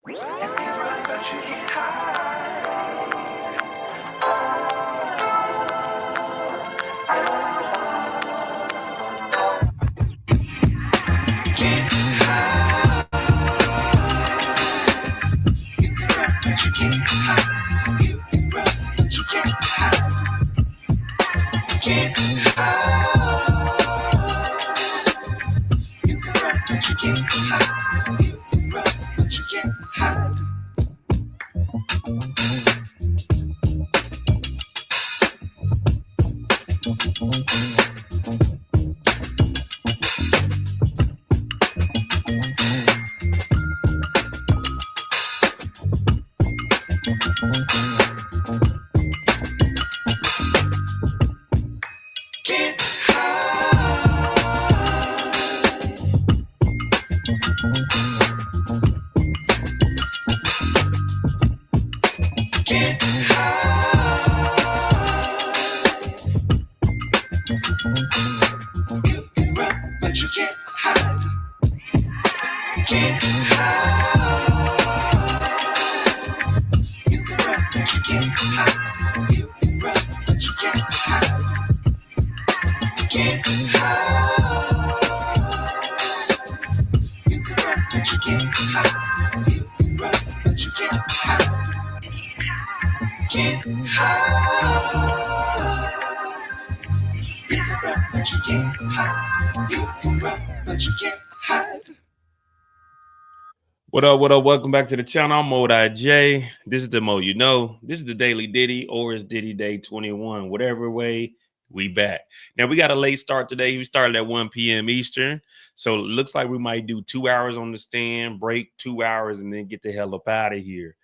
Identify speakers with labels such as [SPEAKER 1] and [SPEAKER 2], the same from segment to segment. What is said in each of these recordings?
[SPEAKER 1] You can run, but you can't hide. Can't hide. You can run, but you can't hide. You can run, but you can't hide. Can't hide. You can run, but you can't hide. You can run, but you can't hide. Can't hide. Can't hide. You can run, but you can't hide. Can't hide. You can run, but you can't hide. You can run, but you can't hide. Can't hide. You can run, but you can't hide. You can run, but you can't hide. Can't hide. You can run, but you can't hide. You can run, but you can't hide.
[SPEAKER 2] What up, what up? Welcome back to the channel. I'm Modi J. This is the Mo you know. This is the Daily Diddy, or it's Diddy Day 21. Whatever way, we back. Now, we got a late start today. We started at 1 p.m. Eastern. So it looks like we might do 2 hours on the stand, break 2 hours, and then get the hell up out of here.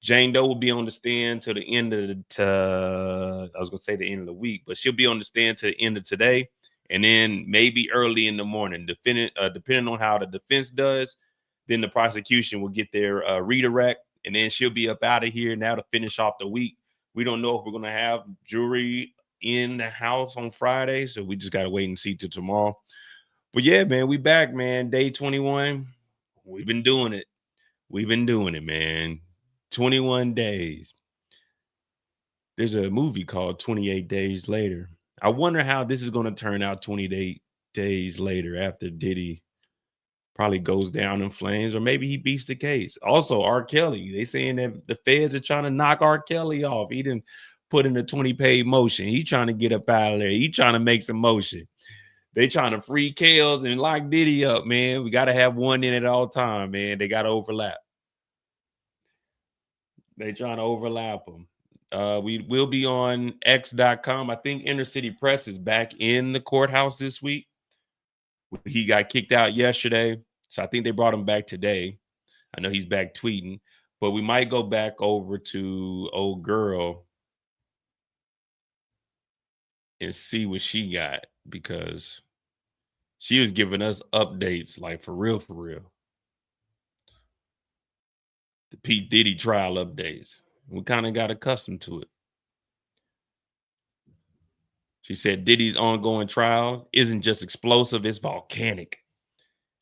[SPEAKER 2] Jane Doe will be on the stand till the end of I was going to say the end of the week, but she'll be on the stand to the end of today. And then maybe early in the morning, depending on how the defense does. Then the prosecution will get their redirect, and then she'll be up out of here now to finish off the week. We don't know if we're going to have jury in the house on Friday, so we just got to wait and see till tomorrow. But yeah, man, we back, man. Day 21. We've been doing it. We've been doing it, man. 21 days. There's a movie called 28 Days Later. I wonder how this is going to turn out 28 days later after Diddy probably goes down in flames, or maybe he beats the case. Also, R. Kelly, they saying that the feds are trying to knock R. Kelly off. He didn't put in a 20-page motion. He trying to get up out of there. He trying to make some motion. They trying to free Kels and lock Diddy up, man. We got to have one in at all time, man. They got to overlap. They trying to overlap them. We will be on X.com. I think Inner City Press is back in the courthouse this week. He got kicked out yesterday, so I think they brought him back today. I know he's back tweeting, but we might go back over to old girl and see what she got, because she was giving us updates like for real, for real. The Pete Diddy trial updates. We kind of got accustomed to it. She said Diddy's ongoing trial isn't just explosive, it's volcanic.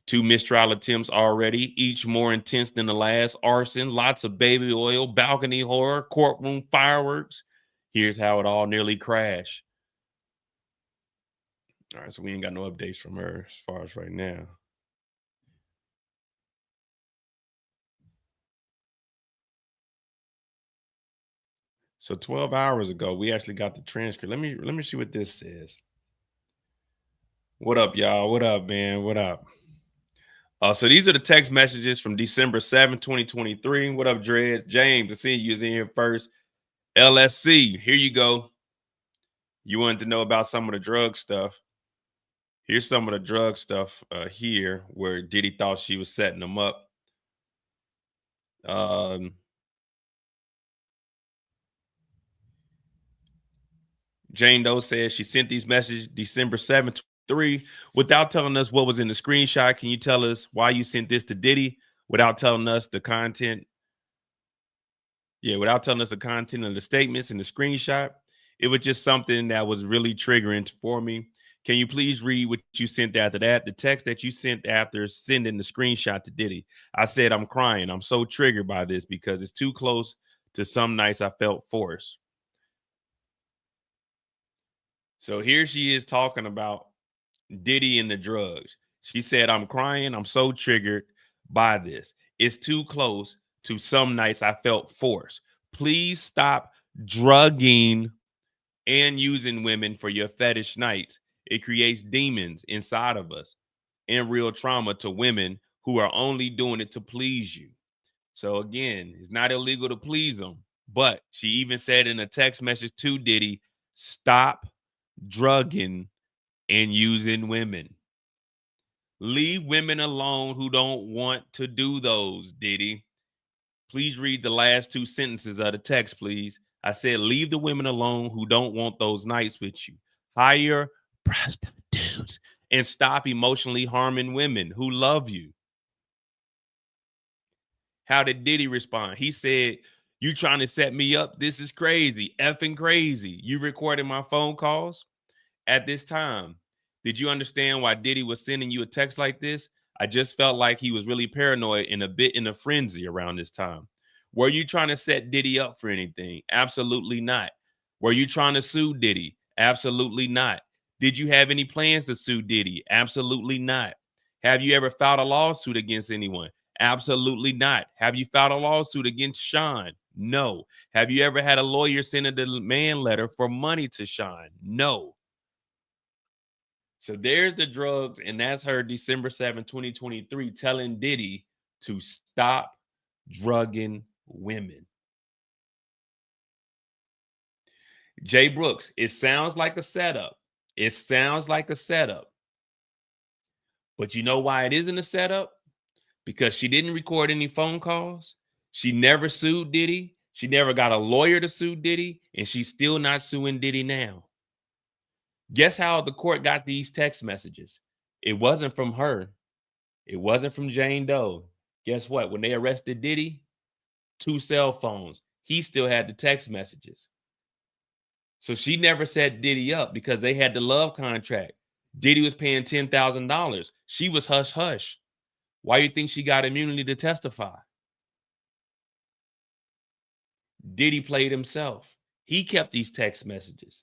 [SPEAKER 2] 2 mistrial attempts already, each more intense than the last. Arson, lots of baby oil, balcony horror, courtroom fireworks. Here's how it all nearly crashed. All right, so we ain't got no updates from her as far as right now. So 12 hours ago, we actually got the transcript. Let me see what this says. What up, y'all? What up, man? What up? So these are the text messages from December 7th, 2023. What up, Dreads? James, I see you was in here first. LSC, here you go. You wanted to know about some of the drug stuff. Here's some of the drug stuff here where Diddy thought she was setting them up. Jane Doe says she sent these messages December 7th, 3 without telling us what was in the screenshot. Can you tell us why you sent this to Diddy without telling us the content? Yeah, without telling us the content of the statements in the screenshot. It was just something that was really triggering for me. Can you please read what you sent after that? The text that you sent after sending the screenshot to Diddy. I said, I'm crying. I'm so triggered by this because it's too close to some nights I felt forced. So here she is talking about Diddy and the drugs. She said, I'm crying. I'm so triggered by this. It's too close to some nights I felt forced. Please stop drugging and using women for your fetish nights. It creates demons inside of us and real trauma to women who are only doing it to please you. So again, it's not illegal to please them, but she even said in a text message to Diddy, stop drugging and using women. Leave women alone who don't want to do those, Diddy. Please read the last two sentences of the text, please. I said, leave the women alone who don't want those nights with you. Hire prostitutes and stop emotionally harming women who love you. How did Diddy respond? He said, you trying to set me up? This is crazy, effing crazy. You recorded my phone calls at this time. Did you understand why Diddy was sending you a text like this? I just felt like he was really paranoid and a bit in a frenzy around this time. Were you trying to set Diddy up for anything? Absolutely not. Were you trying to sue Diddy? Absolutely not. Did you have any plans to sue Diddy? Absolutely not. Have you ever filed a lawsuit against anyone? Absolutely not. Have you filed a lawsuit against Sean? No. Have you ever had a lawyer send a demand letter for money to Sean? No. So there's the drugs, and that's her December 7, 2023, telling Diddy to stop drugging women. Jay Brooks, it sounds like a setup. It sounds like a setup. But you know why it isn't a setup? Because she didn't record any phone calls. She never sued Diddy. She never got a lawyer to sue Diddy, and she's still not suing Diddy now. Guess how the court got these text messages? It wasn't from her. It wasn't from Jane Doe. Guess what? When they arrested Diddy, 2 cell phones. He still had the text messages. So she never set Diddy up because they had the love contract. Diddy was paying $10,000. She was hush hush. Why do you think she got immunity to testify? Diddy played himself. He kept these text messages.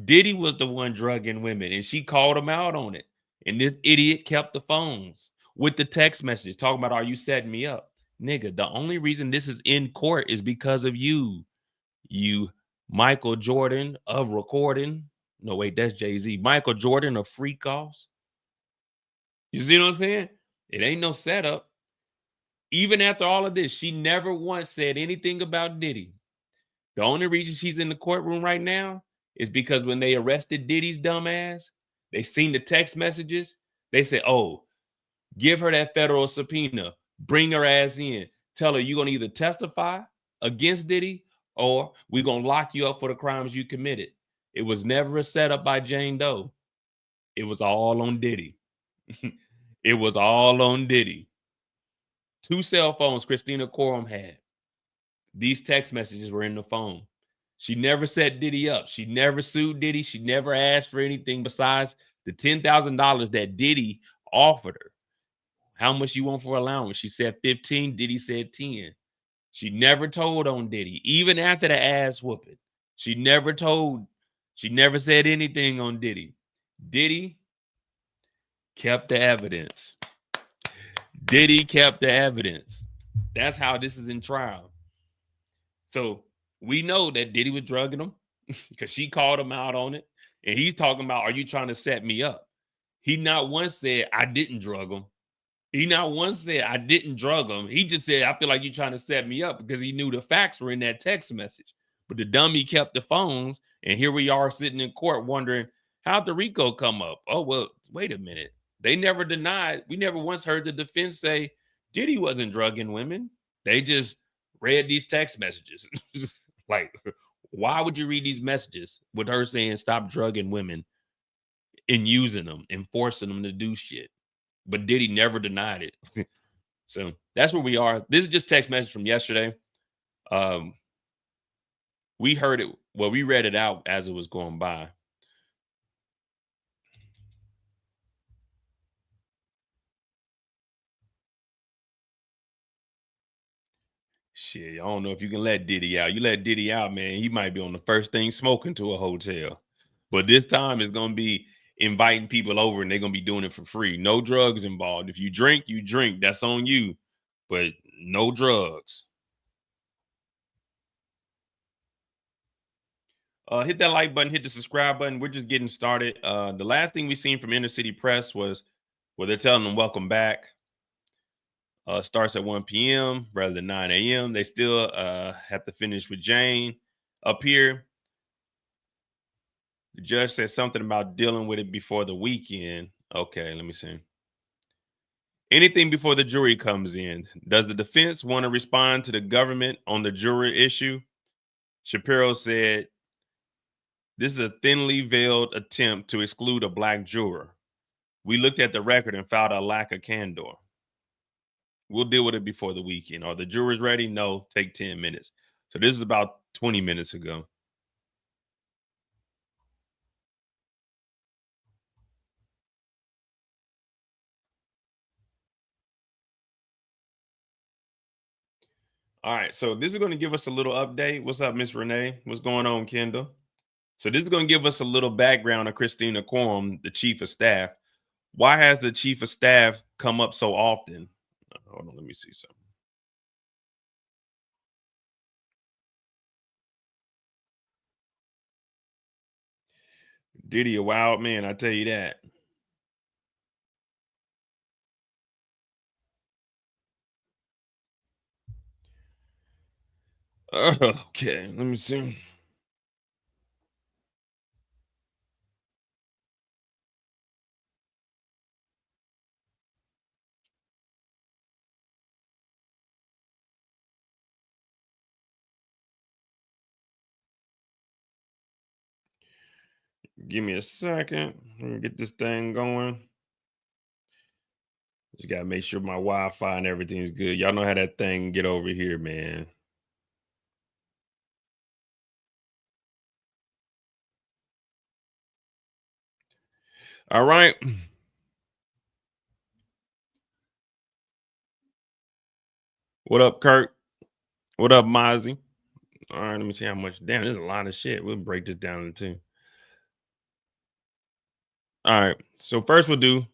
[SPEAKER 2] Diddy was the one drugging women, and she called him out on it. And this idiot kept the phones with the text messages talking about, are you setting me up? Nigga, the only reason this is in court is because of you. You Michael Jordan of recording. No, wait, that's Jay-Z. Michael Jordan of freak offs. You see what I'm saying? It ain't no setup. Even after all of this, she never once said anything about Diddy. The only reason she's in the courtroom right now is because when they arrested Diddy's dumb ass, they seen the text messages. They said, oh, give her that federal subpoena. Bring her ass in. Tell her you're going to either testify against Diddy or we're going to lock you up for the crimes you committed. It was never a setup by Jane Doe. It was all on Diddy. It was all on Diddy. 2 cell phones Christina Khorram had. These text messages were in the phone. She never set Diddy up. She never sued Diddy. She never asked for anything besides the $10,000 that Diddy offered her. How much you want for allowance? She said 15. Diddy said 10. She never told on Diddy, even after the ass whooping. She never said anything on Diddy. Diddy kept the evidence. Diddy kept the evidence. That's how this is in trial. So we know that Diddy was drugging him because she called him out on it. And he's talking about, are you trying to set me up? He not once said, I didn't drug him. He not once said, I didn't drug him. He just said, I feel like you're trying to set me up because he knew the facts were in that text message. But the dummy kept the phones. And here we are sitting in court wondering, how'd the RICO come up? Oh, well, wait a minute. They never denied. We never once heard the defense say Diddy wasn't drugging women. They just read these text messages. Like, why would you read these messages with her saying stop drugging women and using them and forcing them to do shit? But Diddy never denied it. So that's where we are. This is just text message from yesterday. We heard it. Well, we read it out as it was going by. Shit, I don't know if you can let Diddy out. You let Diddy out, man, he might be on the first thing smoking to a hotel. But this time it's gonna be inviting people over and they're gonna be doing it for free. No drugs involved. If you drink, you drink. That's on you. But no drugs. Hit that like button, hit the subscribe button. We're just getting started. The last thing we seen from Inner City Press was where they're telling them welcome back. Starts at 1 p.m. rather than 9 a.m. They still have to finish with Jane up here. The judge said something about dealing with it before the weekend. Okay, let me see. Anything before the jury comes in. Does the defense want to respond to the government on the jury issue? Shapiro said, this is a thinly veiled attempt to exclude a black juror. We looked at the record and found a lack of candor. We'll deal with it before the weekend. Are the jurors ready? No, take 10 minutes. So this is about 20 minutes ago. All right, so this is going to give us a little update. What's up, Miss Renee? What's going on, Kendall? So this is going to give us a little background of Christina Khorram, the chief of staff. Why has the chief of staff come up so often? Hold on, let me see something. Diddy a wild man, I tell you that. Okay, let me see. Give me a second. Let me get this thing going. Just gotta make sure my Wi-Fi and everything's good. Y'all know how that thing get over here, man. All right. What up, Kurt? What up, Mozzie? All right, let me see how much. Damn, there's a lot of shit. We'll break this down into. All right. So first we'll do.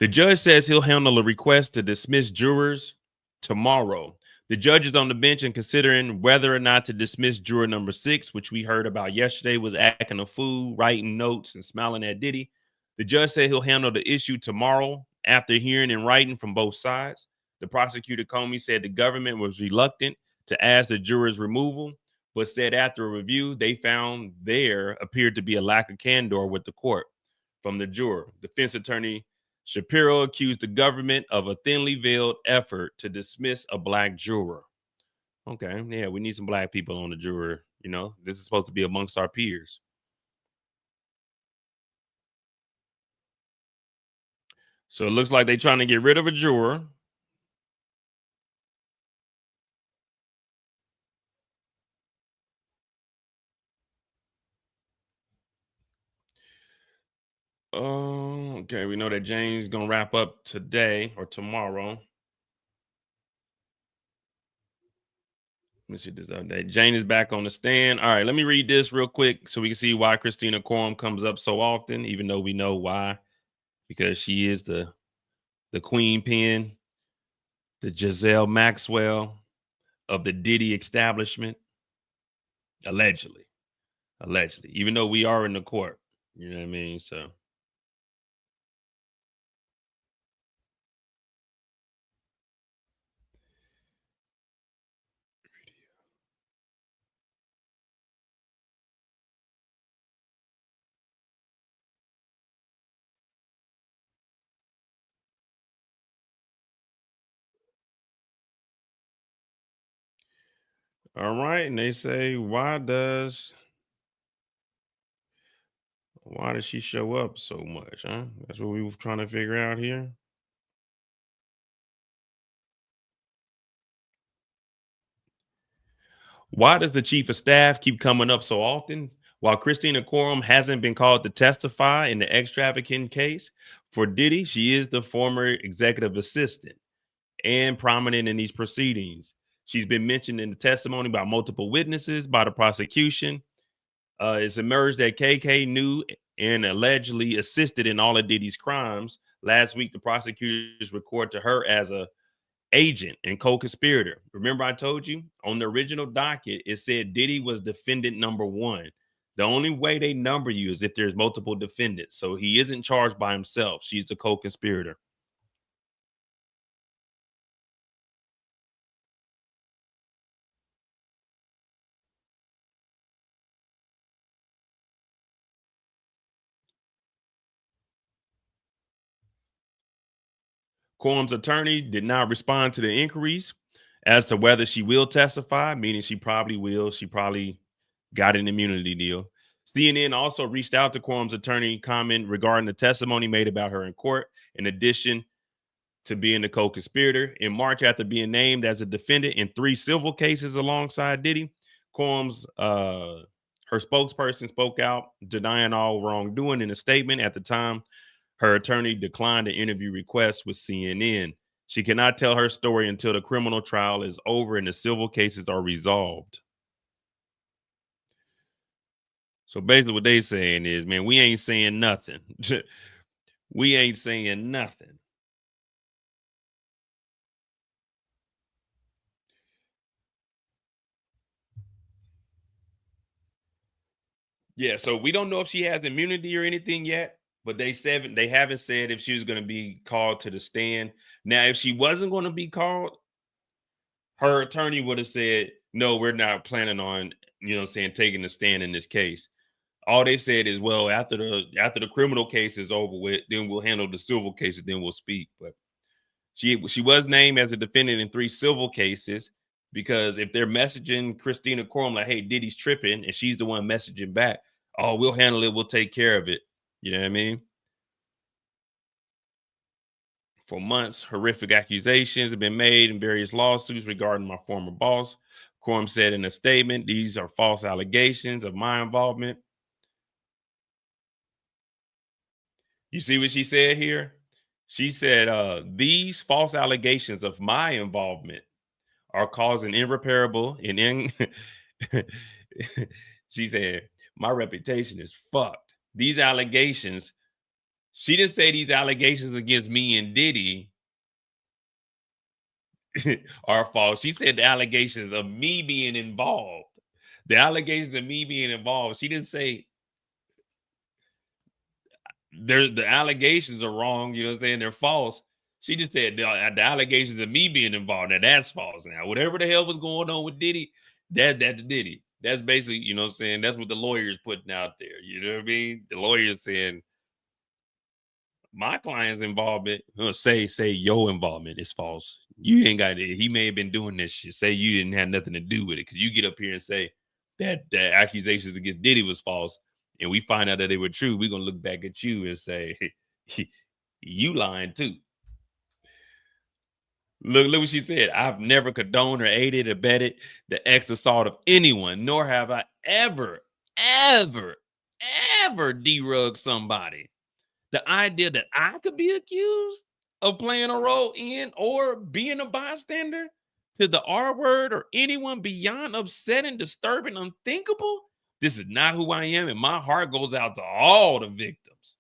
[SPEAKER 2] The judge says he'll handle a request to dismiss jurors tomorrow. The judge is on the bench and considering whether or not to dismiss juror number 6, which we heard about yesterday, was acting a fool, writing notes and smiling at Diddy. The judge said he'll handle the issue tomorrow after hearing and writing from both sides. The prosecutor, Comey, said the government was reluctant to ask the jurors' removal, but said after a review, they found there appeared to be a lack of candor with the court from the juror. Defense attorney Shapiro accused the government of a thinly veiled effort to dismiss a black juror. Okay, yeah, we need some black people on the juror. You know, this is supposed to be amongst our peers. So it looks like they're trying to get rid of a juror. Oh, okay. We know that Jane's gonna wrap up today or tomorrow. Let me see this update. Jane is back on the stand. All right, let me read this real quick so we can see why Christina Khorram comes up so often, even though we know why, because she is the queen pin, the Giselle Maxwell of the Diddy establishment, allegedly, even though we are in the court, you know what I mean? So, all right. And they say, why does she show up so much? Huh? That's what we were trying to figure out here. Why does the chief of staff keep coming up so often? While Christina Khorram hasn't been called to testify in the extravagant case for Diddy, she is the former executive assistant and prominent in these proceedings. She's been mentioned in the testimony by multiple witnesses, by the prosecution. It's emerged that KK knew and allegedly assisted in all of Diddy's crimes. Last week, the prosecutors recorded to her as a agent and co-conspirator. Remember, I told you on the original docket, it said Diddy was defendant number one. The only way they number you is if there's multiple defendants. So he isn't charged by himself. She's the co-conspirator. Khorram's attorney did not respond to the inquiries as to whether she will testify, meaning she probably will. She probably got an immunity deal. CNN also reached out to Khorram's attorney, comment regarding the testimony made about her in court, in addition to being the co-conspirator. In March, after being named as a defendant in 3 civil cases alongside Diddy, Khorram's her spokesperson spoke out, denying all wrongdoing in a statement. At the time, her attorney declined an interview request with CNN. She cannot tell her story until the criminal trial is over and the civil cases are resolved. So basically what they saying is, man, we ain't saying nothing. We ain't saying nothing. Yeah, so we don't know if she has immunity or anything yet, but they haven't said if she was going to be called to the stand. Now, if she wasn't going to be called, her attorney would have said, no, we're not planning on, taking the stand in this case. All they said is, well, after the criminal case is over with, then we'll handle the civil cases, then we'll speak. But she was named as a defendant in 3 civil cases, because if they're messaging Christina Khorram like, hey, Diddy's tripping, and she's the one messaging back, oh, we'll handle it, we'll take care of it. You know what I mean? For months, horrific accusations have been made in various lawsuits regarding my former boss. Khorram said in a statement, these are false allegations of my involvement. You see what she said here? She said, these false allegations of my involvement are causing irreparable and she said, my reputation is fucked. These allegations, she didn't say these allegations against me and Diddy are false. She said the allegations of me being involved. The allegations of me being involved. She didn't say the allegations are wrong, you know what I'm saying? They're false. She just said the allegations of me being involved. Now that's false. Now, whatever the hell was going on with Diddy, that's Diddy. That's basically, you know what I'm saying? That's what the lawyer's putting out there. You know what I mean? The lawyer's saying my client's involvement, say your involvement is false. You ain't got it. He may have been doing this shit. Say you didn't have nothing to do with it. Because you get up here and say that the accusations against Diddy was false, and we find out that they were true, we're gonna look back at you and say, you lying too. Look what she said. I've never condoned or aided or abetted the ex assault of anyone, nor have I ever derugged somebody. The idea that I could be accused of playing a role in or being a bystander to the R word or anyone beyond upsetting, disturbing, unthinkable, this is not who I am, and my heart goes out to all the victims.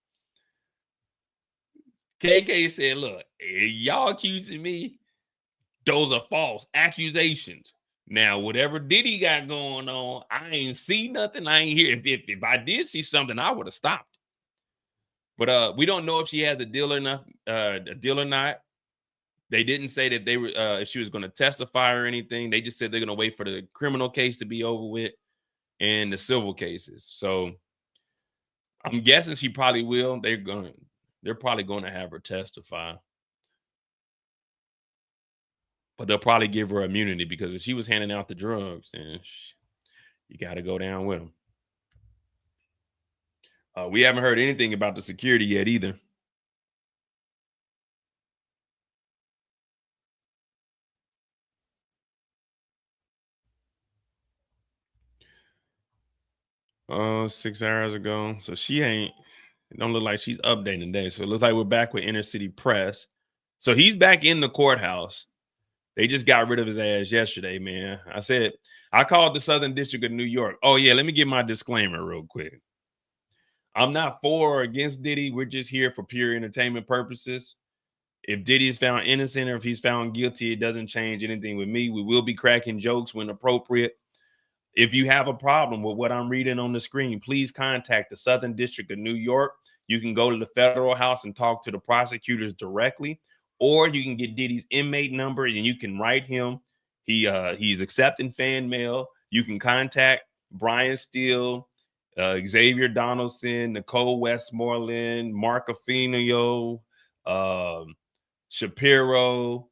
[SPEAKER 2] KK said, look, y'all accusing me, those are false accusations. Now, whatever Diddy got going on, I ain't see nothing. I ain't hear. If I did see something, I would have stopped. But we don't know if she has a deal or not. They didn't say that they were if she was going to testify or anything. They just said they're going to wait for the criminal case to be over with and the civil cases. So I'm guessing she probably will. They're probably going to have her testify. But they'll probably give her immunity, because if she was handing out the drugs, then you got to go down with them. We haven't heard anything about the security yet either. Oh, 6 hours ago. So it don't look like she's updating today. So it looks like we're back with Inner City Press. So he's back in the courthouse. They just got rid of his ass yesterday, man. I said, I called the Southern District of New York. Oh, yeah, let me give my disclaimer real quick. I'm not for or against Diddy. We're just here for pure entertainment purposes. If Diddy is found innocent or if he's found guilty, it doesn't change anything with me. We will be cracking jokes when appropriate. If you have a problem with what I'm reading on the screen, please contact the Southern District of New York. You can go to the federal house and talk to the prosecutors directly, or you can get Diddy's inmate number and you can write him. He's accepting fan mail. You can contact Brian Steele, Xavier Donaldson, Nicole Westmoreland, Mark Affinio, Shapiro,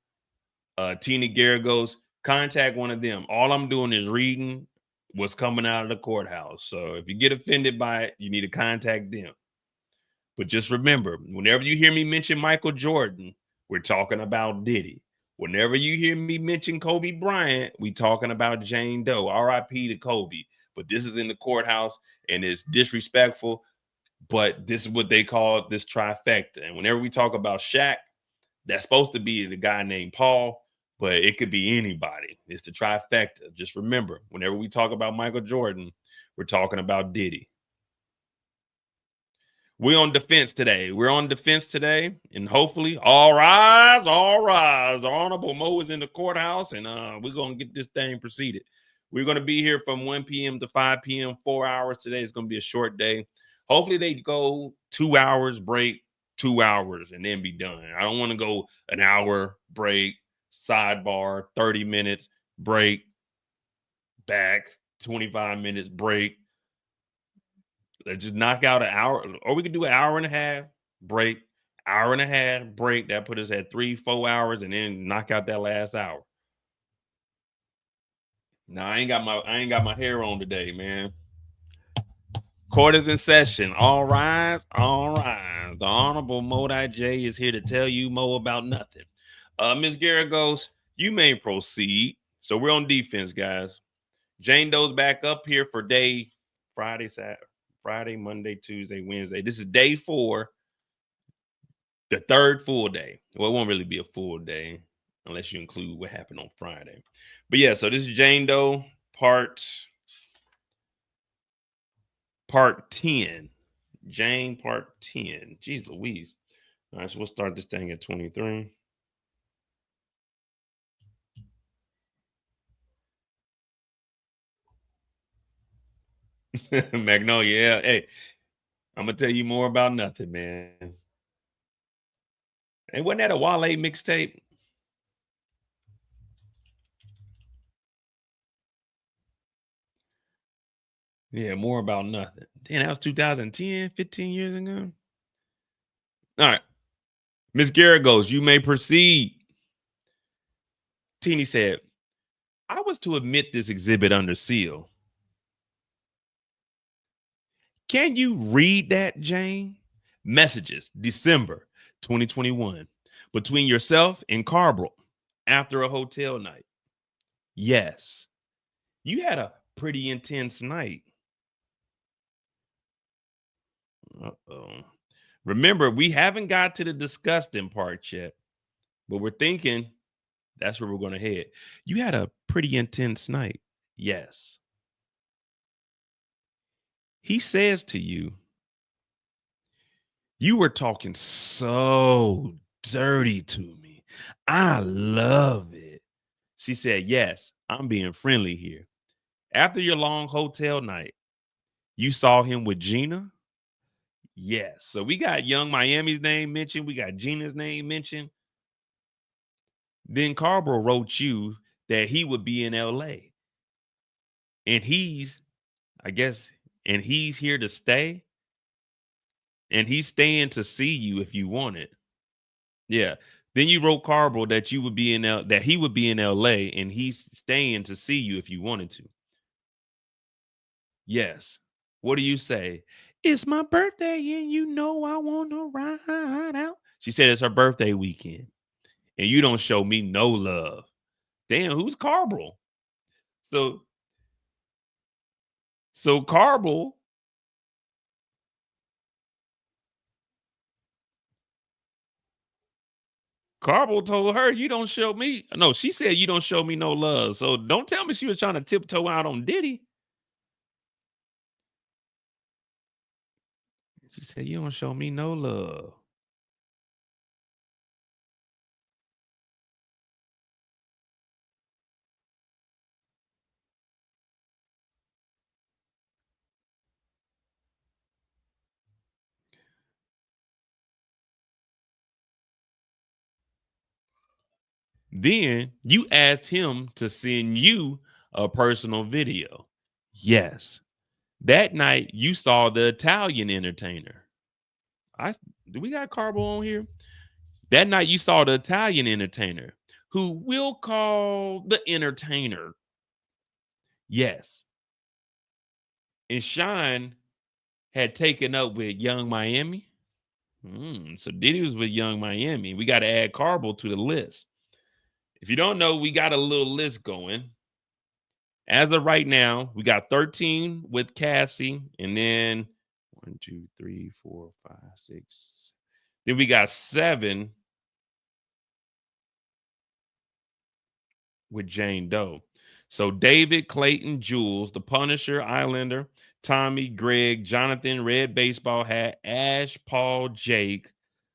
[SPEAKER 2] Tina Garagos. Contact one of them. All I'm doing is reading what's coming out of the courthouse. So if you get offended by it, you need to contact them. But just remember, whenever you hear me mention Michael Jordan, we're talking about Diddy. Whenever you hear me mention Kobe Bryant, we talking about Jane Doe. R.I.P. to Kobe. But this is in the courthouse and it's disrespectful. But this is what they call this trifecta. And whenever we talk about Shaq, that's supposed to be the guy named Paul, but it could be anybody. It's the trifecta. Just remember, whenever we talk about Michael Jordan, we're talking about Diddy. We're on defense today. And hopefully, all rise, all rise. The Honorable Mo is in the courthouse, and we're going to get this thing proceeded. We're going to be here from 1 p.m. to 5 p.m., 4 hours today. It's going to be a short day. Hopefully, they go 2 hours, break 2 hours, and then be done. I don't want to go an hour, break, sidebar, 30 minutes, break, back, 25 minutes, break. Let's just knock out an hour, or we could do an hour and a half, break, hour and a half, break. That put us at 3-4 hours, and then knock out that last hour. Now I ain't got my hair on today, man. Court is in session. All rise, all rise. The Honorable Modi J is here to tell you Mo about nothing. Ms. Garagos, you may proceed. So we're on defense, guys. Jane Doe's back up here for day Friday, Monday, Tuesday, Wednesday. This is day 4, the third full day. Well, it won't really be a full day unless you include what happened on Friday. But yeah, so this is Jane Doe part 10. Jane part 10. Jeez Louise. All right, so we'll start this thing at 23. Magnolia, yeah. Hey, I'm gonna tell you more about nothing, man. Hey, wasn't that a Wale mixtape? Yeah, more about nothing. Damn, that was 2010, 15 years ago. All right. Miss Garagos, you may proceed. Teeny said, I was to admit this exhibit under seal. Can you read that, Jane? Messages, December 2021. Between yourself and Carbro after a hotel night. Yes. You had a pretty intense night. Uh-oh. Remember, we haven't got to the disgusting part yet, but we're thinking that's where we're going to head. You had a pretty intense night. Yes. He says to you, you were talking so dirty to me. I love it. She said, yes, I'm being friendly here. After your long hotel night, you saw him with Gina? Yes. So we got Young Miami's name mentioned. We got Gina's name mentioned. Then Carbro wrote you that he would be in LA. And he's here to stay. And he's staying to see you if you want it. Yeah. Then you wrote Carbro that he would be in LA and he's staying to see you if you wanted to. Yes. What do you say? It's my birthday and you know I want to ride out. She said it's her birthday weekend and you don't show me no love. Damn, who's Carbro? So Carbro Carbo told her, you don't show me. No, she said, you don't show me no love. So don't tell me she was trying to tiptoe out on Diddy. She said, you don't show me no love. Then you asked him to send you a personal video. Yes. That night you saw the Italian entertainer. Do we got Carbo on here? That night you saw the Italian entertainer, who we'll call the entertainer. Yes. And Shine had taken up with Young Miami. So Diddy was with Young Miami. We got to add Carbo to the list. If you don't know, we got a little list going. As of right now, we got 13 with Cassie, and then 1, 2, 3, 4, 5, 6. Then we got 7 with Jane Doe. So David, Clayton, Jules, The Punisher, Islander, Tommy, Greg, Jonathan, Red Baseball Hat, Ash, Paul, Jake,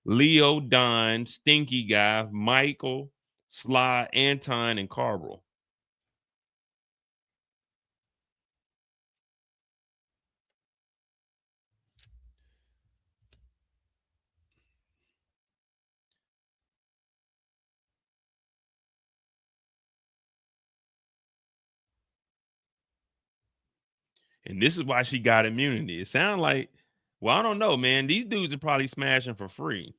[SPEAKER 2] Leo, Don, Stinky Guy, Michael, Sly, Anton, and Carl. And this is why she got immunity. It sounds like, well, I don't know, man. These dudes are probably smashing for free.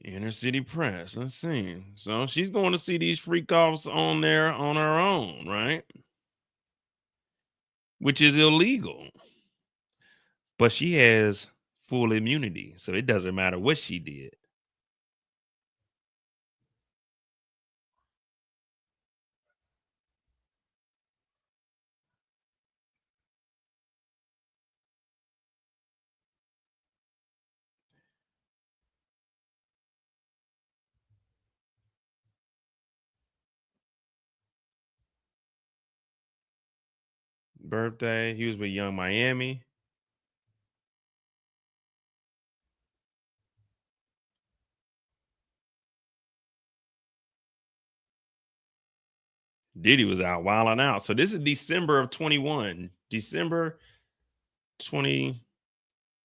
[SPEAKER 2] Inner City Press. Let's see. So she's going to see these freak offs on there on her own, right? Which is illegal. But she has full immunity, so it doesn't matter what she did. Birthday, he was with Young Miami. Diddy was out wilding out. So this is December of 21. December 20.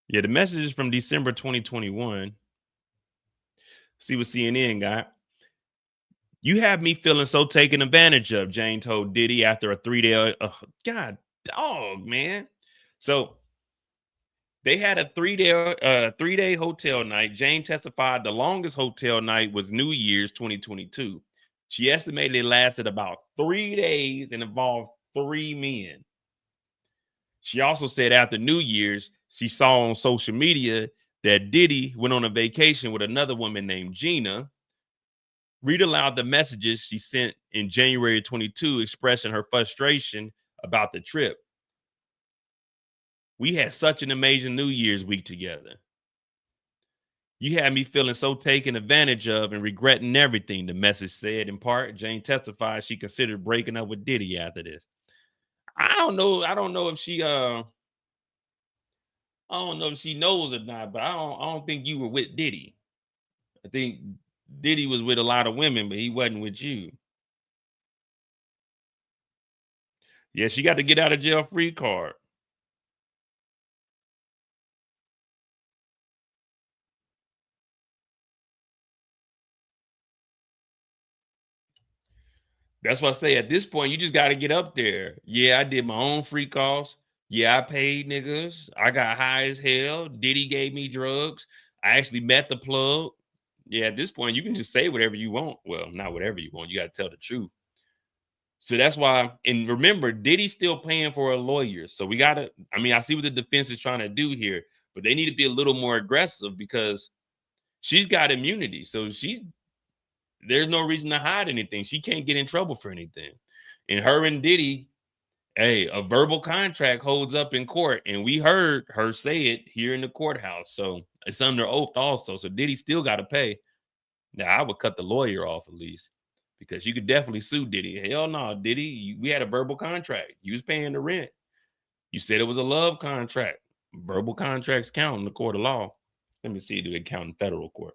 [SPEAKER 2] Yeah, the message is from December 2021. See what CNN got. You have me feeling so taken advantage of, Jane told Diddy after a 3-day. God dog, man. So they had a 3-day hotel night. Jane testified the longest hotel night was New Year's 2022. She estimated it lasted about 3 days and involved 3 men. She also said after New Year's, she saw on social media that Diddy went on a vacation with another woman named Gina. Read aloud the messages she sent in January 22, expressing her frustration about the trip. We had such an amazing New Year's week together. You had me feeling so taken advantage of and regretting everything, the message said. In part, Jane testified she considered breaking up with Diddy after this. I don't know if she I don't know if she knows or not, but I don't think you were with Diddy. I think Diddy was with a lot of women, but he wasn't with you. Yeah, she got to get out of jail free card. That's what I say. At this point, you just got to get up there. Yeah, I did my own free calls. Yeah, I paid niggas. I got high as hell. Diddy gave me drugs. I actually met the plug. Yeah, at this point, you can just say whatever you want. Well, not whatever you want. You got to tell the truth. So that's why, and remember, Diddy's still paying for a lawyer. So we gotta, I mean, I see what the defense is trying to do here, but they need to be a little more aggressive because she's got immunity. So there's no reason to hide anything. She can't get in trouble for anything. And her and Diddy, hey, a verbal contract holds up in court. And we heard her say it here in the courthouse. So it's under oath also. So Diddy still got to pay. Now, I would cut the lawyer off at least because you could definitely sue Diddy. Hell no, Diddy, we had a verbal contract. You was paying the rent. You said it was a love contract. Verbal contracts count in the court of law. Let me see, do they count in federal court?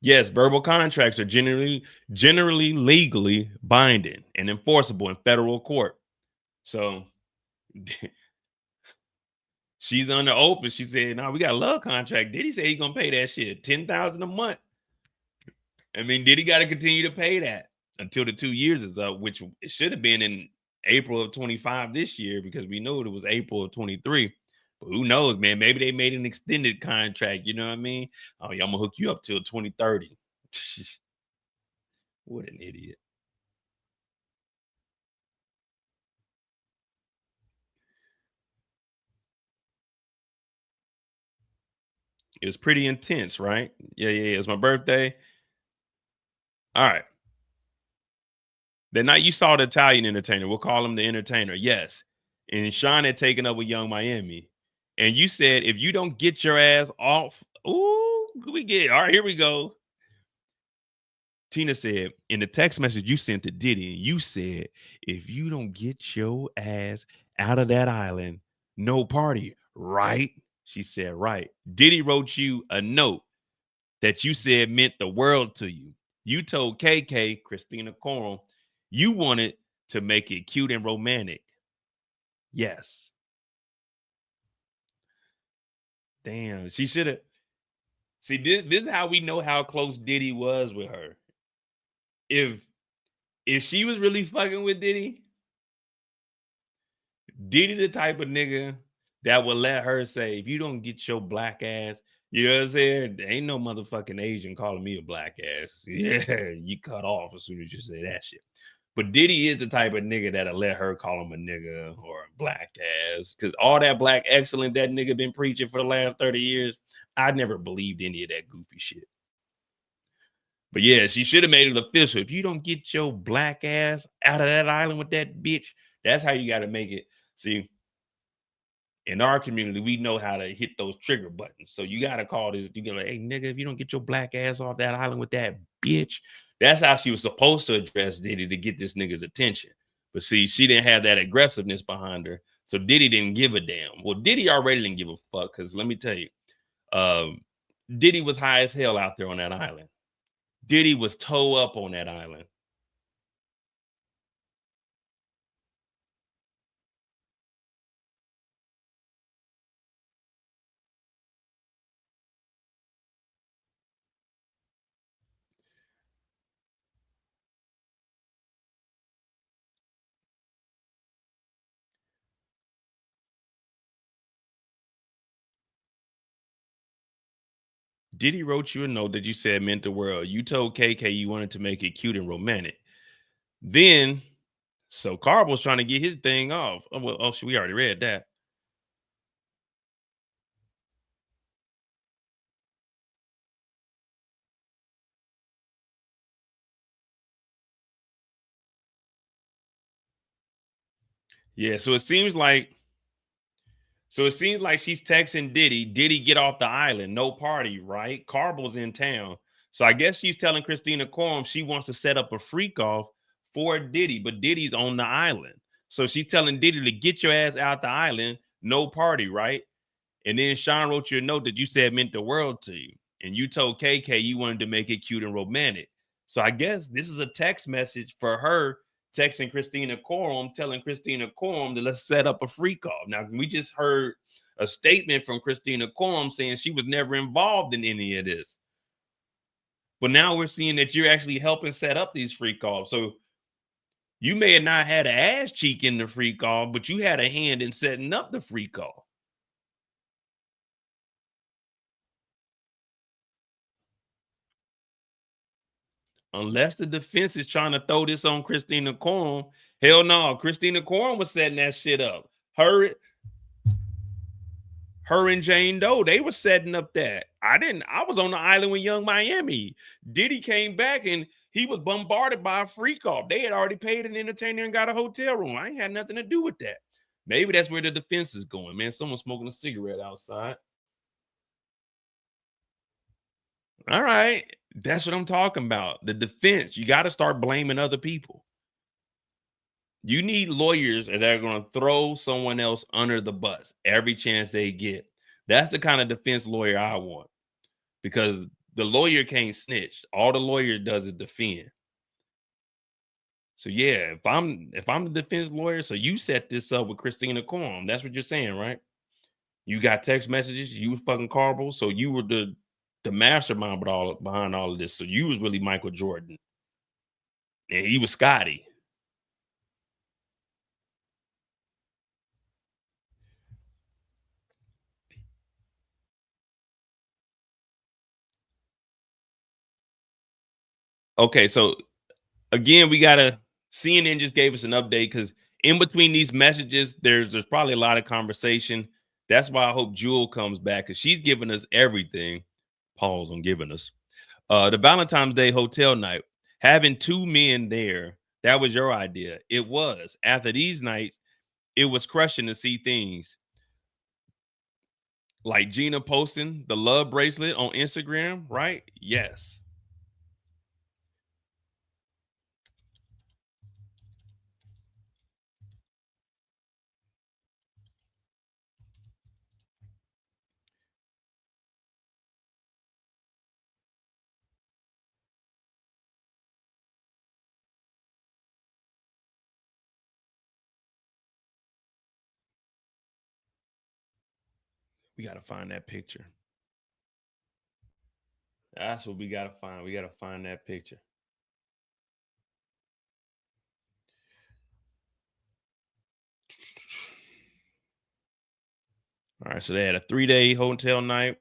[SPEAKER 2] Yes, verbal contracts are generally legally binding and enforceable in federal court. So she's under oath and she said, "No, we got a love contract." Diddy say he's gonna pay that shit $10,000 a month. I mean, Diddy got to continue to pay that until the 2 years is up, which it should have been in April of 25 this year because we know it was April of 23. But who knows, man? Maybe they made an extended contract. You know what I mean? Oh, yeah, I'm gonna hook you up till 2030. What an idiot. It was pretty intense, right? Yeah, yeah, yeah. It was my birthday. All right. That night you saw the Italian entertainer. We'll call him the entertainer. Yes. And Sean had taken up with Young Miami. And you said, if you don't get your ass off, ooh, we get all right. Here we go. Tina said in the text message you sent to Diddy, and you said, if you don't get your ass out of that island, no party, right? She said, right. Diddy wrote you a note that you said meant the world to you. You told KK, Christina Khorram, you wanted to make it cute and romantic. Yes. Damn, she should have. See, this is how we know how close Diddy was with her. If she was really fucking with Diddy, Diddy the type of nigga that would let her say, if you don't get your black ass, you know what I'm saying? There ain't no motherfucking Asian calling me a black ass. Yeah, you cut off as soon as you say that shit. But Diddy is the type of nigga that'll let her call him a nigga or a black ass. Cause all that black excellence that nigga been preaching for the last 30 years, I never believed any of that goofy shit. But yeah, she should have made it official. If you don't get your black ass out of that island with that bitch, that's how you got to make it. See, in our community, we know how to hit those trigger buttons. So you got to call this. You go like, hey, nigga, if you don't get your black ass off that island with that bitch, that's how she was supposed to address Diddy to get this nigga's attention. But see, she didn't have that aggressiveness behind her. So Diddy didn't give a damn. Well, Diddy already didn't give a fuck because let me tell you, Diddy was high as hell out there on that island. Diddy was toe up on that island. Diddy wrote you a note that you said meant the world. You told KK you wanted to make it cute and romantic. Then, so Carb was trying to get his thing off. Oh, well, we already read that. Yeah, so it seems like she's texting Diddy. Diddy get off the island, no party, right? Carble's in town. So I guess she's telling Christina Khorram she wants to set up a freak off for Diddy, but Diddy's on the island. So she's telling Diddy to get your ass out the island, no party, right? And then Sean wrote you a note that you said meant the world to you. And you told KK you wanted to make it cute and romantic. So I guess this is a text message for her texting Christina Khorram, telling Christina Khorram to let's set up a freak off. Now, we just heard a statement from Christina Khorram saying she was never involved in any of this. But now we're seeing that you're actually helping set up these free calls. So you may have not had an ass cheek in the free call, but you had a hand in setting up the free call. Unless the defense is trying to throw this on Christina Khorram, hell no. Christina Khorram was setting that shit up. Her and Jane Doe, they were setting up that. I didn't. I was on the island with Young Miami. Diddy came back and he was bombarded by a free call. They had already paid an entertainer and got a hotel room. I ain't had nothing to do with that. Maybe that's where the defense is going, man. Someone smoking a cigarette outside. All right. That's what I'm talking about. The defense. You got to start blaming other people. You need lawyers that are going to throw someone else under the bus every chance they get. That's the kind of defense lawyer I want, because the lawyer can't snitch. All the lawyer does is defend. So yeah, if I'm the defense lawyer, so you set this up with Christina Khorram. That's what you're saying, right? You got text messages, you was fucking Carbo, so you were the mastermind behind all of this. So you was really Michael Jordan, and he was Scotty. Okay, so again, we gotta CNN just gave us an update because in between these messages, there's probably a lot of conversation. That's why I hope Jewel comes back because she's giving us everything. Pause on giving us. The Valentine's Day hotel night, having two men there, that was your idea. It was. After these nights, it was crushing to see things like Gina posting the love bracelet on Instagram, right? Yes. We gotta find that picture. That's what we gotta find. We gotta find that picture. All right, so they had a 3-day hotel night.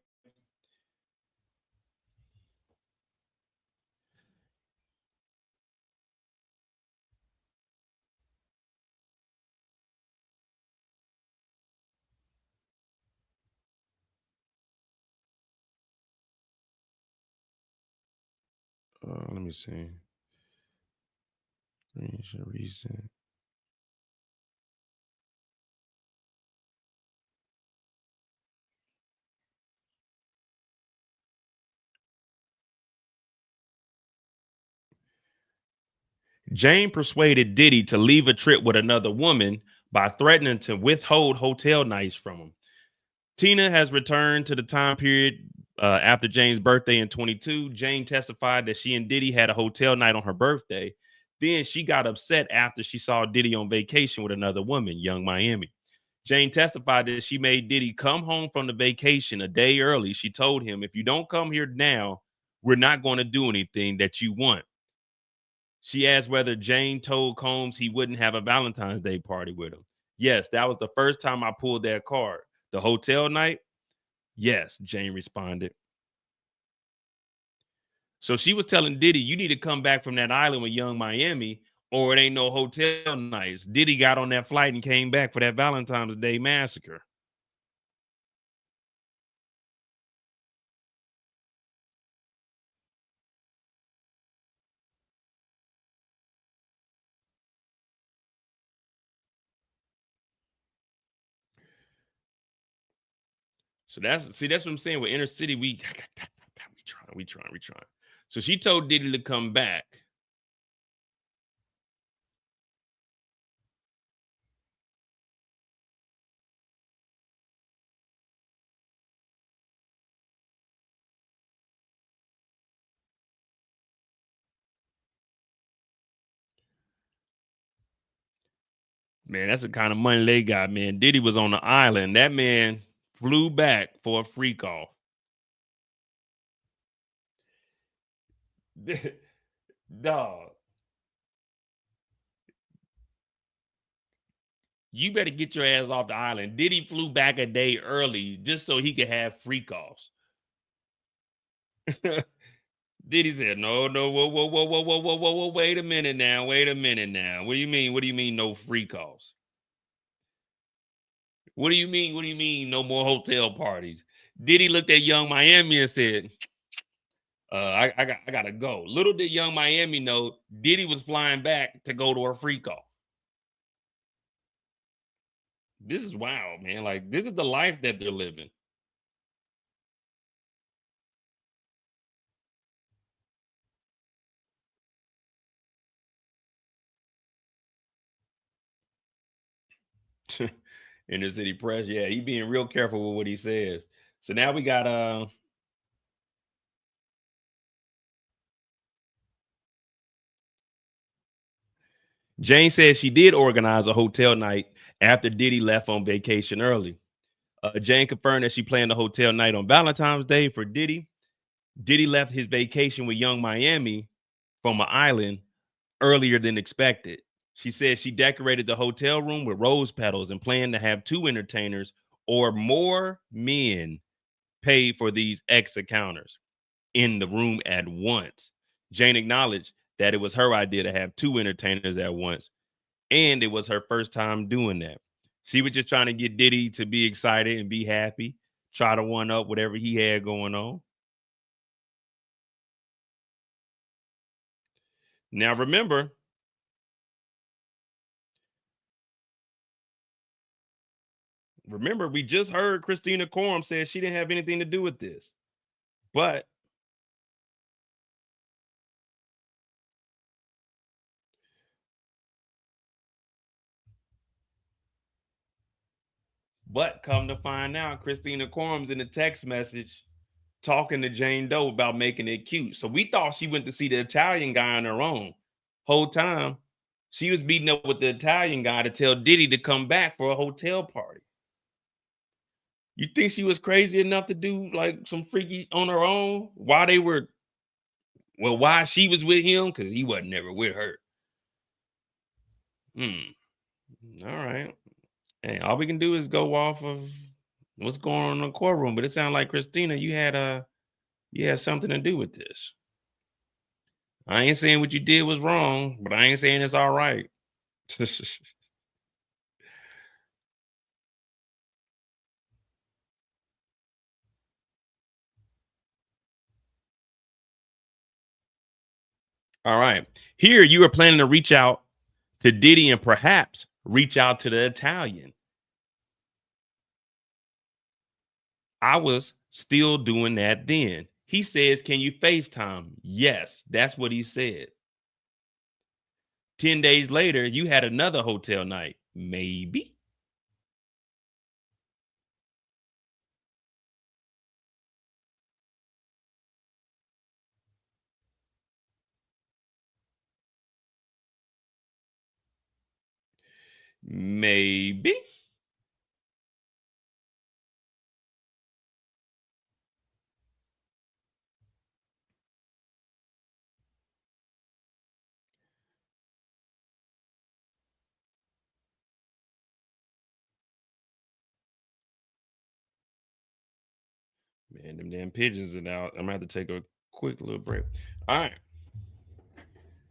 [SPEAKER 2] Let me see. Recent. Jane persuaded Diddy to leave a trip with another woman by threatening to withhold hotel nights from him. Tina has returned to the time period after Jane's birthday in 22. Jane testified that she and Diddy had a hotel night on her birthday. Then she got upset after she saw Diddy on vacation with another woman, Young Miami. Jane testified that she made Diddy come home from the vacation a day early. She told him, if you don't come here now, we're not going to do anything that you want. She asked whether Jane told Combs he wouldn't have a Valentine's Day party with him. Yes, that was the first time I pulled that card. The hotel night? Yes, Jane responded. So she was telling Diddy, you need to come back from that island with Young Miami, or it ain't no hotel nights. Diddy got on that flight and came back for that Valentine's Day massacre. So that's what I'm saying. With inner city, we trying. So she told Diddy to come back. Man, that's the kind of money they got, man. Diddy was on the island. That man flew back for a free call. Dog, you better get your ass off the island. Diddy flew back a day early just so he could have freak offs. Diddy said, no, no, whoa, whoa, whoa, whoa, whoa, whoa, whoa, whoa, wait a minute now, wait a minute now. What do you mean? What do you mean no freak offs? What do you mean? What do you mean no more hotel parties? Diddy looked at Young Miami and said, I gotta go. Little did Young Miami know Diddy was flying back to go to her freak off. This is wild, man. Like, this is the life that they're living. In the city press. Yeah, he being real careful with what he says. So now we got Jane says she did organize a hotel night after Diddy left on vacation early. Jane confirmed that she planned a hotel night on Valentine's Day for Diddy. Diddy left his vacation with Young Miami from an island earlier than expected. She said she decorated the hotel room with rose petals and planned to have two entertainers or more men pay for these ex encounters in the room at once. Jane acknowledged that it was her idea to have two entertainers at once, and it was her first time doing that. She was just trying to get Diddy to be excited and be happy, try to one up whatever he had going on. Now, remember, we just heard Christina Khorram said she didn't have anything to do with this, but come to find out, Christina Khorram's in the text message talking to Jane Doe about making it cute. So we thought she went to see the Italian guy on her own. Whole time she was meeting up with the Italian guy to tell Diddy to come back for a hotel party. You think she was crazy enough to do like some freaky on her own while they were, well, why she was with him? Because he wasn't never with her. Hmm. All right. Hey, all we can do is go off of what's going on in the courtroom. But it sounded like Christina, you had something to do with this. I ain't saying what you did was wrong, but I ain't saying it's all right. All right. Here you are planning to reach out to Diddy and perhaps reach out to the Italian. I was still doing that then. He says, can you FaceTime? Yes, that's what he said. 10 days later, you had another hotel night. Maybe. Maybe. Man, them damn pigeons are out. I'm gonna have to take a quick little break. All right.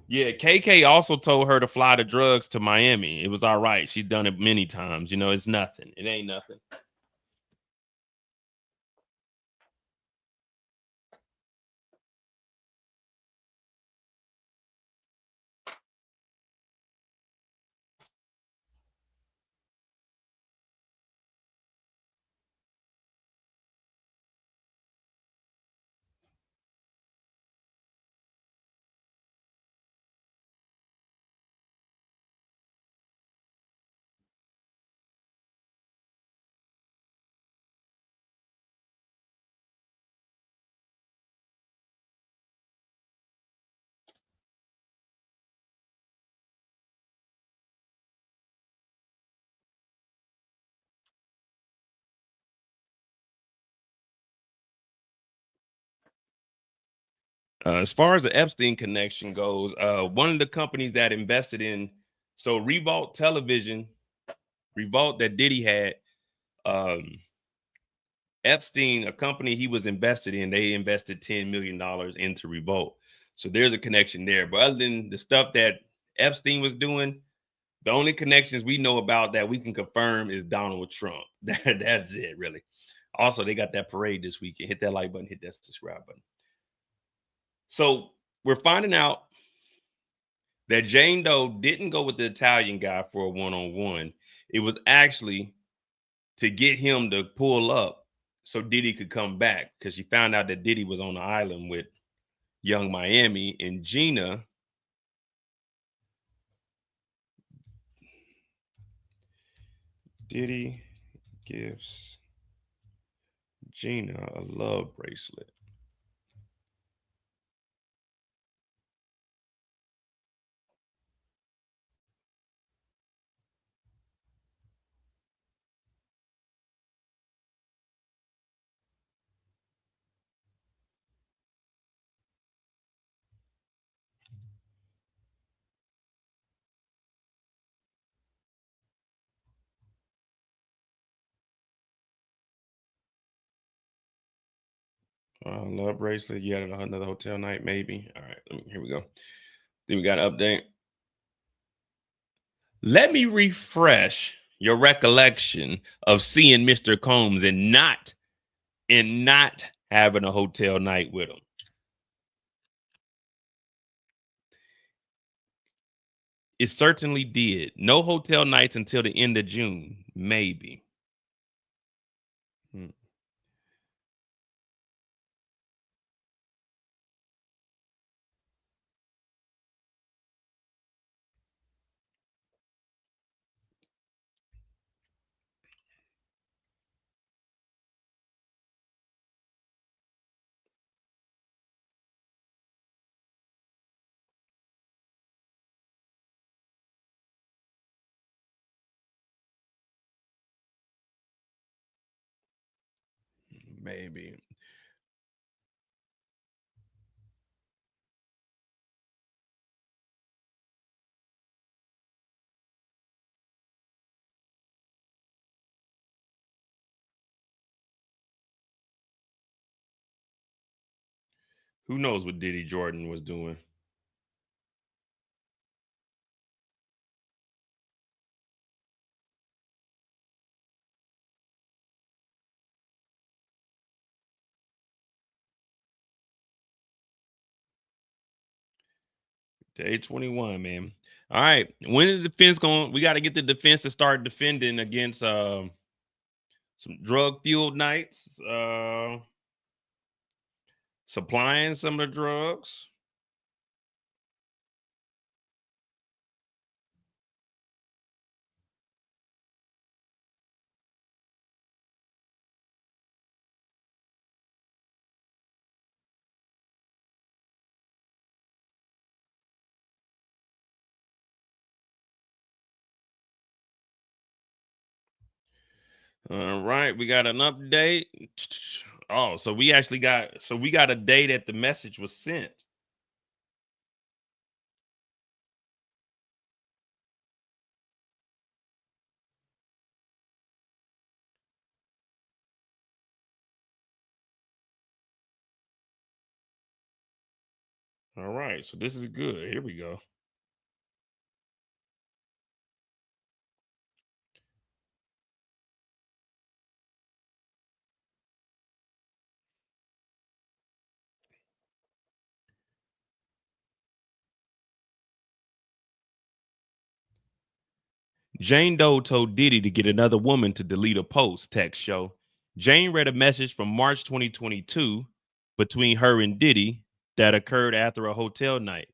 [SPEAKER 2] Yeah, KK also told her to fly the drugs to Miami. It was all right. She's done it many times. You know, it's nothing. It ain't nothing. As far as the Epstein connection goes, one of the companies that invested in, so Revolt Television, Revolt that Diddy had, Epstein, a company he was invested in, they invested $10 million into Revolt. So there's a connection there. But other than the stuff that Epstein was doing, the only connections we know about that we can confirm is Donald Trump. That's it, really. Also, they got that parade this weekend. Hit that like button, hit that subscribe button. So we're finding out that Jane Doe didn't go with the Italian guy for a one-on-one. It was actually to get him to pull up so Diddy could come back, because she found out that Diddy was on the island with Young Miami and Gina. Diddy gives Gina a love bracelet. Love bracelet. You had another hotel night, maybe. All right, here we go. Then we got an update. Let me refresh your recollection of seeing Mr. Combs and not having a hotel night with him. It certainly did. No hotel nights until the end of June, maybe. Maybe. Who knows what Diddy Jordan was doing? Day 21, man. All right. When is the defense going? We got to get the defense to start defending against some drug fueled nights, supplying some of the drugs. All right, we got an update. Oh, so we actually got a day that the message was sent. All right, so this is good. Here we go. Jane Doe told Diddy to get another woman to delete a post, text show. Jane read a message from March 2022 between her and Diddy that occurred after a hotel night.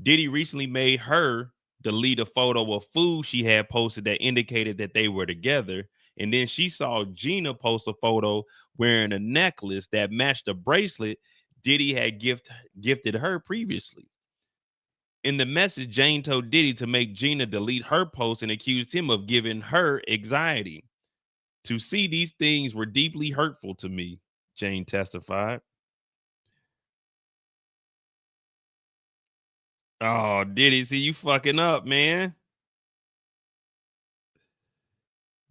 [SPEAKER 2] Diddy recently made her delete a photo of food she had posted that indicated that they were together. And then she saw Gina post a photo wearing a necklace that matched a bracelet Diddy had gifted her previously. In the message, Jane told Diddy to make Gina delete her post and accused him of giving her anxiety. To see these things were deeply hurtful to me, Jane testified. Oh, Diddy, see you fucking up, man.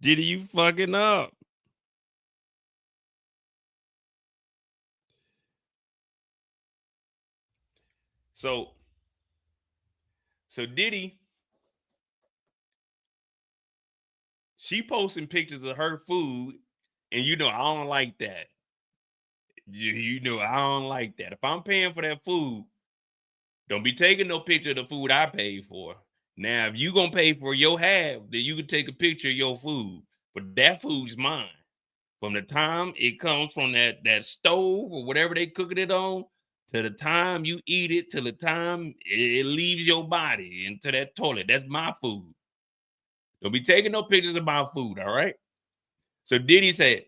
[SPEAKER 2] Diddy, you fucking up. So, so Diddy, she posting pictures of her food, and you know I don't like that. You know I don't like that. If I'm paying for that food, don't be taking no picture of the food I paid for. Now, if you gonna pay for your half, then you can take a picture of your food. But that food's mine. From the time it comes from that stove or whatever they cooking it on, to the time you eat it, to the time it leaves your body into that toilet. That's my food. Don't be taking no pictures of my food, all right? So Diddy said,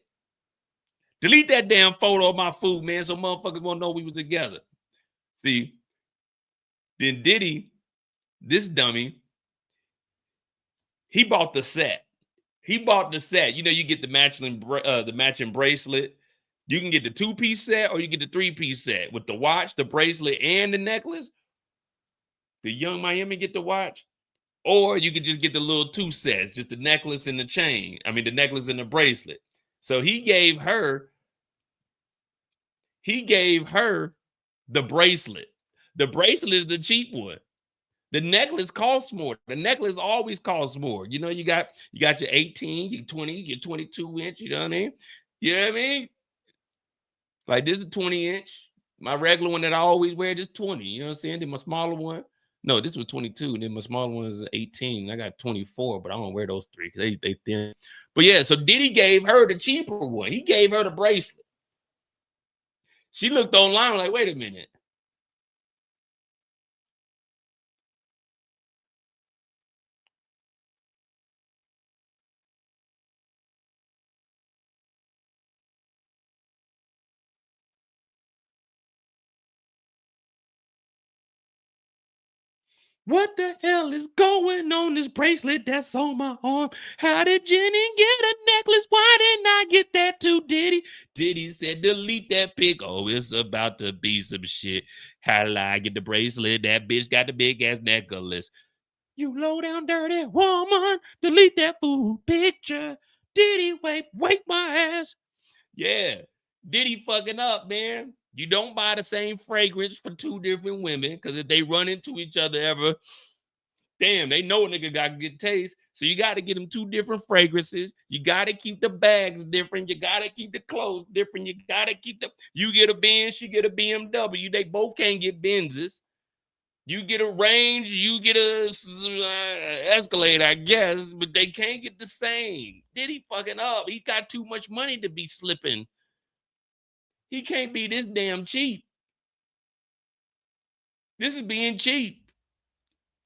[SPEAKER 2] delete that damn photo of my food, man, so motherfuckers won't know we was together. See, then Diddy, this dummy, he bought the set. He bought the set. You know, you get the matching bracelet. You can get the 2-piece set or you get the 3-piece set with the watch, the bracelet, and the necklace. The Young Miami get the watch, or you could just get the little 2 sets, just the necklace and the chain. I mean, the necklace and the bracelet. So he gave her the bracelet. The bracelet is the cheap one. The necklace costs more. The necklace always costs more. You know, you got your 18, your 20, your 22 inch. You know what I mean? You know what I mean? Like this is 20 inch. My regular one that I always wear is 20. You know what I'm saying? Then my smaller one. No, this was 22. And then my smaller one is 18. I got 24, but I don't wear those three because they thin. But yeah, so Diddy gave her the cheaper one. He gave her the bracelet. She looked online like, wait a minute. What the hell is going on this bracelet that's on my arm? How did Jenny get a necklace? Why didn't I get that too, Diddy? Diddy said, delete that pic. Oh, it's about to be some shit. How did I get the bracelet? That bitch got the big ass necklace. You low down dirty woman. Delete that fool picture. Diddy, wait my ass. Yeah. Diddy fucking up, man. You don't buy the same fragrance for 2 different women because if they run into each other ever, damn, they know a nigga got good taste. So you got to get them 2 different fragrances. You got to keep the bags different. You got to keep the clothes different. You got to keep you get a Benz, she get a BMW. They both can't get Benzes. You get a Range, you get a Escalade, I guess, but they can't get the same. Did he fucking up? He got too much money to be slipping. He can't be this damn cheap. This is being cheap.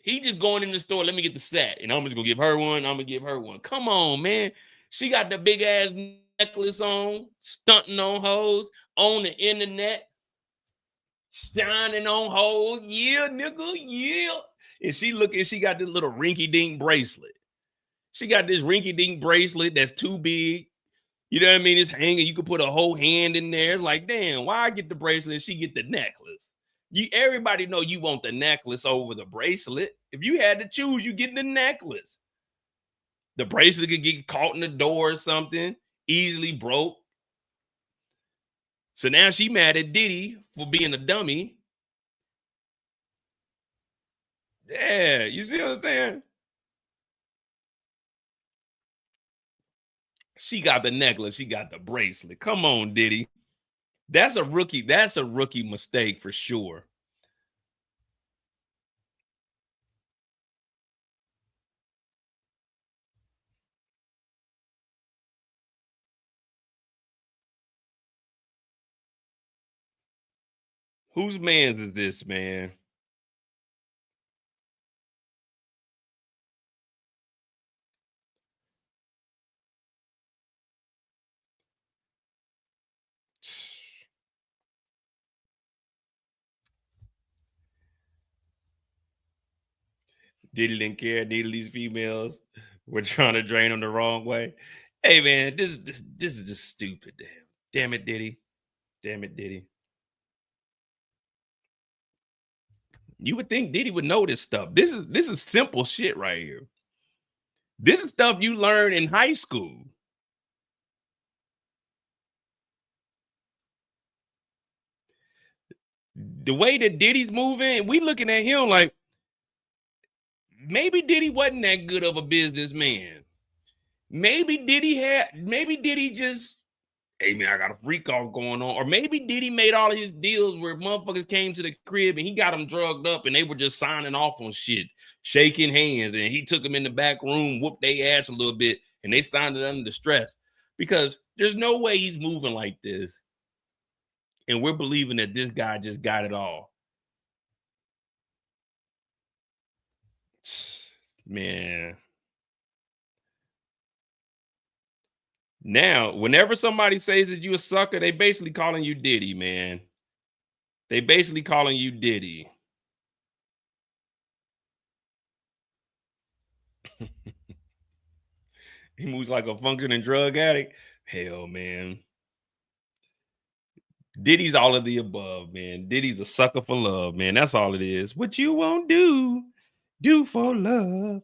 [SPEAKER 2] He just going in the store, let me get the set. And I'm just gonna give her one. I'm gonna give her one. Come on, man. She got the big ass necklace on, stunting on hoes, on the internet, shining on hoes. Yeah, nigga, yeah. And she got this little rinky dink bracelet. She got this rinky dink bracelet that's too big. You know what I mean? It's hanging. You could put a whole hand in there. Like, damn, why I get the bracelet and she get the necklace? Everybody know you want the necklace over the bracelet. If you had to choose, you get the necklace. The bracelet could get caught in the door or something, easily broke. So now she mad at Diddy for being a dummy. Yeah, you see what I'm saying? She got the necklace, she got the bracelet. Come on, Diddy. That's a rookie. That's a rookie mistake for sure. Whose man's is this, man? Diddy didn't care. Neither of these females were trying to drain him the wrong way. Hey man, this is just stupid. Damn it, Diddy. Damn it, Diddy. You would think Diddy would know this stuff. This is simple shit right here. This is stuff you learn in high school. The way that Diddy's moving, we looking at him like maybe Diddy wasn't that good of a businessman. Maybe Diddy just, hey man, I got a freak off going on. Or maybe Diddy made all of his deals where motherfuckers came to the crib and he got them drugged up and they were just signing off on shit, shaking hands, and he took them in the back room, whooped their ass a little bit, and they signed it under stress. Because there's no way he's moving like this. And we're believing that this guy just got it all. Man. Now, whenever somebody says that you a sucker, they basically calling you Diddy, man. They basically calling you Diddy. He moves like a functioning drug addict. Hell, man. Diddy's all of the above, man. Diddy's a sucker for love, man. That's all it is. What you won't do for love.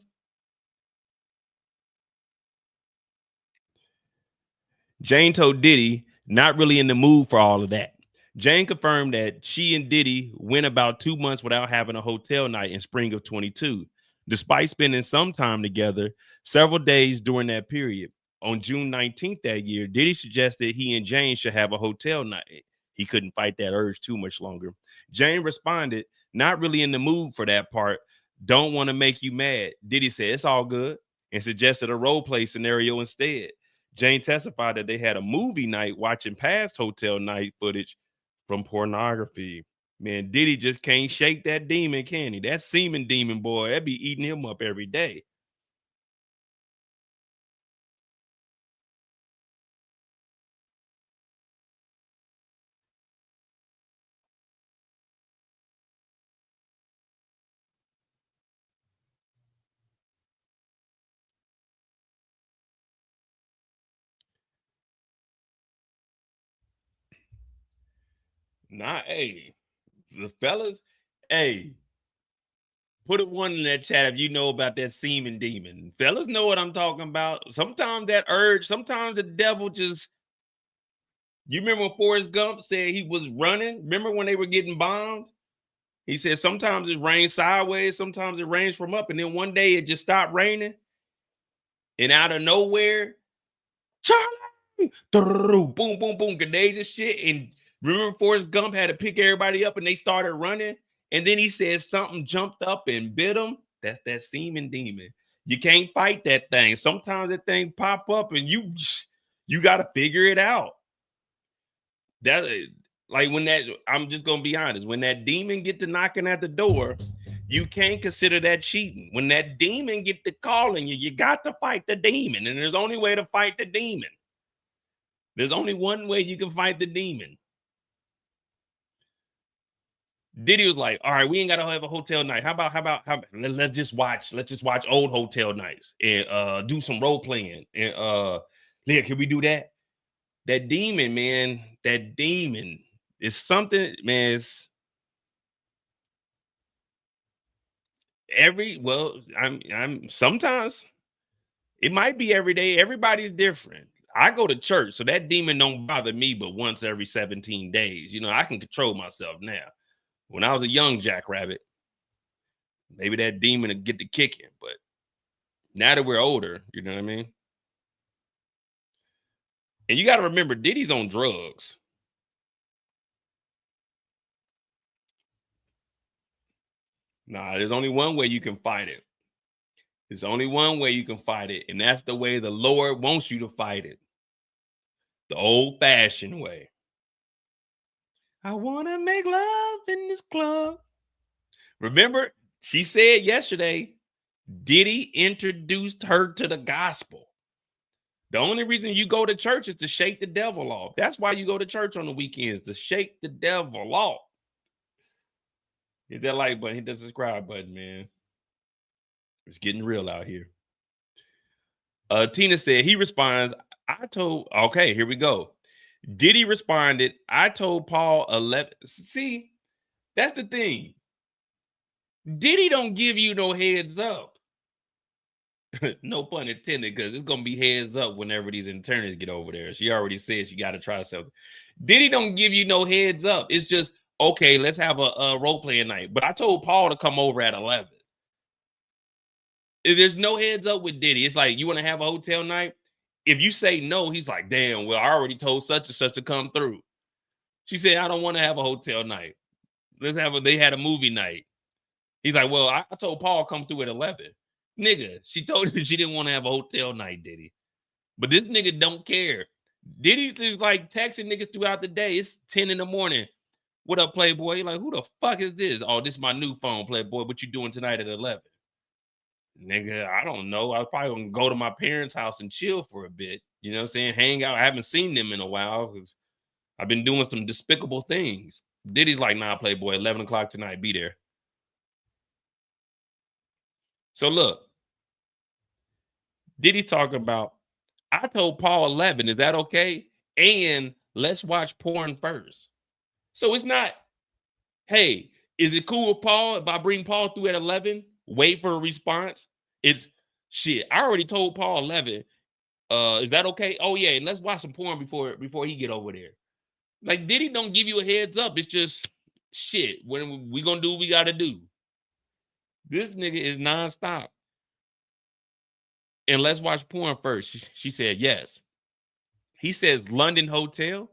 [SPEAKER 2] Jane told Diddy not really in the mood for all of that. Jane confirmed that she and Diddy went about 2 months without having a hotel night in spring of 22, despite spending some time together several days during that period. On June 19th that year, Diddy suggested he and Jane should have a hotel night. He couldn't fight that urge too much longer. Jane responded, not really in the mood for that part. Don't want to make you mad. Diddy said, it's all good, and suggested a role play scenario instead. Jane testified that they had a movie night watching past hotel night footage from pornography. Man, Diddy just can't shake that demon, can he? That semen demon boy, that be eating him up every day. Nah, hey, the fellas, hey, put a one in that chat if you know about that semen demon. Fellas know what I'm talking about. Sometimes that urge, sometimes the devil just, you remember when Forrest Gump said he was running? Remember when they were getting bombed? He said sometimes it rains sideways, sometimes it rains from up, and then one day it just stopped raining. And out of nowhere, Charlie, boom, boom, boom, grenades and shit. And remember, Forrest Gump had to pick everybody up and they started running. And then he said something jumped up and bit him. That's that semen demon. You can't fight that thing. Sometimes that thing pop up and you got to figure it out. That, like when that, I'm just gonna be honest, when that demon get to knocking at the door, you can't consider that cheating. When that demon get to calling you, you got to fight the demon. And there's only way to fight the demon. There's only one way you can fight the demon. Diddy was like, all right, we ain't gotta have a hotel night. How about let's just watch old hotel nights and do some role playing. And Leah, can we do that? That demon, man, that demon is something, man. It's I'm sometimes it might be every day. Everybody's different. I go to church, so that demon don't bother me but once every 17 days. You know, I can control myself now. When I was a young jackrabbit, maybe that demon would get to kicking, but now that we're older, you know what I mean? And you got to remember, Diddy's on drugs. Nah, there's only one way you can fight it. There's only one way you can fight it, and that's the way the Lord wants you to fight it. The old-fashioned way. I want to make love in this club. Remember, she said yesterday, Diddy introduced her to the gospel. The only reason you go to church is to shake the devil off. That's why you go to church on the weekends, to shake the devil off. Hit that like button, hit that subscribe button, man. It's getting real out here. Tina said, he responds, okay, here we go. Diddy responded, I told Paul 11. See, that's the thing. Diddy don't give you no heads up. No pun intended, because it's gonna be heads up whenever these interns get over there. She already said she got to try something. Diddy don't give you no heads up. It's just, okay, let's have a role playing night. But I told Paul to come over at 11. There's no heads up with Diddy. It's like, you want to have a hotel night? If you say no, he's like, damn, well, I already told such and such to come through. She said, I don't want to have a hotel night. They had a movie night. He's like, well, I told Paul come through at 11. Nigga, she told him she didn't want to have a hotel night, Diddy. But this nigga don't care. Diddy's just like texting niggas throughout the day. It's 10 in the morning. What up, Playboy? You're like, who the fuck is this? Oh, this is my new phone, Playboy. What you doing tonight at 11? Nigga, I don't know. I was probably gonna go to my parents' house and chill for a bit. You know what I'm saying? Hang out. I haven't seen them in a while because I've been doing some despicable things. Diddy's like, nah, Playboy, 11 o'clock tonight. Be there. So look, Diddy talking about, I told Paul 11, is that okay? And let's watch porn first. So it's not, hey, is it cool with Paul if I bring Paul through at 11? Wait for a response. It's shit. I already told Paul 11. Is that okay? Oh yeah, and let's watch some porn before he get over there. Like, Diddy don't give you a heads up. It's just shit. When we gonna do what we gotta do. This nigga is nonstop. And let's watch porn first. She said yes. He says London hotel.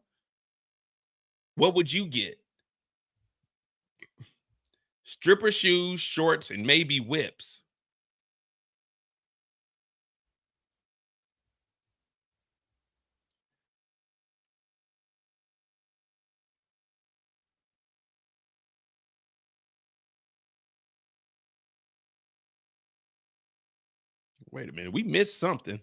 [SPEAKER 2] What would you get? Stripper shoes, shorts, and maybe whips. Wait a minute. We missed something.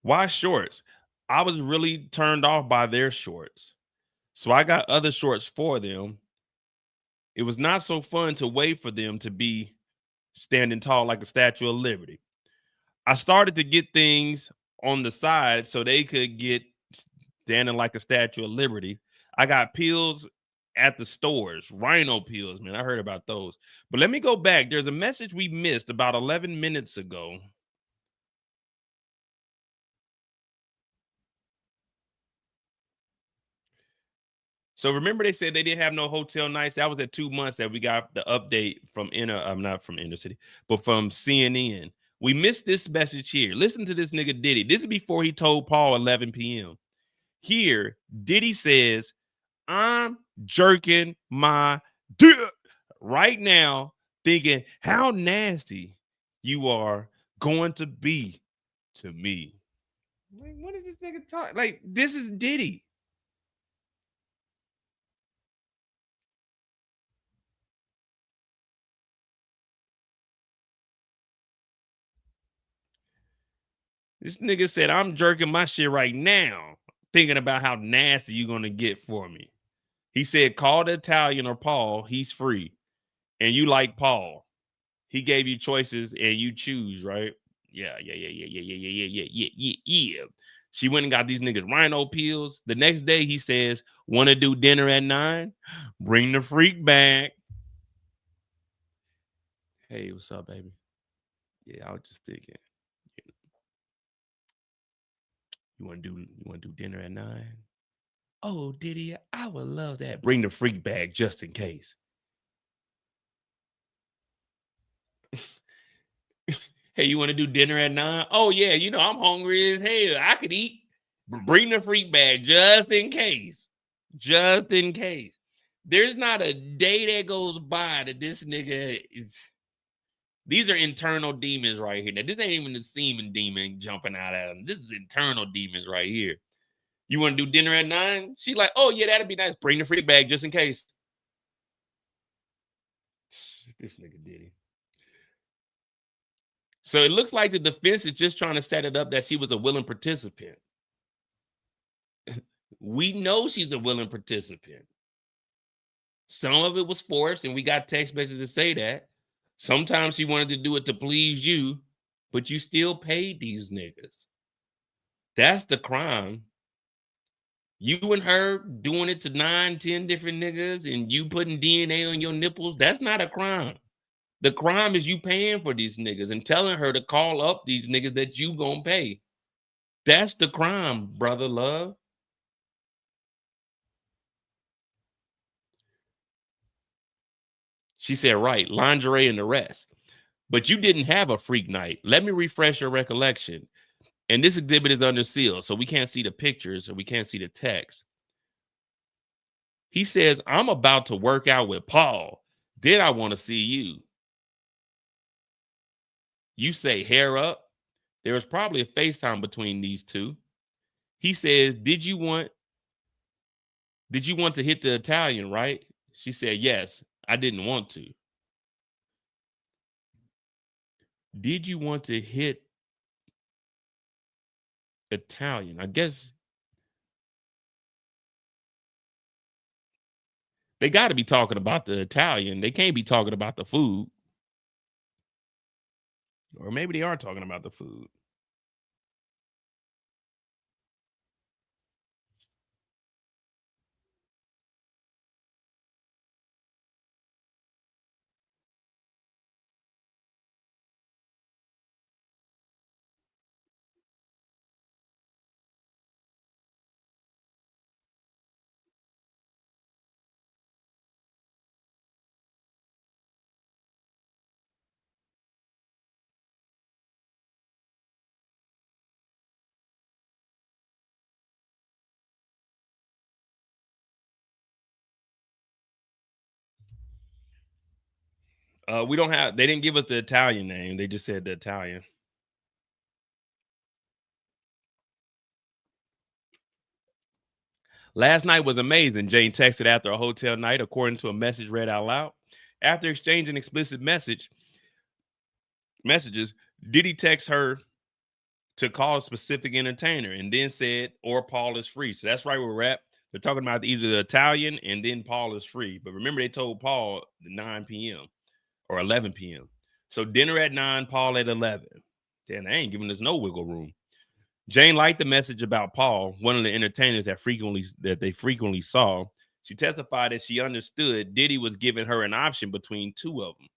[SPEAKER 2] Why shorts? I was really turned off by their shorts. So I got other shorts for them. It was not so fun to wait for them to be standing tall like a Statue of Liberty. I started to get things on the side so they could get standing like a Statue of Liberty. I got pills at the stores, rhino pills, man. I heard about those. But let me go back. There's a message we missed about 11 minutes ago. So remember they said they didn't have no hotel nights. That was at 2 months that we got the update from not from Inner City, but from CNN. We missed this message here. Listen to this nigga Diddy. This is before he told Paul 11 p.m. Here, Diddy says, I'm jerking my dick right now, thinking how nasty you are going to be to me. Like, what is this nigga talking? Like, this is Diddy. This nigga said, I'm jerking my shit right now, thinking about how nasty you're going to get for me. He said, call the Italian or Paul. He's free. And you like Paul. He gave you choices and you choose, right? Yeah. She went and got these niggas rhino pills. The next day he says, want to do dinner at 9? Bring the freak back. Hey, what's up, baby? Yeah, I was just thinking. You want to do dinner at 9? Oh, Diddy, I would love that. Bring the freak bag just in case. Hey, you want to do dinner at 9? Oh, yeah, you know, I'm hungry as hell. I could eat. Bring the freak bag just in case. Just in case. There's not a day that goes by that this nigga is. These are internal demons right here. Now, this ain't even the semen demon jumping out at him. This is internal demons right here. You want to do dinner at 9? She's like, oh, yeah, that'd be nice. Bring the freak bag just in case. This nigga Diddy. So it looks like the defense is just trying to set it up that she was a willing participant. We know she's a willing participant. Some of it was forced, and we got text messages to say that. Sometimes she wanted to do it to please you, but you still paid these niggas. That's the crime. You and her doing it to 9, 10 different niggas and you putting DNA on your nipples, that's not a crime. The crime is you paying for these niggas and telling her to call up these niggas that you gonna pay. That's the crime, brother love. She said, right, lingerie and the rest. But you didn't have a freak night. Let me refresh your recollection. And this exhibit is under seal, so we can't see the pictures or we can't see the text. He says, I'm about to work out with Paul. Then I want to see you. You say hair up. There was probably a FaceTime between these two. He says, Did you want to hit the Italian, right? She said, yes, I didn't want to. Did you want to hit Italian? I guess they got to be talking about the Italian. They can't be talking about the food. Or maybe they are talking about the food. We don't have, they didn't give us the Italian name. They just said the Italian. Last night was amazing, Jane texted after a hotel night, according to a message read out loud. After exchanging explicit messages, Diddy text her to call a specific entertainer and then said, or Paul is free. So that's right where we're at. They're talking about either the Italian and then Paul is free. But remember, they told Paul 9 p.m. or 11 p.m. So dinner at 9, Paul at 11. Damn, they ain't giving us no wiggle room. Jane liked the message about Paul, one of the entertainers that they frequently saw. She testified that she understood Diddy was giving her an option between two of them.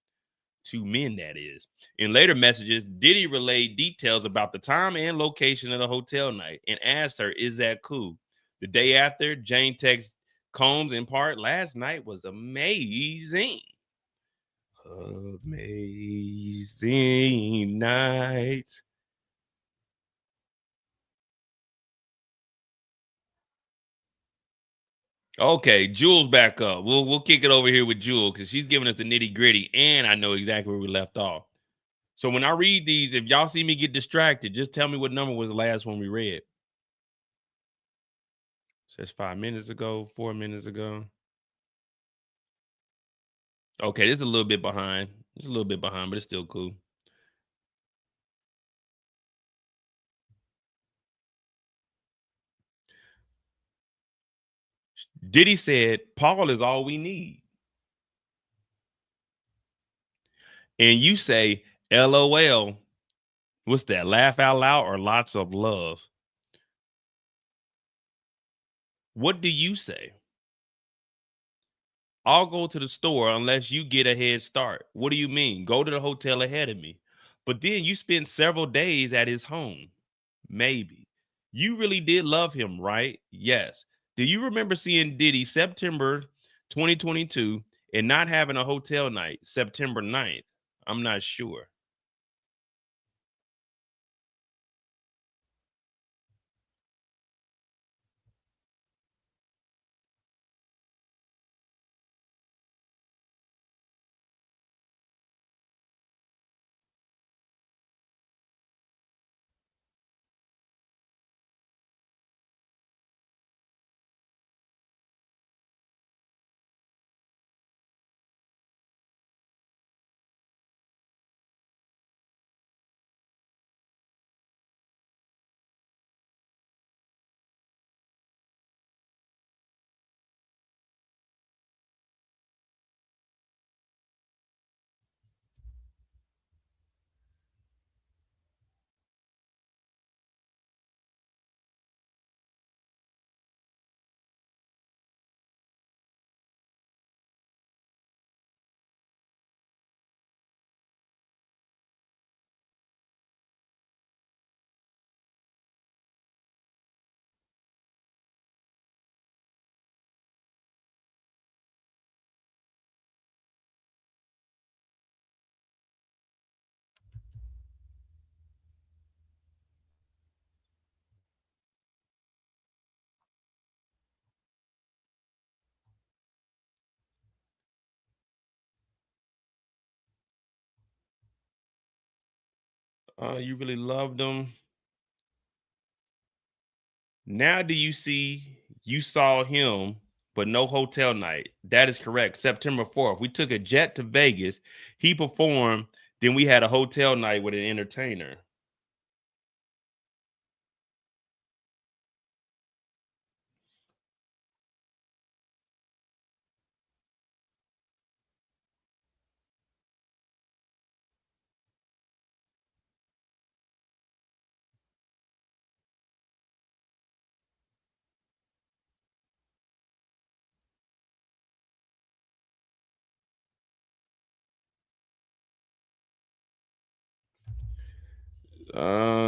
[SPEAKER 2] Two men, that is. In later messages, Diddy relayed details about the time and location of the hotel night and asked her, is that cool? The day after, Jane texted Combs in part, last night was amazing. Amazing night. Okay, Jewel's back up. We'll kick it over here with Jewel because she's giving us the nitty gritty, and I know exactly where we left off. So when I read these, if y'all see me get distracted, just tell me what number was the last one we read. Says 5 minutes ago, 4 minutes ago. Okay, this is a little bit behind. It's a little bit behind, but it's still cool. Diddy said, Paul is all we need. And you say, LOL. What's that? Laugh out loud or lots of love? What do you say? I'll go to the store unless you get a head start. What do you mean? Go to the hotel ahead of me. But then you spent several days at his home. Maybe. You really did love him, right? Yes. Do you remember seeing Diddy September 2022 and not having a hotel night September 9th? I'm not sure. You really loved them. Now do you see you saw him, but no hotel night? That is correct. September 4th. We took a jet to Vegas. He performed. Then we had a hotel night with an entertainer.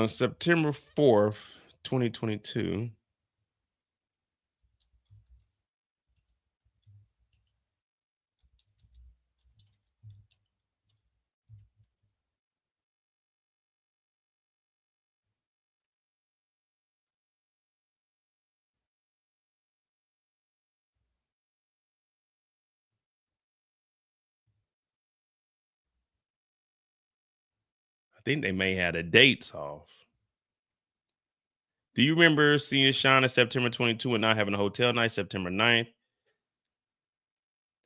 [SPEAKER 2] September 4th, 2022. I think they may have the dates off. Do you remember seeing Shauna September 22 and not having a hotel night September 9th?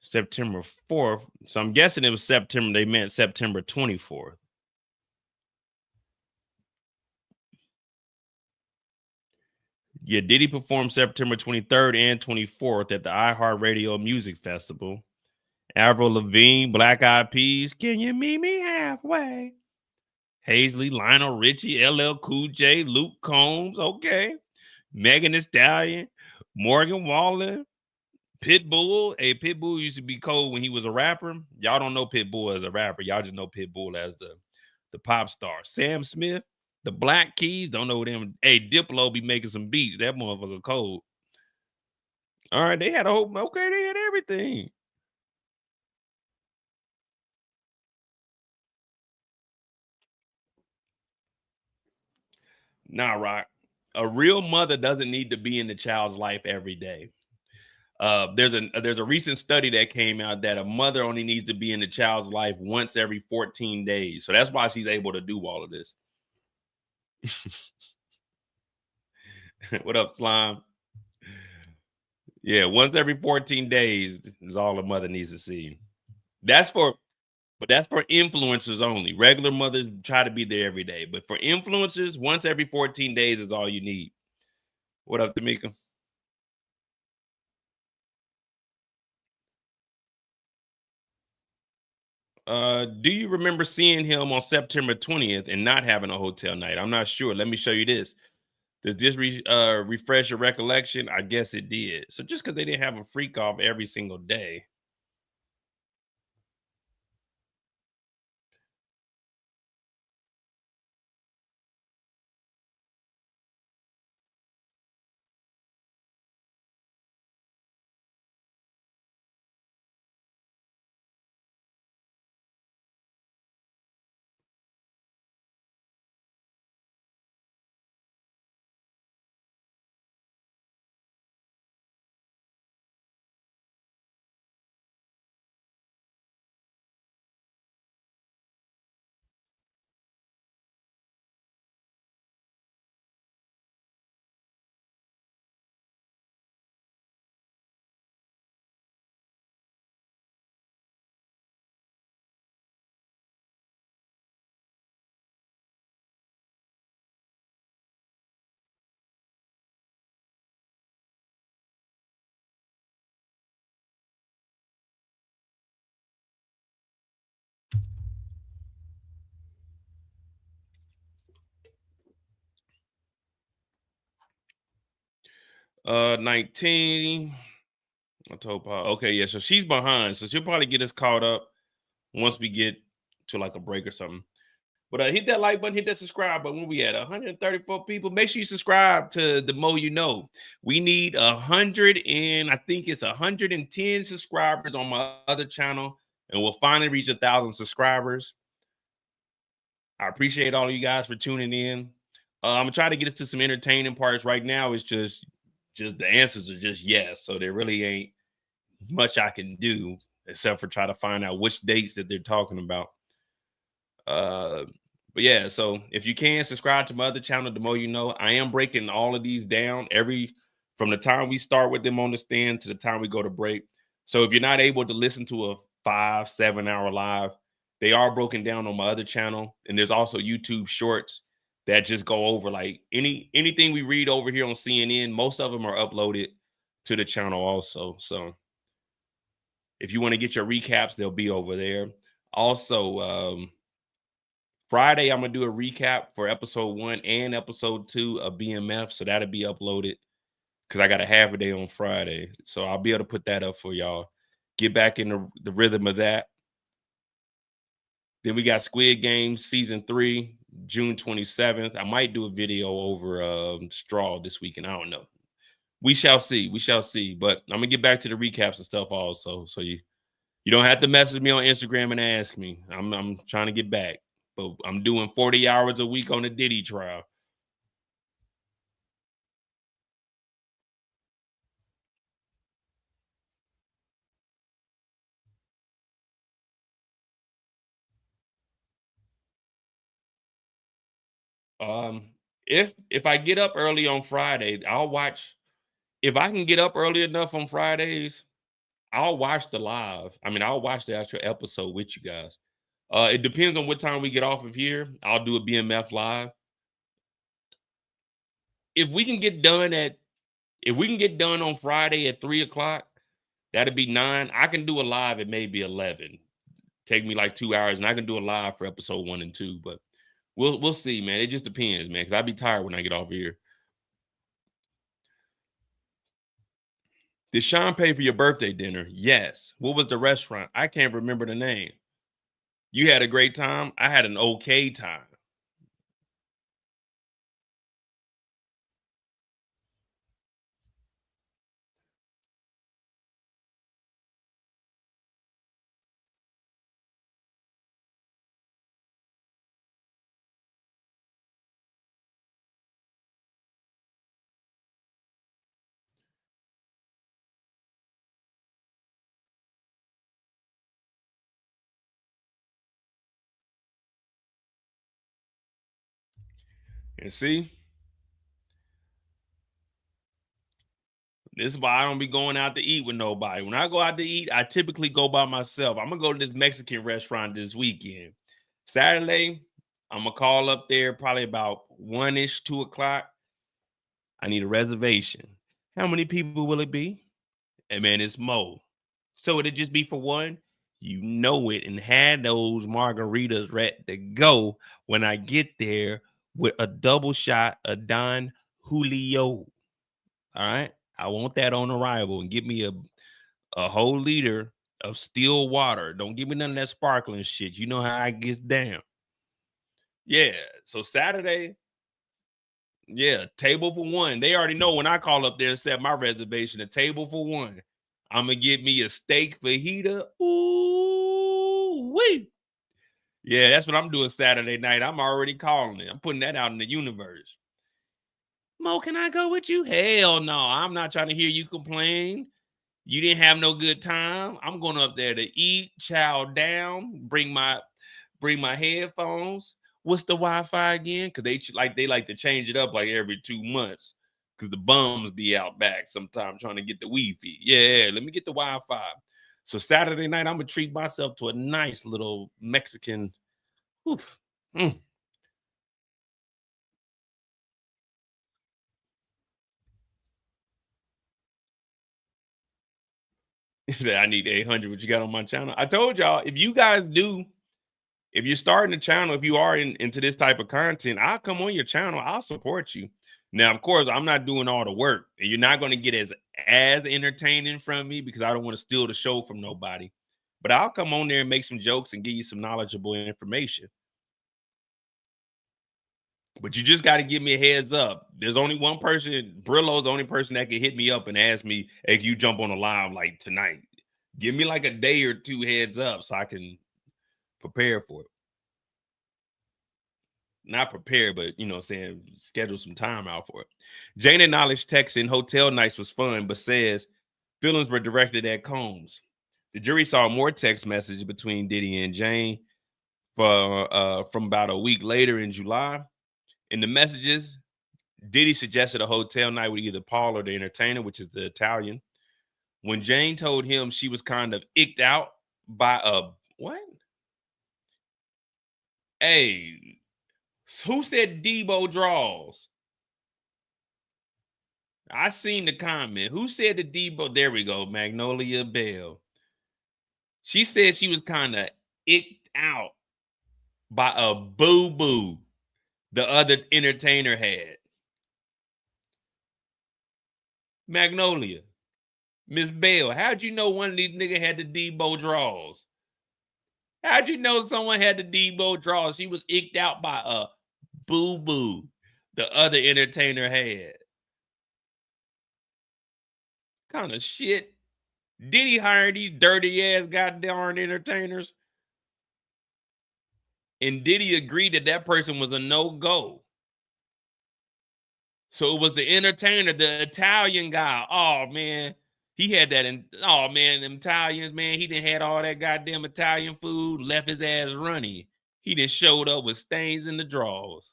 [SPEAKER 2] September 4th. So I'm guessing it was September. They meant September 24th. Yeah, Diddy performed September 23rd and 24th at the iHeartRadio Music Festival. Avril Lavigne, Black Eyed Peas, Can You Meet Me Halfway? Hazley, Lionel Richie, LL Cool J, Luke Combs, okay. Megan Thee Stallion, Morgan Wallen, Pitbull. Hey, Pitbull used to be cold when he was a rapper. Y'all don't know Pitbull as a rapper. Y'all just know Pitbull as the pop star. Sam Smith, the Black Keys. Don't know them. Hey, Diplo be making some beats. That motherfucker cold. All right, they had a whole. Okay, they had everything. Nah, Rock. A real mother doesn't need to be in the child's life every day. There's a recent study that came out that a mother only needs to be in the child's life once every 14 days. So that's why she's able to do all of this. What up, Slime? Yeah, once every 14 days is all a mother needs to see. That's for But that's for influencers only. Regular mothers try to be there every day. But for influencers, once every 14 days is all you need. What up, Tamika? Do you remember seeing him on September 20th and not having a hotel night? I'm not sure. Let me show you this. Does this refresh your recollection? I guess it did. So just because they didn't have a freak off every single day. 19. I told Paul. Okay, yeah. So she's behind. So she'll probably get us caught up once we get to like a break or something. But hit that like button, hit that subscribe button. When we at 134 people, make sure you subscribe to the Mo You Know. We need 100 and I think it's 110 subscribers on my other channel, and we'll finally reach 1,000 subscribers. I appreciate all of you guys for tuning in. I'm gonna try to get us to some entertaining parts. Right now, it's just the answers are just yes, so there really ain't much I can do except for try to find out which dates that they're talking about. Uh, But yeah, so if you can subscribe to my other channel, the more you know. I am breaking all of these down from the time we start with them on the stand to the time we go to break. So if you're not able to listen to a 5-7 hour live, they are broken down on my other channel. And there's also YouTube shorts that just go over like anything we read over here on CNN. Most of them are uploaded to the channel also. So if you want to get your recaps, they'll be over there. Also, Friday, I'm gonna do a recap for episode 1 and episode 2 of BMF, so that'll be uploaded because I got a half a day on Friday, so I'll be able to put that up for y'all. Get back in the rhythm of that. Then we got Squid Game season 3, June 27th. I might do a video over Straw this weekend. I don't know. We shall see. We shall see. But I'm gonna get back to the recaps and stuff also, so you don't have to message me on Instagram and ask me. I'm trying to get back. But I'm doing 40 hours a week on the Diddy trial. If I get up early on Friday, I'll watch. If I can get up early enough on Fridays, I'll watch the live. I mean, I'll watch the actual episode with you guys. It depends on what time we get off of here. I'll do a BMF live. If we can get done on Friday at 3 o'clock, that'd be 9. I can do a live at maybe 11. Take me like 2 hours, and I can do a live for episode 1 and 2. But we'll see, man. It just depends, man. Because I'd be tired when I get off here. Did Sean pay for your birthday dinner? Yes. What was the restaurant? I can't remember the name. You had a great time? I had an okay time. And see, this is why I don't be going out to eat with nobody. When I go out to eat, I typically go by myself. I'm gonna go to this Mexican restaurant this weekend. Saturday, I'm gonna call up there probably about 1-ish, 2 o'clock. I need a reservation. How many people will it be? And man, it's Mo. So it'd just be for one. You know it, and had those margaritas ready to go when I get there with a double shot of Don Julio. All right. I want that on arrival, and give me a whole liter of still water. Don't give me none of that sparkling shit. You know how I gets down. Yeah. So Saturday, yeah, table for one. They already know when I call up there and set my reservation, a table for one. I'm gonna get me a steak fajita. Ooh, wee. Yeah, that's what I'm doing Saturday night. I'm already calling it. I'm putting that out in the universe. Mo, can I go with you? Hell no. I'm not trying to hear you complain. You didn't have no good time. I'm going up there to eat, chow down, bring my headphones. What's the Wi-Fi again? Because they like to change it up like every 2 months. Because the bums be out back sometimes trying to get the Wi-Fi. Yeah, let me get the Wi-Fi. So Saturday night, I'm gonna treat myself to a nice little Mexican. Oof, mm. I need 800. What you got on my channel? I told y'all, if you guys do, if you're starting a channel, if you are into this type of content, I'll come on your channel. I'll support you. Now, of course, I'm not doing all the work, and you're not going to get as entertaining from me because I don't want to steal the show from nobody. But I'll come on there and make some jokes and give you some knowledgeable information. But you just got to give me a heads up. There's only one person, Brillo's the only person that can hit me up and ask me, hey, you jump on a live like tonight. Give me like a day or two heads up so I can prepare for it. Not prepare, but you know what I'm saying, schedule some time out for it. Jane acknowledged texting hotel nights was fun, but says feelings were directed at Combs. The jury saw more text messages between Diddy and Jane. from about a week later in July. In the messages, Diddy suggested a hotel night with either Paul or the entertainer, which is the Italian. When Jane told him she was kind of icked out by a what? Hey, who said Debo draws? I seen the comment. Who said the Debo? There we go. Magnolia Bell. She said she was kind of icked out by a boo-boo the other entertainer had. Magnolia. Miss Bell, how'd you know one of these niggas had the Debo draws? How'd you know someone had the Debo draws? She was icked out by a boo-boo the other entertainer had. Kind of shit. Did he hire these dirty ass goddamn entertainers? And did he agree that that person was a no-go? So it was the entertainer, the Italian guy. Oh man, he had that. Oh man, them Italians, man, he done had all that goddamn Italian food, left his ass running. He done showed up with stains in the drawers.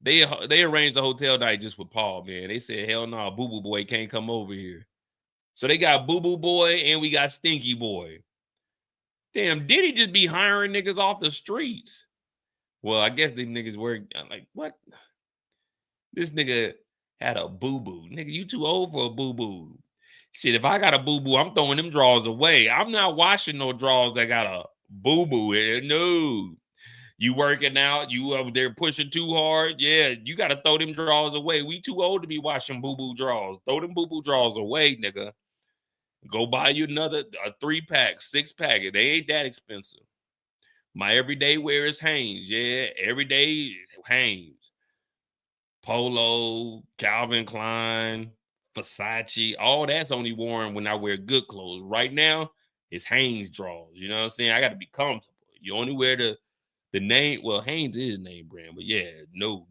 [SPEAKER 2] They arranged the hotel night just with Paul, man. They said, hell no, Boo Boo Boy can't come over here. So they got Boo Boo Boy and we got Stinky Boy. Damn, did he just be hiring niggas off the streets? Well, I guess them niggas were like, what? This nigga had a boo-boo. Nigga, you too old for a boo-boo. Shit, if I got a boo-boo, I'm throwing them drawers away. I'm not washing no drawers that got a boo-boo in it. No. You working out, you over there pushing too hard. Yeah, you got to throw them drawers away. We too old to be washing boo-boo drawers. Throw them boo-boo drawers away, nigga. Go buy you another a 3-pack, 6-pack. They ain't that expensive. My everyday wear is Hanes. Yeah, every day Hanes. Polo, Calvin Klein, Versace, all that's only worn when I wear good clothes. Right now, it's Hanes drawers. You know what I'm saying? I got to be comfortable. You only wear the name. Well, Hanes is name brand, but yeah, no.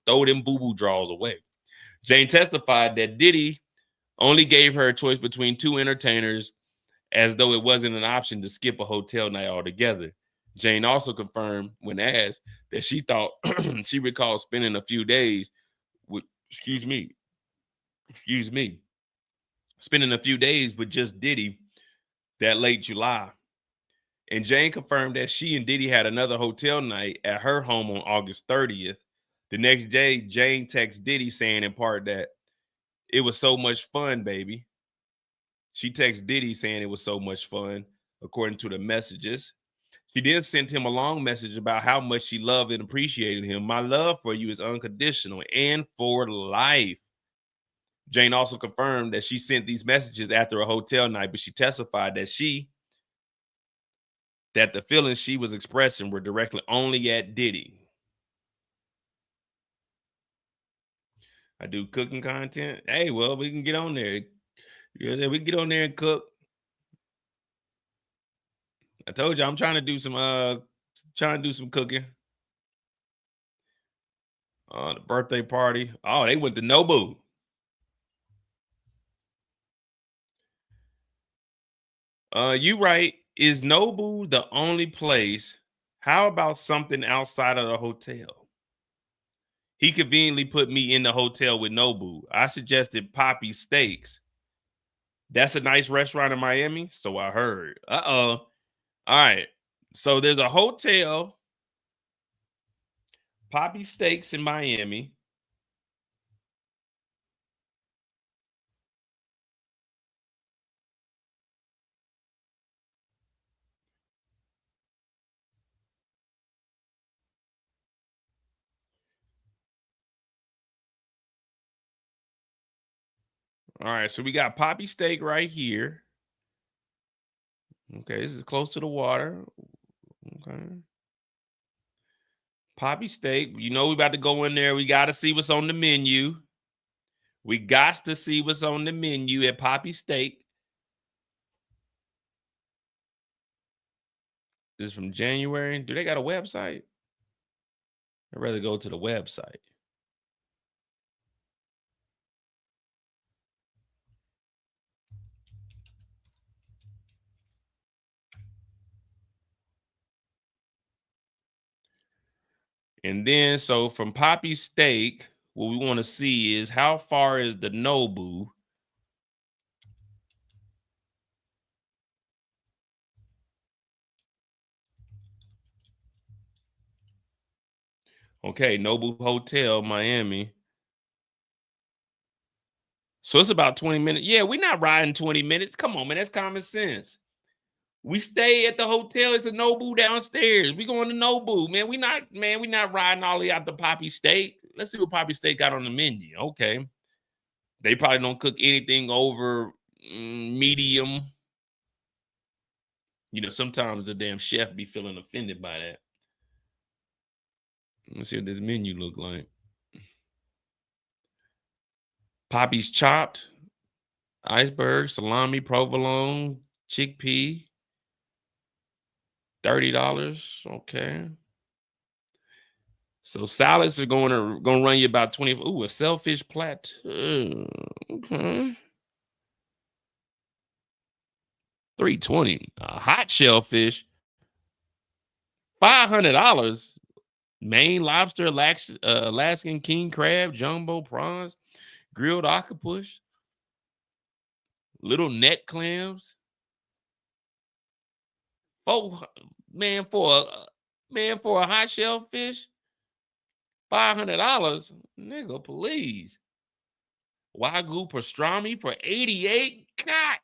[SPEAKER 2] Throw them boo-boo drawers away. Jane testified that Diddy only gave her a choice between two entertainers as though it wasn't an option to skip a hotel night altogether. Jane also confirmed when asked that she thought she recalled spending a few days with, excuse me, spending a few days with just Diddy that late July. And Jane confirmed that she and Diddy had another hotel night at her home on August 30th. The next day, Jane texts Diddy saying in part that it was so much fun, baby. She texts Diddy saying it was so much fun, according to the messages. She then sent him a long message about how much she loved and appreciated him. My love for you is unconditional and for life. Jane also confirmed that she sent these messages after a hotel night, but she testified that the feelings she was expressing were directly only at Diddy. I do cooking content. Hey, well, we can get on there. Yeah, we can get on there and cook. I told you I'm trying to do some cooking. The birthday party. Oh, they went to Nobu. You right. Is Nobu the only place? How about something outside of the hotel? He conveniently put me in the hotel with Nobu. I suggested Poppy Steaks. That's a nice restaurant in Miami, so I heard. All right. So there's a hotel, Poppy Steaks in Miami. All right, so we got Poppy Steak right here. Okay, this is close to the water. Okay. Poppy Steak. You know we about to go in there. We got to see what's on the menu. We got to see what's on the menu at Poppy Steak. This is from January. Do they got a website? I'd rather go to the website. And then, so from Poppy Steak, what we want to see is how far is the Nobu. Okay, Nobu Hotel, Miami. So it's about 20 minutes. Yeah, we're not riding 20 minutes. Come on, man. That's common sense. We stay at the hotel. It's a Nobu downstairs. We going to Nobu, man. We not riding all the way out to Poppy Steak. Let's see what Poppy Steak got on the menu. Okay. They probably don't cook anything over medium. You know, sometimes the damn chef be feeling offended by that. Let's see what this menu look like. Poppy's chopped, iceberg, salami, provolone, chickpea, $30. Okay. So salads are gonna run you about 20. Ooh, a shellfish plateau. Okay. 320. A hot shellfish, $500. Maine lobster, Alaskan king crab, jumbo prawns, grilled octopus, little net clams. Oh man, for a hot shellfish, $500. Nigga, please. Wagyu pastrami for 88. God.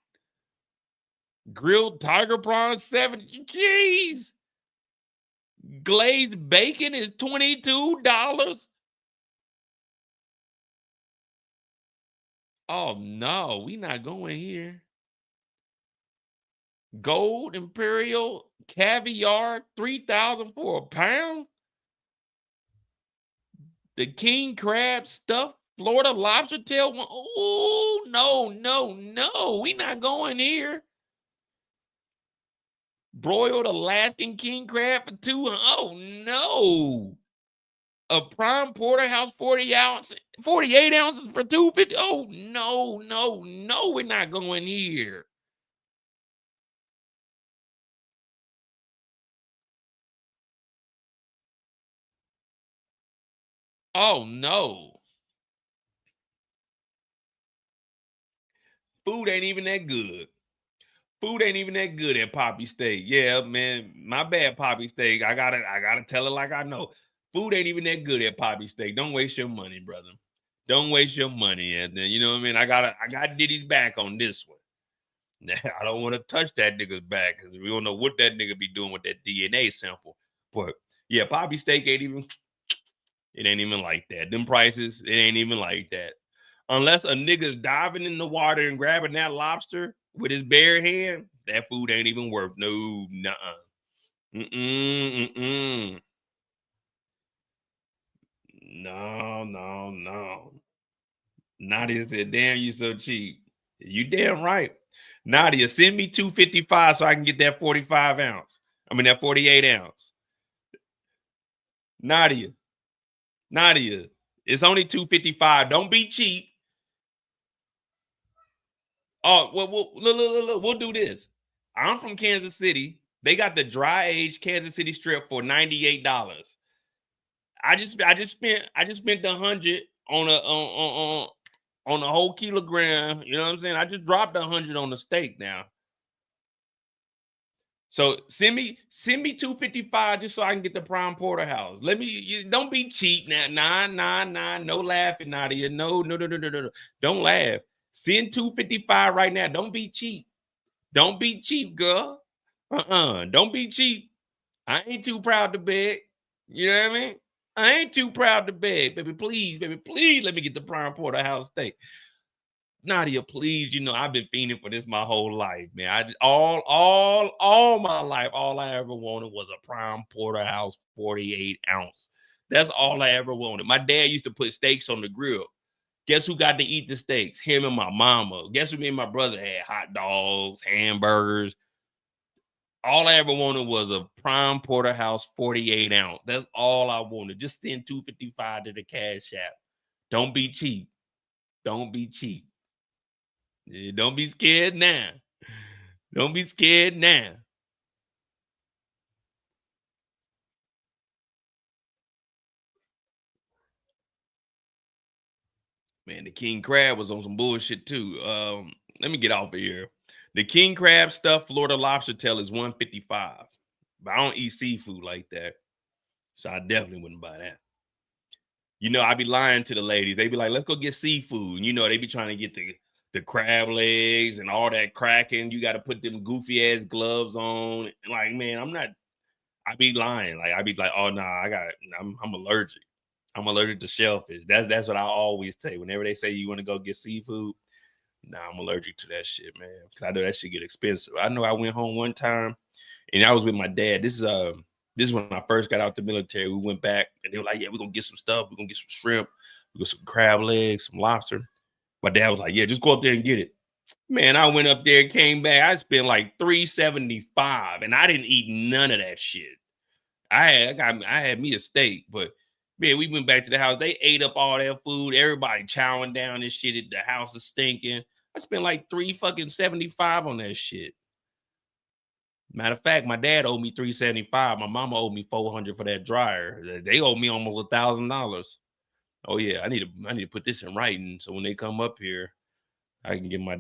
[SPEAKER 2] Grilled tiger prawns, 70. Jeez. Glazed bacon is $22. Oh no, we not going here. Gold imperial caviar, 3,000 for a pound. The king crab stuffed Florida lobster tail. Oh no, we not going here. Broiled Alaskan king crab for 200. Oh no. A prime porterhouse 48 ounces for 250. Oh no, we're not going here. Oh no. Food ain't even that good. Food ain't even that good at Poppy Steak. Yeah, man, my bad, Poppy Steak. I gotta tell it like I know. Food ain't even that good at Poppy Steak. Don't waste your money, brother. Don't waste your money. And then you know what I mean. I got Diddy's back on this one. I don't want to touch that nigga's back because we don't know what that nigga be doing with that DNA sample. But yeah, Poppy Steak ain't even. It ain't even like that. Them prices, it ain't even like that. Unless a nigga's diving in the water and grabbing that lobster with his bare hand, that food ain't even worth no, nuh-uh. Mm-mm. No. Nadia said, damn, you so cheap. You damn right. Nadia, send me 255 so I can get that 45 ounce. I mean, that 48 ounce. Nadia, it's only 255. Don't be cheap. Oh, well, look, we'll do this. I'm from Kansas City. They got the dry aged Kansas City strip for $98. I just spent the 100 on a whole kilogram. You know what I'm saying? I just dropped 100 on the steak now. So send me 255 just so I can get the prime porterhouse. Don't be cheap now. Nah. No laughing, Nadia. No. Don't laugh. Send 255 right now. Don't be cheap. Don't be cheap, girl. Don't be cheap. I ain't too proud to beg. You know what I mean? I ain't too proud to beg. Baby, please, let me get the prime porterhouse steak. Nadia, please, you know, I've been fiending for this my whole life, man. All my life, all I ever wanted was a prime porterhouse 48 ounce. That's all I ever wanted. My dad used to put steaks on the grill. Guess who got to eat the steaks? Him and my mama. Guess who me and my brother had? Hot dogs, hamburgers. All I ever wanted was a prime porterhouse 48 ounce. That's all I wanted. Just send 255 to the cash app. Don't be cheap. Don't be cheap. Don't be scared now. Don't be scared now. Man, the king crab was on some bullshit too. Let me get off of here. The king crab stuffed Florida lobster tail is 155. But I don't eat seafood like that. So I definitely wouldn't buy that. You know, I be lying to the ladies. They be like, let's go get seafood. You know, they be trying to get the crab legs and all that cracking. You got to put them goofy ass gloves on. Like, man, I be lying. Like, I be like, oh no, I'm allergic. I'm allergic to shellfish. That's what I always say. Whenever they say you want to go get seafood, nah, I'm allergic to that shit, man. Cause I know that shit get expensive. I know I went home one time and I was with my dad. This is when I first got out the military. We went back and they were like, yeah, we're gonna get some stuff. We're gonna get some shrimp, we got some crab legs, some lobster. My dad was like, yeah, just go up there and get it. Man, I went up there and came back. I spent like $375 and I didn't eat none of that shit. I had me a steak, but man, we went back to the house. They ate up all that food. Everybody chowing down this shit. The house is stinking. I spent like $375 on that shit. Matter of fact, my dad owed me $375. My mama owed me $400 for that dryer. They owe me almost $1,000. Oh yeah, I need to put this in writing so when they come up here, I can get my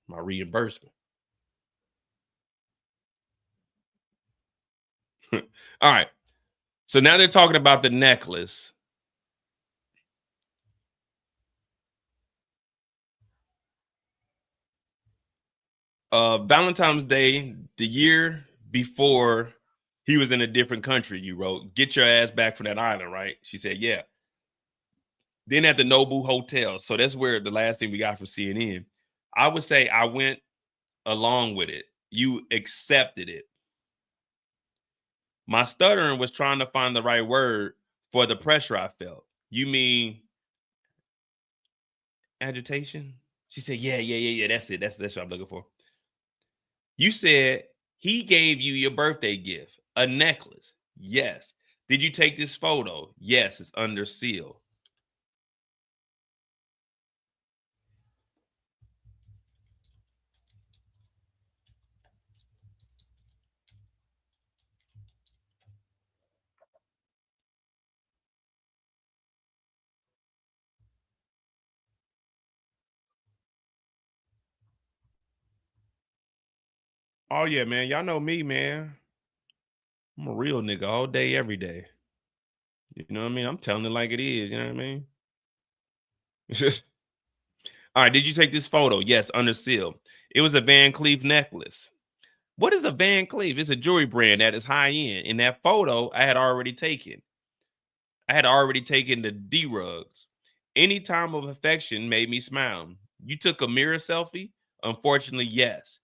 [SPEAKER 2] reimbursement. All right. So now they're talking about the necklace. Valentine's Day, the year before he was in a different country, you wrote, get your ass back from that island, right? She said, yeah. Then at the Nobu Hotel. So that's where the last thing we got from CNN. I would say I went along with it. You accepted it. My stuttering was trying to find the right word for the pressure I felt. You mean agitation? She said, yeah. That's it. That's what I'm looking for. You said he gave you your birthday gift, a necklace. Yes. Did you take this photo? Yes, it's under seal. Oh yeah, man. Y'all know me, man. I'm a real nigga all day, every day. You know what I mean? I'm telling it like it is. You know what I mean? All right. Did you take this photo? Yes, under seal. It was a Van Cleef necklace. What is a Van Cleef? It's a jewelry brand that is high end. In that photo, I had already taken. I had already taken the D rugs. Any time of affection made me smile. You took a mirror selfie? Unfortunately, yes.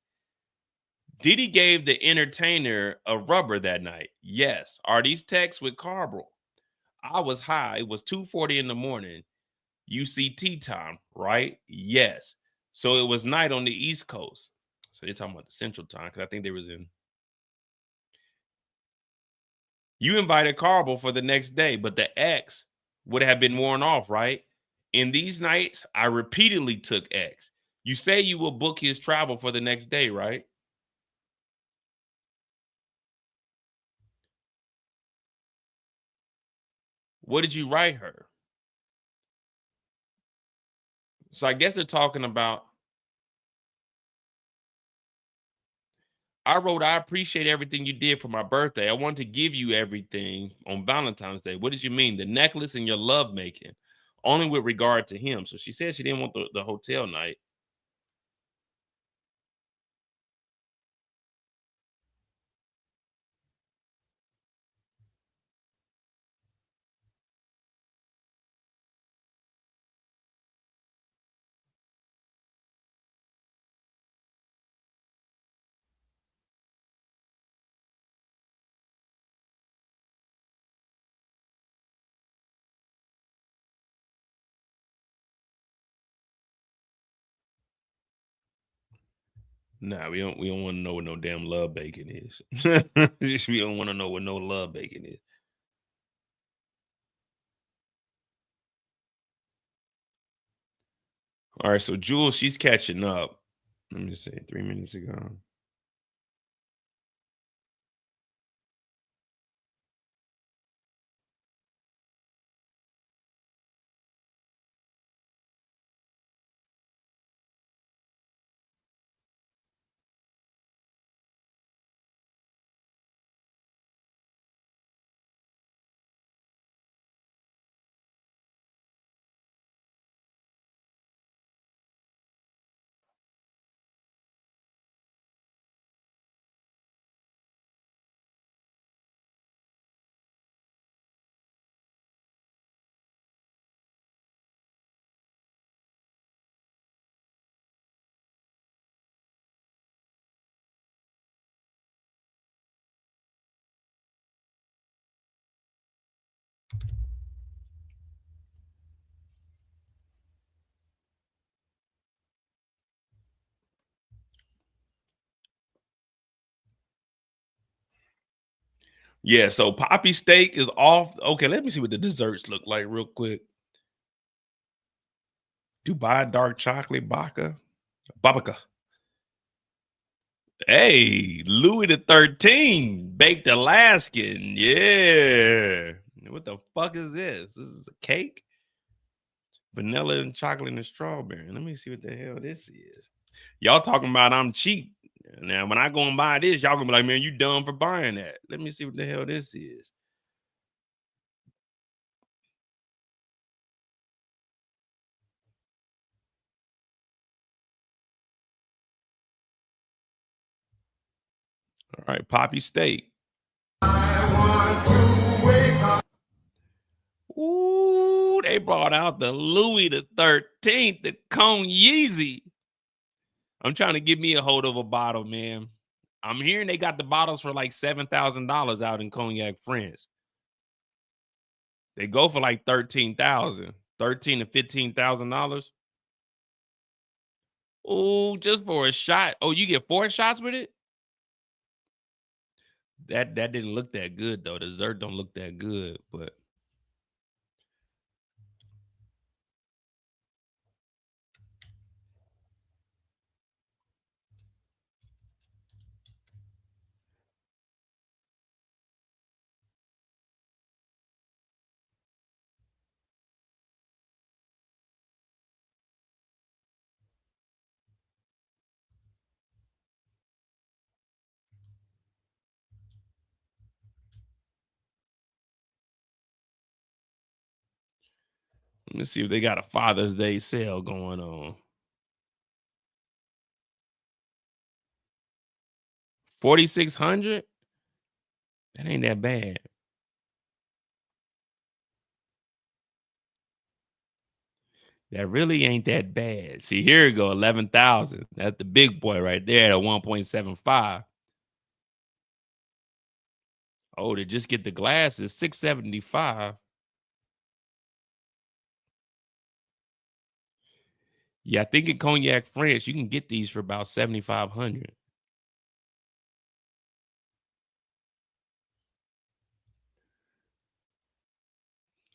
[SPEAKER 2] Diddy gave the entertainer a rubber that night. Yes. Are these texts with Carbral? I was high. It was 2:40 in the morning. UCT time, right? Yes. So it was night on the East Coast. So they're talking about the Central time because I think they was in. You invited Carbral for the next day, but the X would have been worn off, right? In these nights, I repeatedly took X. You say you will book his travel for the next day, right? What did you write her? So I guess they're talking about. I wrote, I appreciate everything you did for my birthday. I want to give you everything on Valentine's Day. What did you mean? The necklace and your love making, only with regard to him. So she said she didn't want the hotel night. Nah, we don't want to know what no damn love bacon is. We don't want to know what no love bacon is. All right, so Jules, she's catching up. Let me just say 3 minutes ago. Yeah, so poppy steak is off. Okay, let me see what the desserts look like real quick. Dubai dark chocolate babaka. Hey, Louis the 13th baked Alaskan. Yeah. What the fuck is this? This is a cake? Vanilla and chocolate and strawberry. Let me see what the hell this is. Y'all talking about I'm cheap. Now, when I go and buy this, y'all gonna be like, man, you dumb for buying that. Let me see what the hell this is. All right, poppy steak. Ooh, they brought out the Louis the 13th, the Cone Yeezy. I'm trying to get me a hold of a bottle, man. I'm hearing they got the bottles for like $7,000 out in Cognac, France. They go for like 13,000, $13,000 to $15,000. Oh, just for a shot. Oh, you get 4 shots with it? That didn't look that good though. The dessert don't look that good, but let me see if they got a Father's Day sale going on. 4,600? That ain't that bad. That really ain't that bad. See, here we go, 11,000. That's the big boy right there at 1.75. Oh, to just get the glasses, 675. Yeah, I think in Cognac, France, you can get these for about 7,500.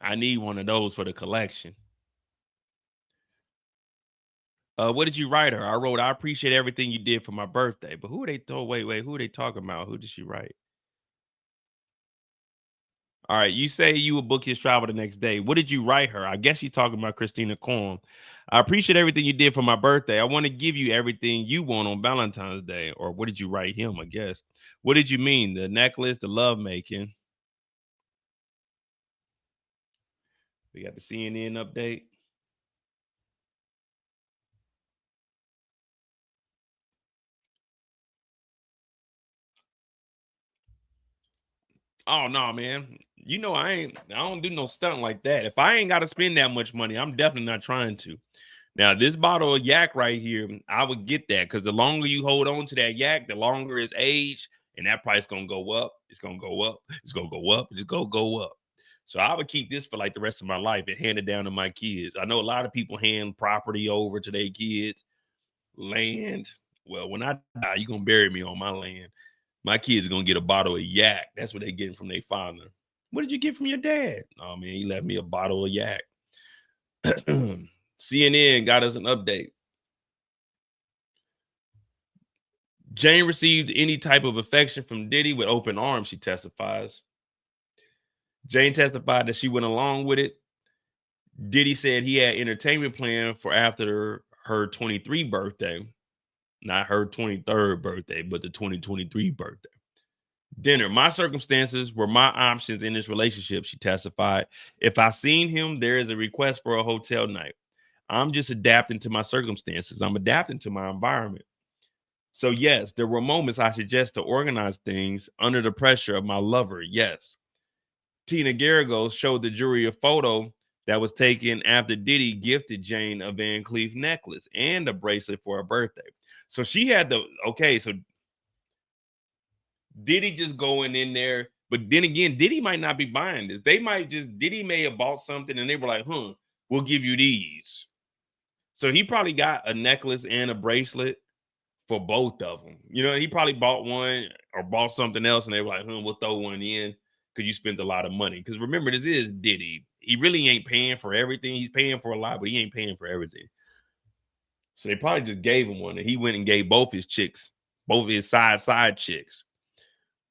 [SPEAKER 2] I need one of those for the collection. What did you write her? I wrote, I appreciate everything you did for my birthday. But who are they told? Wait, who are they talking about? Who did she write? All right, you say you will book his travel the next day. What did you write her? I guess you're talking about Christina Khorram. I appreciate everything you did for my birthday. I want to give you everything you want on Valentine's Day. Or what did you write him? I guess. What did you mean? The necklace, the love making. We got the CNN update. Oh no, man. You know I don't do no stunt like that. If I ain't got to spend that much money, I'm definitely not trying to. Now, this bottle of yak right here, I would get that because the longer you hold on to that yak, the longer it's aged, and that price gonna go up. It's gonna go up. It's gonna go up. It's gonna go up. So I would keep this for like the rest of my life and hand it down to my kids. I know a lot of people hand property over to their kids, land. Well, when I die, you're gonna bury me on my land. My kids are gonna get a bottle of yak. That's what they're getting from their father. What did you get from your dad? Oh man, he left me a bottle of yak. CNN got us an update. Jane received any type of affection from Diddy with open arms, she testifies. Jane testified that she went along with it. Diddy said he had entertainment planned for after her 23 birthday, not her 23rd birthday, but the 2023 birthday. Dinner. My circumstances were my options in this relationship, she testified. If I seen him, there is a request for a hotel night. I'm just adapting to my circumstances. I'm adapting to my environment. So, yes, there were moments I suggest to organize things under the pressure of my lover. Yes. Tina Garagos showed the jury a photo that was taken after Diddy gifted Jane a Van Cleef necklace and a bracelet for her birthday. So she had the, okay, so Diddy just going in there, but then again, Diddy might not be buying this. They might just, Diddy may have bought something and they were like, we'll give you these. So he probably got a necklace and a bracelet for both of them. You know, he probably bought one or bought something else, and they were like, we'll throw one in because you spent a lot of money. Because remember, this is Diddy. He really ain't paying for everything. He's paying for a lot, but he ain't paying for everything. So they probably just gave him one, and he went and gave both his chicks, both his side chicks.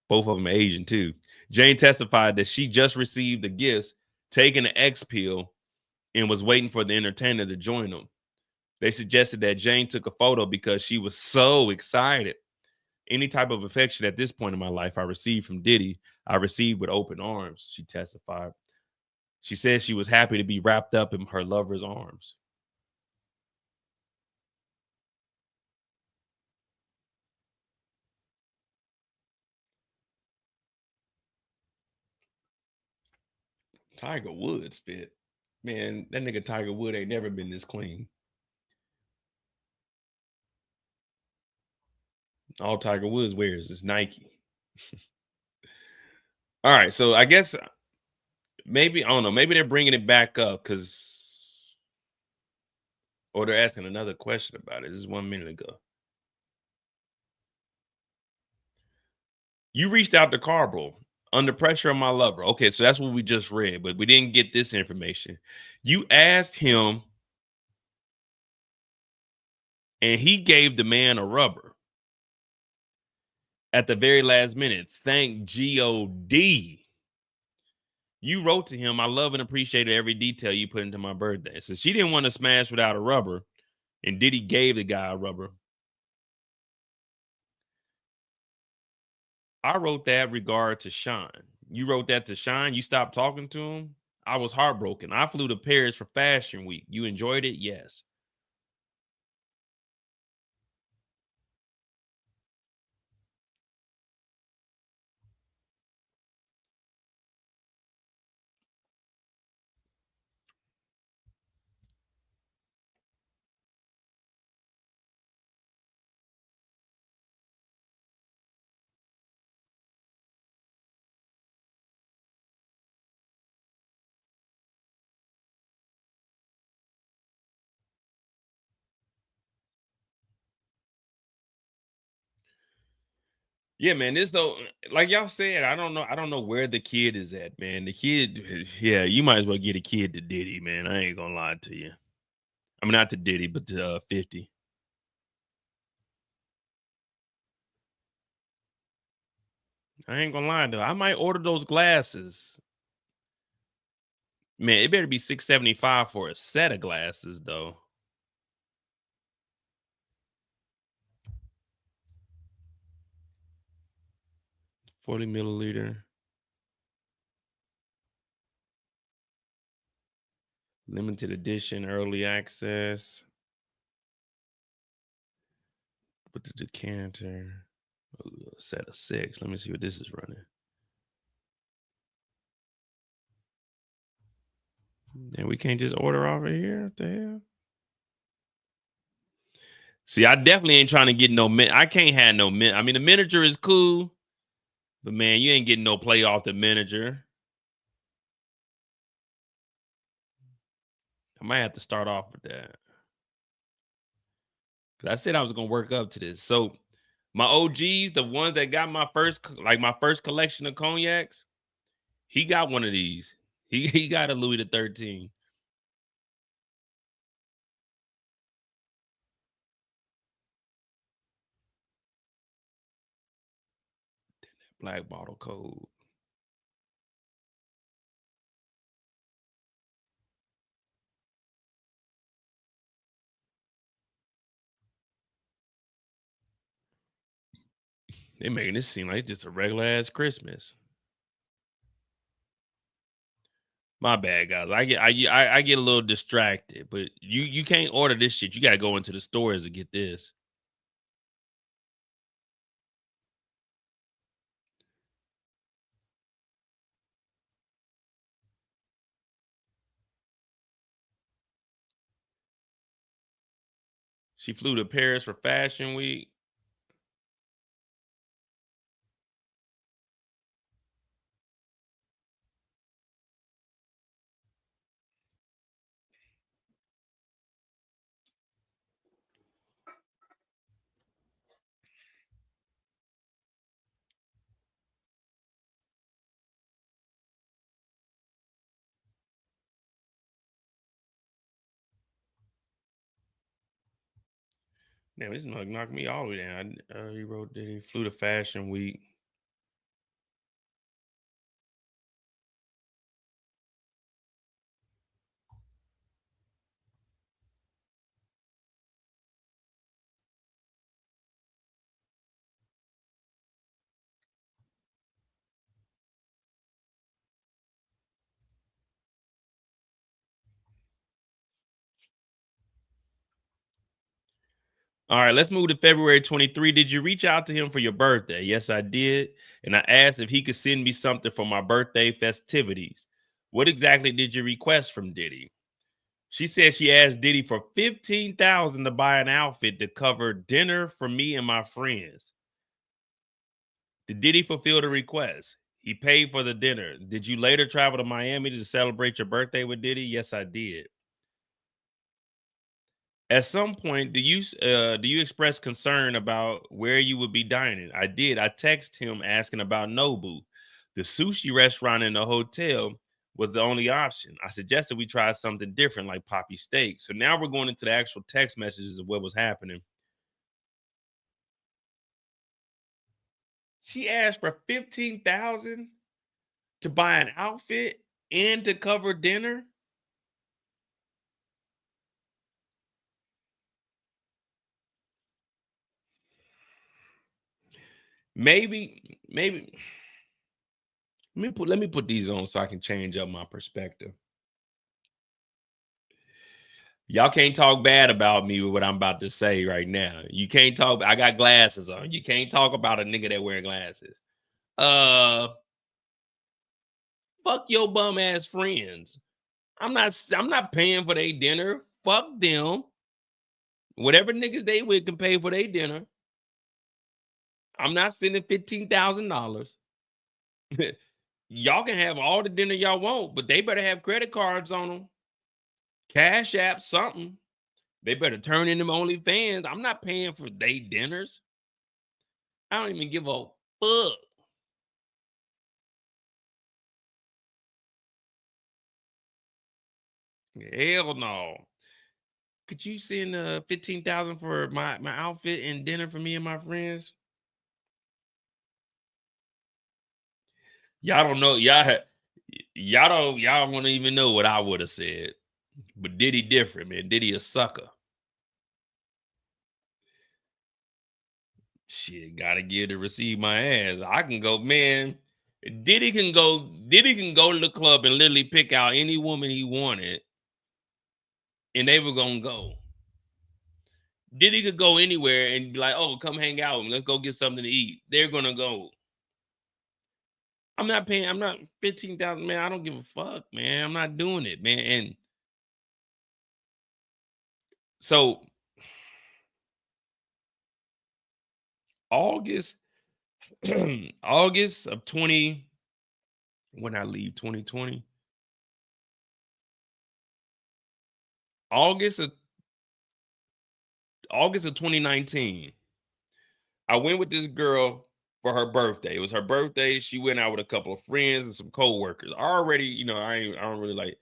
[SPEAKER 2] Both of them are Asian too. Jane testified that she just received the gifts, taking the X pill, and was waiting for the entertainer to join them. They suggested that Jane took a photo because she was so excited. Any type of affection at this point in my life I received from Diddy, I received with open arms, she testified. She said she was happy to be wrapped up in her lover's arms. Tiger Woods fit. Man, that nigga Tiger Wood ain't never been this clean. All Tiger Woods wears is Nike. All right, so I guess maybe, I don't know, maybe they're bringing it back up because, or they're asking another question about it. This is 1 minute ago. You reached out to Carbro under pressure of my lover. Okay, so that's what we just read, but we didn't get this information. You asked him, and he gave the man a rubber at the very last minute. Thank God. You wrote to him, I love and appreciate every detail you put into my birthday. So she didn't want to smash without a rubber, and Diddy gave the guy a rubber. I wrote that regard to Sean. You wrote that to Sean. You stopped talking to him. I was heartbroken. I flew to Paris for Fashion Week. You enjoyed it? Yes. Yeah, man. This though, like y'all said, I don't know. I don't know where the kid is at, man. The kid, yeah, you might as well get a kid to Diddy, man. I ain't gonna lie to you. I mean, not to Diddy, but to 50. I ain't gonna lie though. I might order those glasses. Man, it better be 675 for a set of glasses, though. 40 milliliter. Limited edition, early access. With the decanter. Ooh, set of 6. Let me see what this is running. And we can't just order off of here? What the hell? See, I definitely ain't trying to get no I can't have no I mean, the miniature is cool, but man, you ain't getting no play off the miniature. I might have to start off with that. Cause I said I was gonna work up to this. So my OGs, the ones that got my first collection of cognacs, he got one of these. He got a Louis the 13. Black bottle code. They making this seem like just a regular ass Christmas. My bad, guys. I get a little distracted, but you can't order this shit. You gotta go into the stores to get this. She flew to Paris for Fashion Week. Damn, this mug knocked me all the way down. He wrote that he flew to Fashion Week. All right, let's move to February 23. Did you reach out to him for your birthday? Yes, I did. And I asked if he could send me something for my birthday festivities. What exactly did you request from Diddy? She said she asked Diddy for 15,000 to buy an outfit to cover dinner for me and my friends. Did Diddy fulfill the request? He paid for the dinner. Did you later travel to Miami to celebrate your birthday with Diddy? Yes, I did. At some point, do you express concern about where you would be dining? I did. I texted him asking about Nobu. The sushi restaurant in the hotel was the only option. I suggested we try something different like Poppy Steak. So now we're going into the actual text messages of what was happening. She asked for 15,000 to buy an outfit and to cover dinner. Maybe let me put these on so I can change up my perspective. Y'all can't talk bad about me with what I'm about to say right now. You can't talk. I got glasses on. You can't talk about a nigga that wear glasses. Uh, fuck your bum ass friends. I'm not paying for their dinner. Fuck them. Whatever niggas they with can pay for their dinner. I'm not sending $15,000. Y'all can have all the dinner y'all want, but they better have credit cards on them. Cash app, something. They better turn in them OnlyFans. I'm not paying for they dinners. I don't even give a fuck. Hell no. Could you send 15,000 for my outfit and dinner for me and my friends? Y'all don't know. Y'all want to even know what I would have said. But Diddy different, man. Diddy a sucker. Shit, gotta give to receive my ass. I can go, man. Diddy can go to the club and literally pick out any woman he wanted, and they were gonna go. Diddy could go anywhere and be like, "Oh, come hang out. Let's go get something to eat." They're gonna go. I'm not paying. I'm not 15,000, man. I don't give a fuck, man. I'm not doing it, man. And so August, August of 20, when I leave 2020, August of August of 2019, I went with this girl for her birthday. It was her birthday. She went out with a couple of friends and some coworkers. Already, I don't really like.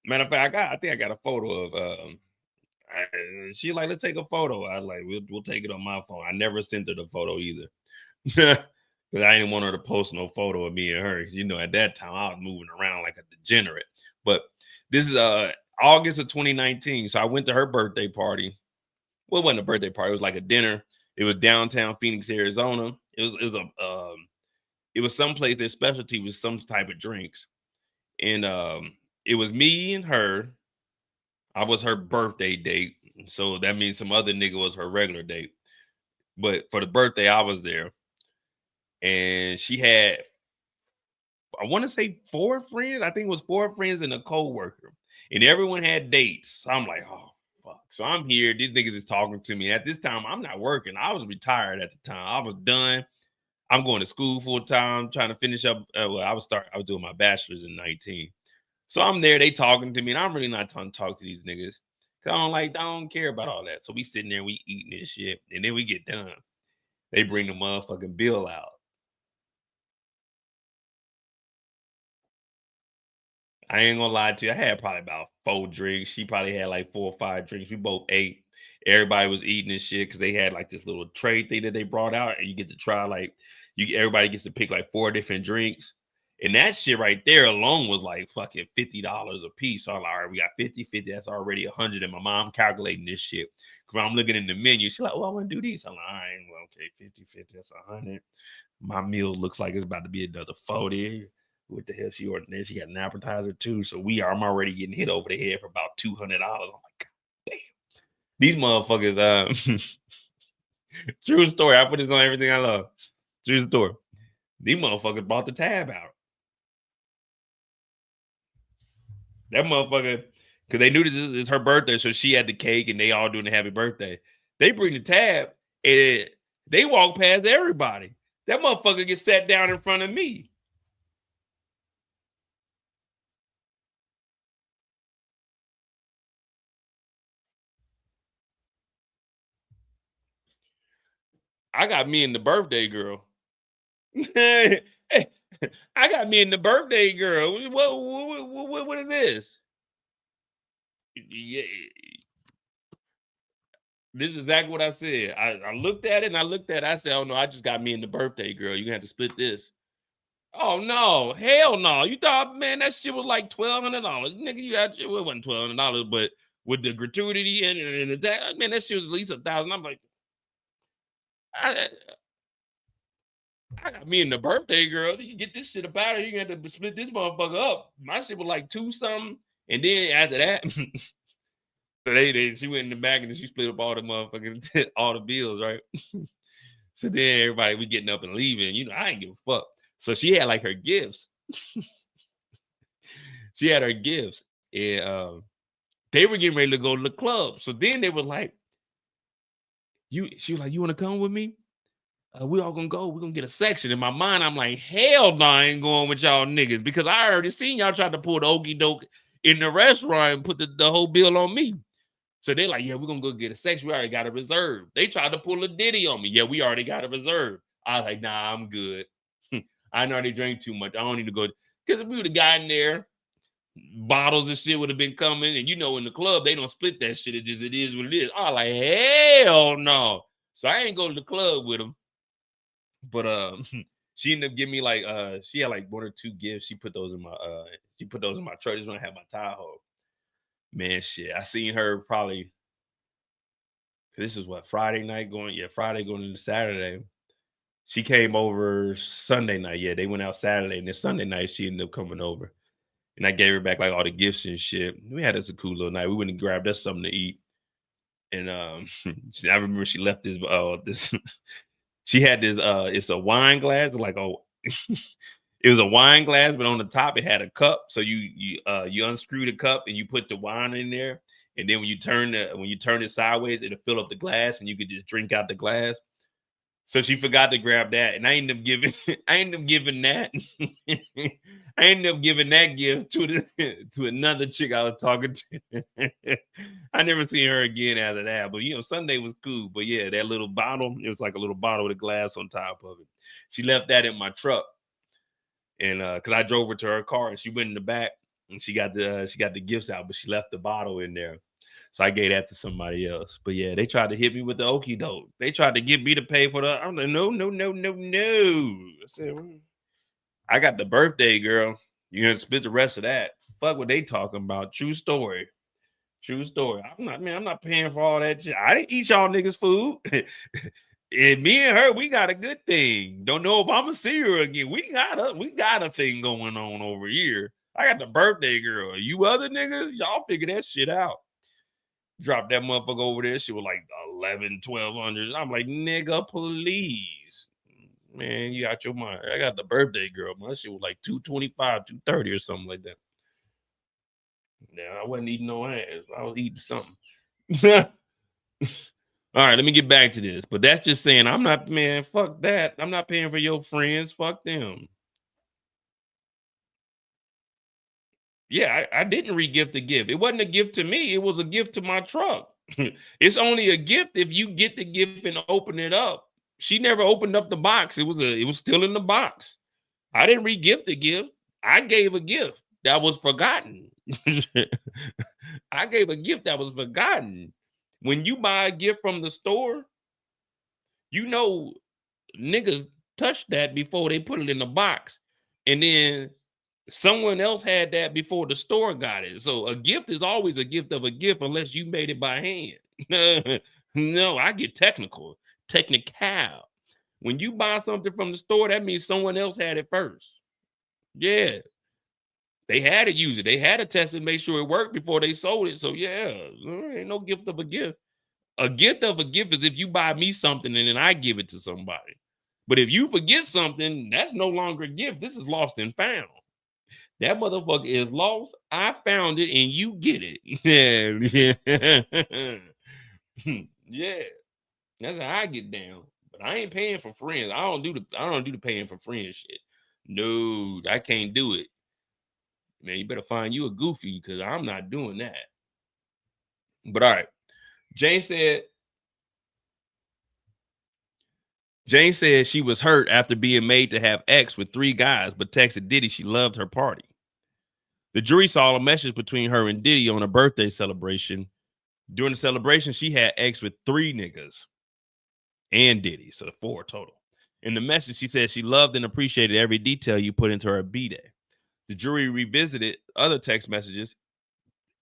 [SPEAKER 2] Matter of fact, I think I got a photo of she like, let's take a photo. I like, we'll take it on my phone. I never sent her the photo either. Because I didn't want her to post no photo of me and her. At that time I was moving around like a degenerate. But this is August of 2019. So I went to her birthday party. Well, it wasn't a birthday party, it was like a dinner. It was downtown Phoenix, Arizona. It was someplace their specialty was some type of drinks. And it was me and her. I was her birthday date. So that means some other nigga was her regular date. But for the birthday, I was there. And she had, I want to say 4 friends. I think it was 4 friends and a co-worker. And everyone had dates. So I'm like, oh fuck. So I'm here. These niggas is talking to me. At this time, I'm not working. I was retired at the time. I was done. I'm going to school full time, trying to finish up. I was doing my bachelor's in 19. So I'm there, they talking to me, and I'm really not trying to talk to these niggas. Cause I don't care about all that. So we sitting there, we eating this shit, and then we get done. They bring the motherfucking bill out. I ain't gonna lie to you. I had probably about 4 drinks. She probably had like 4 or 5 drinks. We both ate. Everybody was eating this shit because they had like this little tray thing that they brought out, and you get to try like everybody gets to pick like 4 different drinks. And that shit right there alone was like fucking $50 a piece. So I'm like, all right, we got 50. That's already 100. And my mom calculating this shit. Cause I'm looking in the menu. She's like, oh, I want to do these. I'm like, all right, well, okay, 50, that's 100. My meal looks like it's about to be another 40. What the hell she ordered? She got an appetizer too. So I'm already getting hit over the head for about $200. I'm like, God damn. These motherfuckers, true story. I put this on everything I love. True story. These motherfuckers bought the tab out. That motherfucker, because they knew this is her birthday, so she had the cake and they all doing the happy birthday. They bring the tab and they walk past everybody. That motherfucker gets sat down in front of me. I got me and the birthday girl. I got me and the birthday girl. What is this? Yeah. This is exactly what I said. I looked at it and I said, oh no, I just got me and the birthday girl. You're gonna have to split this. Oh no, hell no. You thought, man, that shit was like $1,200. Nigga, you had it wasn't $1,200, but with the gratuity and the tax, man, that shit was at least $1,000. I'm like, I got me and the birthday girl. You get this shit about her, you have to split this motherfucker up. My shit was like 2 something. And then after that, so she went in the back and then she split up all the motherfucking all the bills, right? So then everybody we getting up and leaving. You know, I ain't give a fuck. So she had like her gifts. She had her gifts, and they were getting ready to go to the club. So then they were like, she was like, you want to come with me? We all gonna go. We're gonna get a section. In my mind, I'm like, hell no, I ain't going with y'all niggas because I already seen y'all try to pull the okie doke in the restaurant and put the whole bill on me. So they're like, yeah, we're gonna go get a section. We already got a reserve. They tried to pull a Diddy on me. Yeah, we already got a reserve. I was like, nah, I'm good. I already drank too much. I don't need to go. Because if we would have gotten there, bottles and shit would have been coming. And you know, in the club, they don't split that shit. It is what it is. I was like, hell no. So I ain't go to the club with them. But she ended up giving me like she had like 1 or 2 gifts. She put those in my truck. Just when I had my Tahoe. Man, shit. I seen her probably. This is what Friday night going. Yeah, Friday going into Saturday. She came over Sunday night. Yeah, they went out Saturday, and then Sunday night she ended up coming over, and I gave her back like all the gifts and shit. We had us a cool little night. We went and grabbed us something to eat, and I remember she left this this. She had this. It's a wine glass, like it was a wine glass, but on the top it had a cup. So you unscrew the cup and you put the wine in there, and then when you turn it sideways, it'll fill up the glass, and you could just drink out the glass. So she forgot to grab that, and I ended up giving that. I ended up giving that gift to another chick I was talking to. I never seen her again after that. But Sunday was cool. But yeah, that little bottle, it was like a little bottle with a glass on top of it. She left that in my truck, and because I drove her to her car, and she went in the back, and she got the gifts out, but she left the bottle in there. So I gave that to somebody else. But yeah, they tried to hit me with the okie doke. They tried to get me to pay for the. I'm like, no. I said, I got the birthday girl. You gonna split the rest of that. Fuck what they talking about. True story. I'm not paying for all that shit. I didn't eat y'all niggas food. And me and her, we got a good thing. Don't know if I'm gonna see her again. We got a thing going on over here. I got the birthday girl. You other niggas, y'all figure that shit out. Dropped that motherfucker over there. She was like 11, 1200. I'm like, nigga, please. Man, you out your mind. I got the birthday girl. My shit was like 225, 230 or something like that. Yeah, I wasn't eating no ass. I was eating something. All right, let me get back to this. But that's just saying, I'm not, man, fuck that. I'm not paying for your friends. Fuck them. Yeah, I didn't re-gift the gift. It wasn't a gift to me. It was a gift to my truck. It's only a gift if you get the gift and open it up. She never opened up the box. It was still in the box. I didn't re-gift the gift. I gave a gift that was forgotten. I gave a gift that was forgotten. When you buy a gift from the store, you know niggas touched that before they put it in the box. And then someone else had that before the store got it. So a gift is always a gift of a gift unless you made it by hand. No, I get technical. Technical. When you buy something from the store, that means someone else had it first. Yeah. They had to use it. They had to test it and make sure it worked before they sold it. So yeah, there ain't no gift of a gift. A gift of a gift is if you buy me something and then I give it to somebody. But if you forget something, that's no longer a gift. This is lost and found. That motherfucker is lost. I found it and you get it. Yeah. Yeah. That's how I get down. But I ain't paying for friends. I don't do the paying for friends shit. No, I can't do it. Man, you better find you a goofy because I'm not doing that. But all right. Jane said she was hurt after being made to have X with 3 guys, but texted Diddy she loved her party. The jury saw a message between her and Diddy on a birthday celebration. During the celebration, she had X with 3 niggas and Diddy, so 4 total. In the message, she said she loved and appreciated every detail you put into her B-Day. The jury revisited other text messages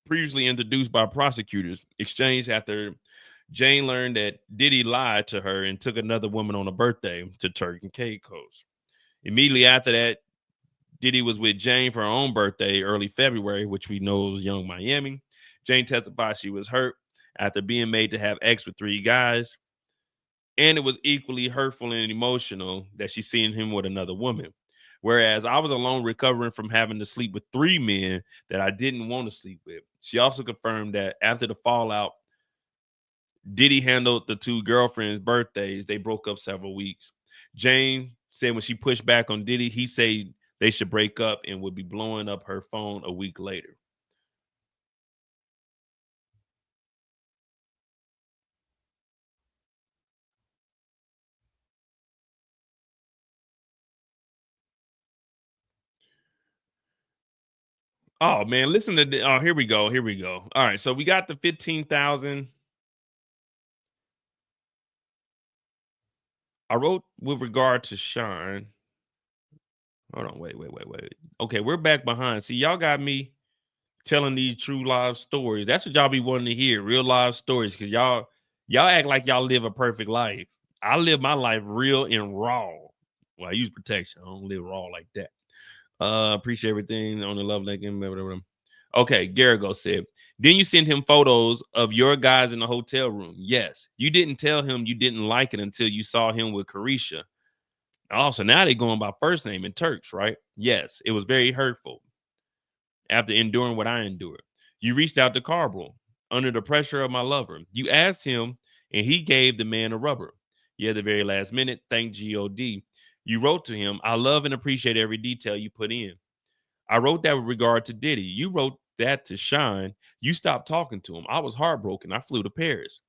[SPEAKER 2] previously introduced by prosecutors, exchanged after Jane learned that Diddy lied to her and took another woman on a birthday to Turks and Caicos. Immediately after that, Diddy was with Jane for her own birthday, early February, which we know is Young Miami. Jane testified she was hurt after being made to have X with 3 guys. And it was equally hurtful and emotional that she seen him with another woman. Whereas I was alone recovering from having to sleep with 3 men that I didn't want to sleep with. She also confirmed that after the fallout, Diddy handled the 2 girlfriends' birthdays. They broke up several weeks. Jane said when she pushed back on Diddy, he said they should break up and would be blowing up her phone a week later. Oh man, listen to this. Oh, here we go. Here we go. All right, so we got the 15,000. I wrote with regard to Sean. Hold on, wait. Okay, we're back behind. See, y'all got me telling these true live stories. That's what y'all be wanting to hear, real live stories, because y'all act like y'all live a perfect life. I live my life real and raw. Well, I use protection. I don't live raw like that. Appreciate everything on the love linking. Okay, Garrigo said, then you send him photos of your guys in the hotel room. Yes. You didn't tell him you didn't like it until you saw him with Carisha. Also, now they're going by first name in Turks, right? Yes. It was very hurtful after enduring what I endured. You reached out to Carbro under the pressure of my lover. You asked him, and he gave the man a rubber. Yeah, the very last minute, thank God. You wrote to him, I love and appreciate every detail you put in. I wrote that with regard to Diddy. You wrote that to Shine. You stopped talking to him. I was heartbroken. I flew to Paris.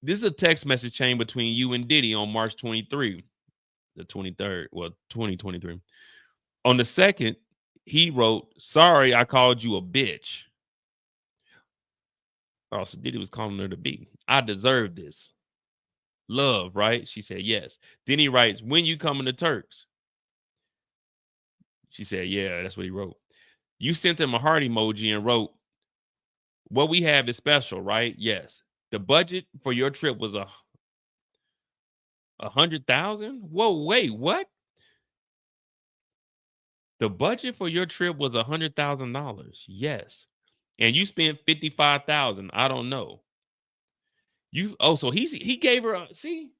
[SPEAKER 2] This is a text message chain between you and Diddy on March 23, the 23rd, well, 2023. On the 2nd, he wrote, sorry, I called you a bitch. Oh, so Diddy was calling her to be. I deserve this. Love, right? She said, yes. Then he writes, when you coming to Turks? She said, yeah, that's what he wrote. You sent him a heart emoji and wrote, what we have is special, right? Yes. The budget for your trip was 100,000. Whoa, wait, what? The budget for your trip was $100,000. Yes. And you spent 55,000. I don't know. So he gave her see,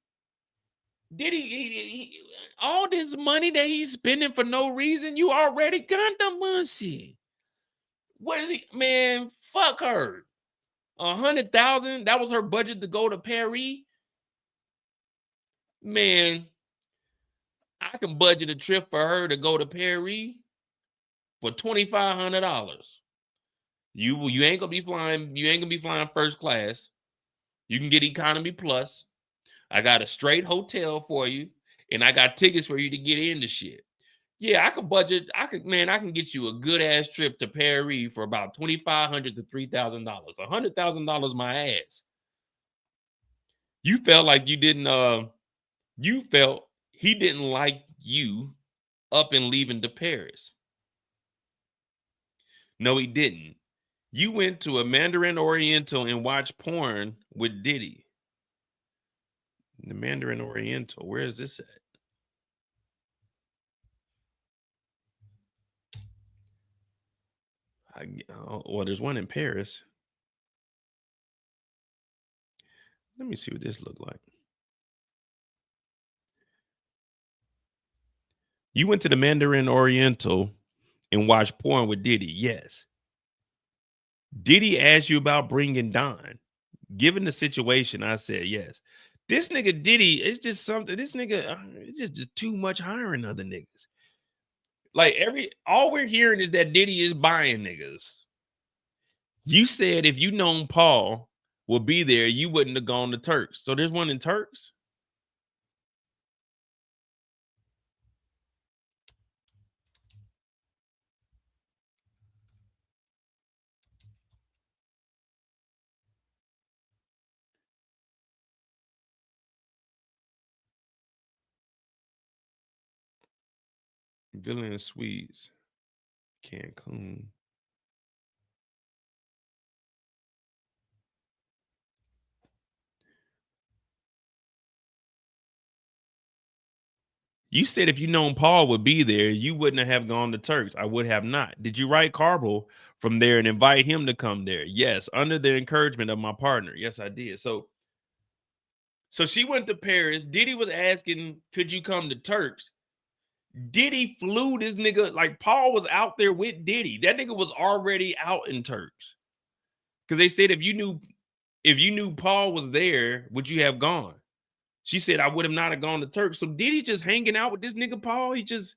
[SPEAKER 2] did he all this money that he's spending for no reason? You already got the money. What is he, man? Fuck her. 100,000. That was her budget to go to Paris. Man, I can budget a trip for her to go to Paris for $2,500. You ain't gonna be flying. You ain't gonna be flying first class. You can get economy plus. I got a straight hotel for you, and I got tickets for you to get into shit. Yeah, I could budget. I can get you a good ass trip to Paris for about $2,500 to $3,000. $100,000 my ass. You felt like you didn't. You felt he didn't like you up and leaving to Paris. No, he didn't. You went to a Mandarin Oriental and watched porn with Diddy. The Mandarin Oriental. Where is this at? Well, there's one in Paris. Let me see what this looked like. You went to the Mandarin Oriental and watched porn with Diddy. Yes. Diddy asked you about bringing Don. Given the situation, I said yes. This nigga Diddy, it's just something. This nigga, it's just too much hiring other niggas. Like all we're hearing is that Diddy is buying niggas. You said if you known Paul would be there, you wouldn't have gone to Turks. So there's one in Turks. Villain Suites, Cancun. You said if you known Paul would be there, you wouldn't have gone to Turks. I would have not. Did you write Carbo from there and invite him to come there? Yes, under the encouragement of my partner. Yes, I did. So she went to Paris. Diddy was asking, could you come to Turks? Diddy flew this nigga, like Paul was out there with Diddy. That nigga was already out in Turks. Because they said if you knew Paul was there, would you have gone? She said, I would have not have gone to Turks. So Diddy just hanging out with this nigga Paul. He just,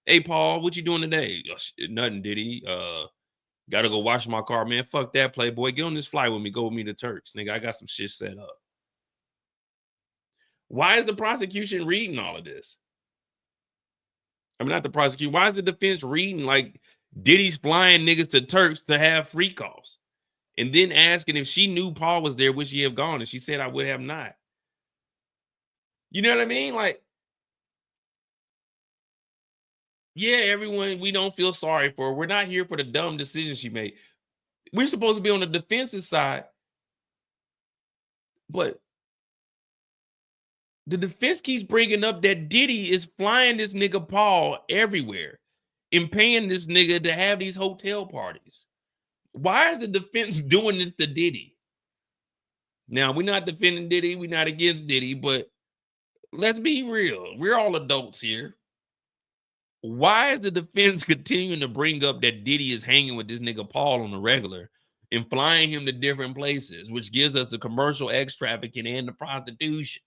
[SPEAKER 2] hey Paul, what you doing today? Oh, shit, nothing, Diddy. Gotta go wash my car, man. Fuck that, playboy. Get on this flight with me. Go with me to Turks. Nigga, I got some shit set up. Why is the prosecution reading all of this? I mean, not the prosecution. Why is the defense reading like Diddy's flying niggas to Turks to have free calls? And then asking if she knew Paul was there, would she have gone? And she said, I would have not. You know what I mean? Like, yeah, everyone, we don't feel sorry for her. We're not here for the dumb decisions she made. We're supposed to be on the defensive side. But the defense keeps bringing up that Diddy is flying this nigga Paul everywhere and paying this nigga to have these hotel parties. Why is the defense doing this to Diddy? Now, we're not defending Diddy. We're not against Diddy, but let's be real. We're all adults here. Why is the defense continuing to bring up that Diddy is hanging with this nigga Paul on the regular and flying him to different places, which gives us the commercial X trafficking and the prostitution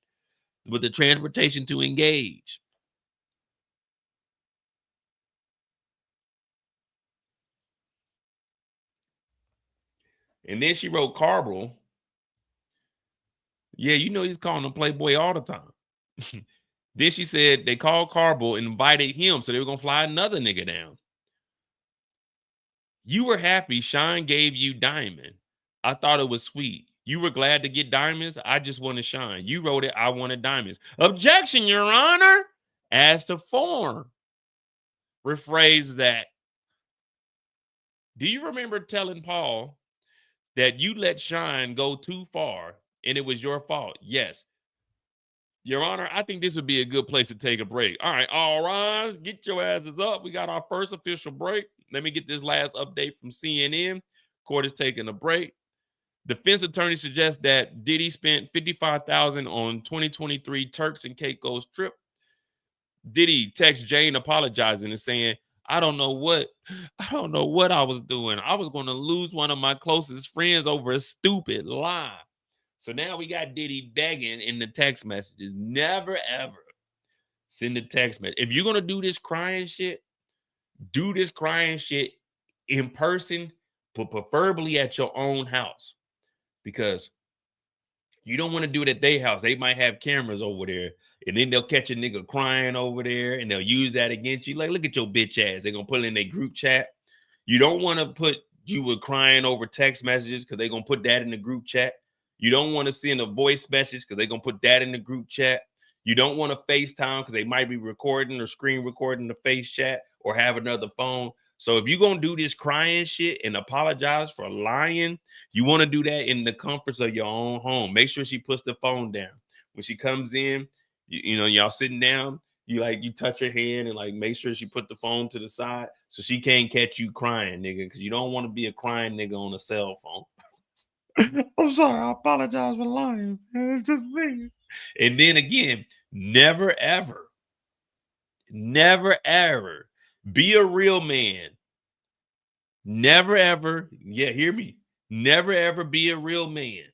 [SPEAKER 2] with the transportation to engage? And then she wrote Carbo. Yeah, you know he's calling him Playboy all the time. Then she said they called Carbo and invited him, so they were gonna fly another nigga down. You were happy Sean gave you diamond. I thought it was sweet. You were glad to get diamonds. I just want to shine. You wrote it. I wanted diamonds. Objection, Your Honor. As to form. Rephrase that. Do you remember telling Paul that you let Shine go too far and it was your fault? Yes. Your Honor, I think this would be a good place to take a break. All right, all rise. Get your asses up. We got our first official break. Let me get this last update from CNN. Court is taking a break. Defense attorney suggests that Diddy spent $55,000 on 2023 Turks and Caicos trip. Diddy texts Jane apologizing and saying, I don't know what I was doing. I was going to lose one of my closest friends over a stupid lie. So now we got Diddy begging in the text messages. Never, ever send a text message. If you're going to do this crying shit in person, but preferably at your own house. Because you don't want to do it at their house. They might have cameras over there And then they'll catch a nigga crying over there and they'll use that against you. Like, look at your bitch ass. They're gonna put it in their group chat. You don't want to put you were crying over text messages because they're gonna put that in the group chat. You don't want to send a voice message because they're gonna put that in the group chat. You don't want to FaceTime because they might be recording or screen recording the face chat or have another phone. So if you're gonna do this crying shit and apologize for lying, you want to do that in the comforts of your own home. Make sure she puts the phone down. When she comes in, you know, y'all sitting down, you touch her hand and like make sure she put the phone to the side so she can't catch you crying, nigga, because you don't want to be a crying nigga on a cell phone. I'm sorry, I apologize for lying. It's just me. And then again, never ever be a real man. Never ever, yeah, hear me. Never ever be a real man.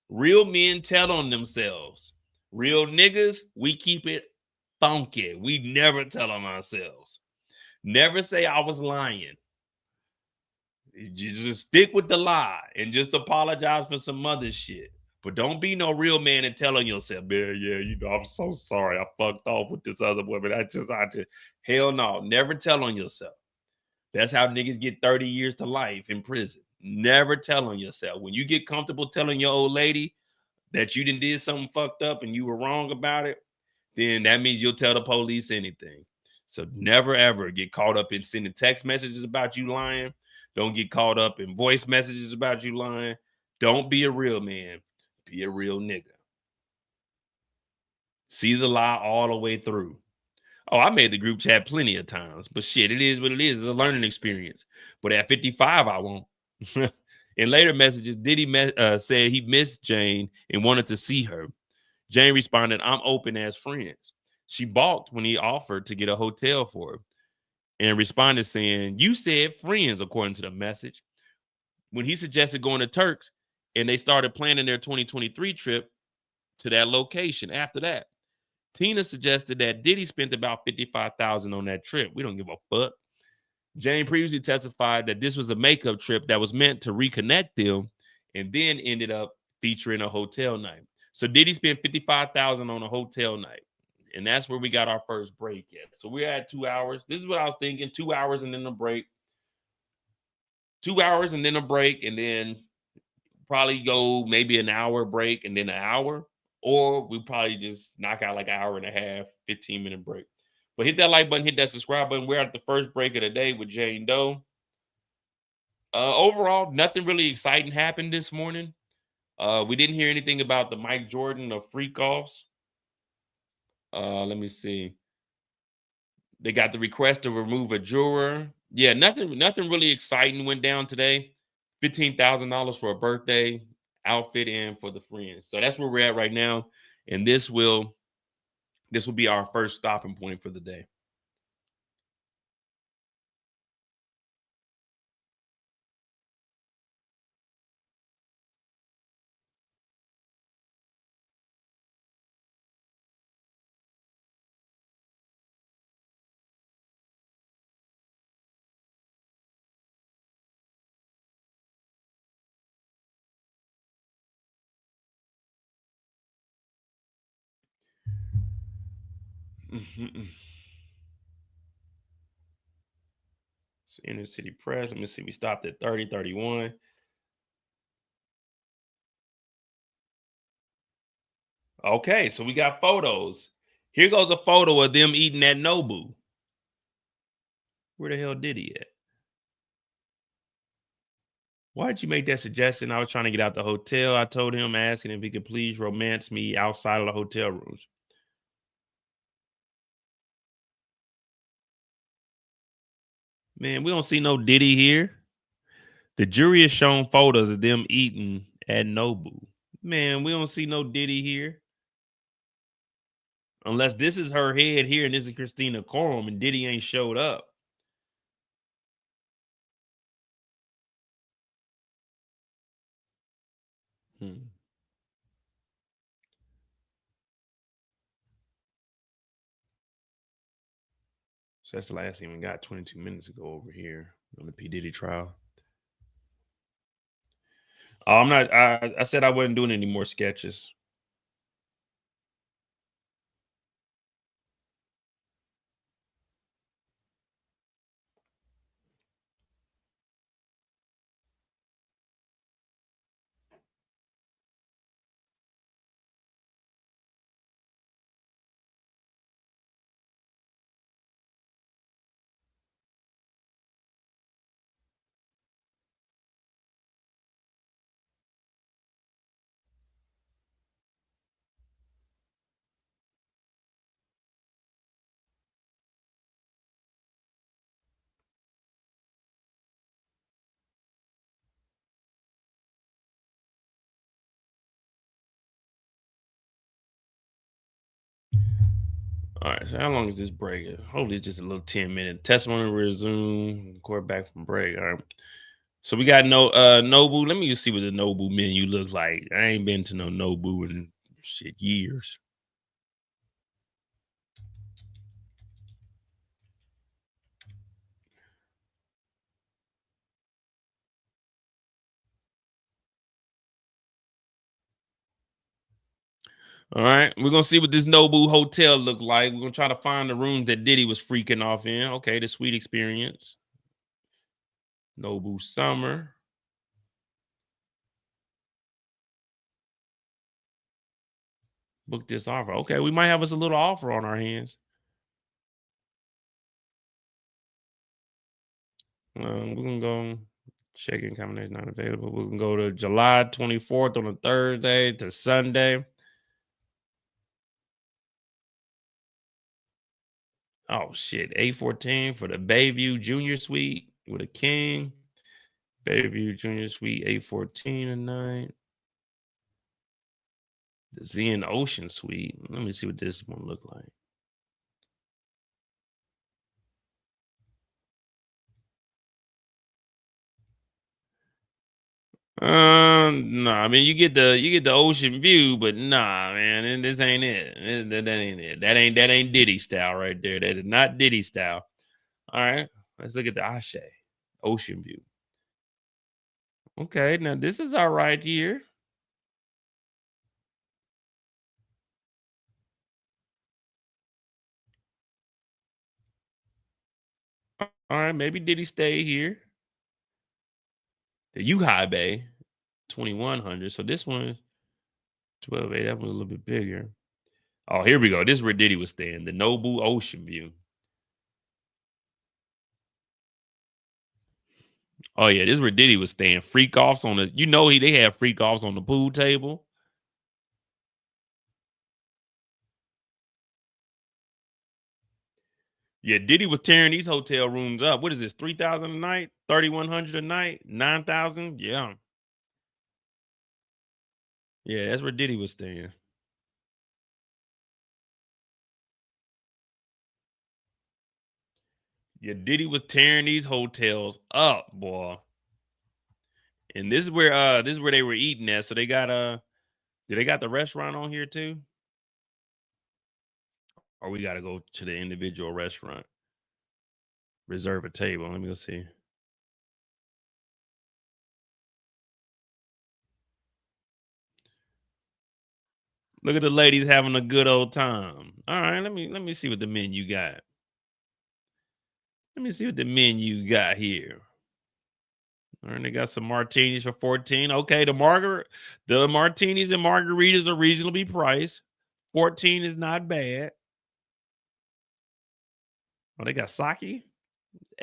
[SPEAKER 2] Real men tell on themselves. Real niggas, we keep it funky. We never tell on ourselves. Never say I was lying. You just stick with the lie and just apologize for some other shit. But don't be no real man and tell on yourself, man, yeah, you know, I'm so sorry. I fucked off with this other woman. I just, hell no. Never tell on yourself. That's how niggas get 30 years to life in prison. Never tell on yourself. When you get comfortable telling your old lady that you did something fucked up and you were wrong about it, then that means you'll tell the police anything. So never ever get caught up in sending text messages about you lying. Don't get caught up in voice messages about you lying. Don't be a real man. Be a real nigga. See the lie all the way through. Oh, I made the group chat plenty of times, but shit, it is what it is. It's a learning experience. But at 55, I won't. In later messages, Diddy said he missed Jane and wanted to see her. Jane responded, I'm open as friends. She balked when he offered to get a hotel for her and responded saying, you said friends, according to the message. When he suggested going to Turks and they started planning their 2023 trip to that location after that. Tina suggested that Diddy spent about $55,000 on that trip. We don't give a fuck. Jane previously testified that this was a makeup trip that was meant to reconnect them and then ended up featuring a hotel night. So Diddy spent $55,000 on a hotel night. And that's where we got our first break at. So we're at 2 hours. This is what I was thinking, 2 hours and then a break. 2 hours and then a break, and then probably go maybe an hour break and then an hour. Or we probably just knock out like an hour and a half, 15-minute break. But hit that like button, hit that subscribe button. We're at the first break of the day with Jane Doe. Overall, nothing really exciting happened this morning. We didn't hear anything about the Mike Jordan or freak offs. Let me see. They got the request to remove a juror. Yeah, nothing really exciting went down today. $15,000 for a birthday outfit and for the friends. So that's where we're at right now. And this will be our first stopping point for the day. So inner city press. Let me see. We stopped at 30:31. Okay, so we got photos. Here goes a photo of them eating at Nobu. Where the hell did he at? Why did you make that suggestion? I was trying to get out the hotel. I told him, asking if he could please romance me outside of the hotel rooms. Man, we don't see no Diddy here. The jury has shown photos of them eating at Nobu. Man, we don't see no Diddy here. Unless this is her head here and this is Christina Khorram and Diddy ain't showed up. Hmm. So that's the last thing we got 22 minutes ago over here on the P. Diddy trial. Oh, I'm not. I said I wasn't doing any more sketches. All right, so how long is this break? Hopefully, it's just a little 10-minute testimony. Resume. Quarterback from break. All right. So we got Nobu. Let me just see what the Nobu menu looks like. I ain't been to no Nobu in shit years. All right, we're gonna see what this Nobu hotel look like. We're gonna try to find the room that Diddy was freaking off in. Okay, the suite experience. Nobu Summer. Book this offer. Okay, we might have us a little offer on our hands. We're gonna go check-in combination not available. We can go to July 24th on a Thursday to Sunday. Oh shit, 814 for the Bayview Junior Suite with a king. Bayview Junior Suite 814 a night. The Zen Ocean Suite. Let me see what this one look like. No, I mean you get the ocean view, but nah, man, and this ain't it. That ain't it. That ain't Diddy style right there. That is not Diddy style. All right, let's look at the Ashe ocean view. Okay, now this is all right here. All right, maybe Diddy stay here. The U-High Bay, 2100. So this one, 12A. That one's a little bit bigger. Oh, here we go. This is where Diddy was staying. The Nobu Ocean View. Oh yeah, this is where Diddy was staying. Freak offs on the. They have freak offs on the pool table. Yeah, Diddy was tearing these hotel rooms up. What is this? 3,000 a night, 3,100 a night, 9,000. Yeah, yeah, that's where Diddy was staying. Yeah, Diddy was tearing these hotels up, boy. And this is where they were eating at. So they got they got the restaurant on here too? Or we gotta go to the individual restaurant. Reserve a table. Let me go see. Look at the ladies having a good old time. All right, let me see what the menu got. Let me see what the menu got here. All right, they got some martinis for 14. Okay, the martinis and margaritas are reasonably priced. 14 is not bad. Oh, they got sake,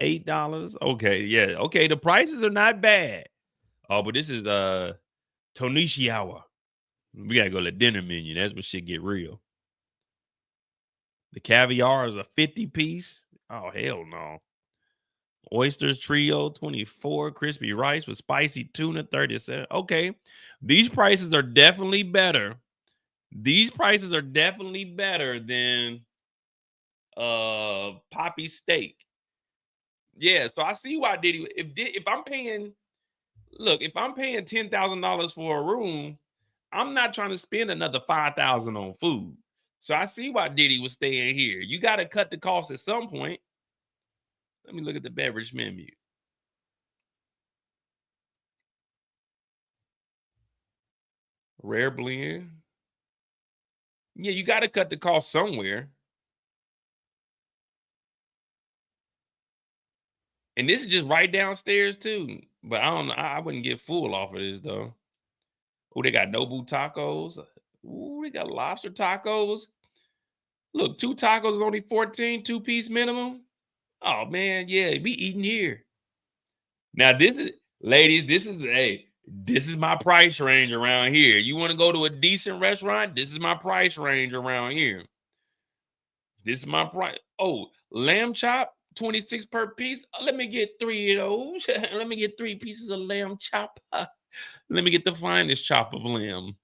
[SPEAKER 2] $8. Okay, yeah. Okay, the prices are not bad. Oh, but this is Tonishi hour. We gotta go to the dinner menu. That's when shit get real. The caviar is a 50 piece. Oh, hell no. Oysters trio, 24. Crispy rice with spicy tuna, 37. Okay. These prices are definitely better. These prices are definitely better than Poppy steak. Yeah, so I see why Diddy. If I'm paying, look, if I'm paying $10,000 for a room, I'm not trying to spend another 5,000 on food. So I see why Diddy was staying here. You got to cut the cost at some point. Let me look at the beverage menu. Rare blend. Yeah, you got to cut the cost somewhere. And this is just right downstairs too. But I don't know. I wouldn't get full off of this though. Oh, they got Nobu tacos. Ooh, they got lobster tacos. Look, 2 tacos is only 14, 2-piece minimum. Oh man, yeah, we eating here. Now this is, ladies, this is my price range around here. You want to go to a decent restaurant? This is my price range around here. This is my price. Oh, lamb chop, 26 per piece. Let me get 3 of those. Let me get 3 pieces of lamb chop. Let me get the finest chop of lamb.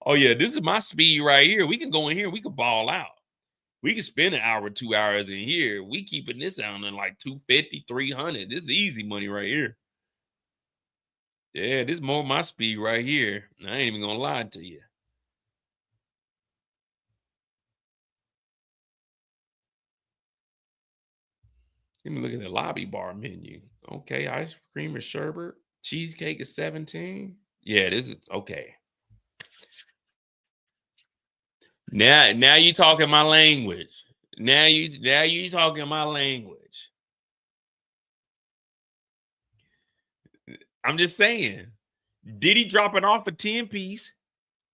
[SPEAKER 2] Oh yeah, this is my speed right here. We can go in here. We can ball out. We can spend an hour, 2 hours in here. We keeping this out in like 250, 300. This is easy money right here. Yeah, this is more my speed right here. I ain't even gonna lie to you. Let me look at the lobby bar menu. Okay, ice cream and sherbet. Cheesecake is 17. Yeah, this is okay. Now you talking my language. Now you talking my language. I'm just saying. Diddy dropping off a 10 piece.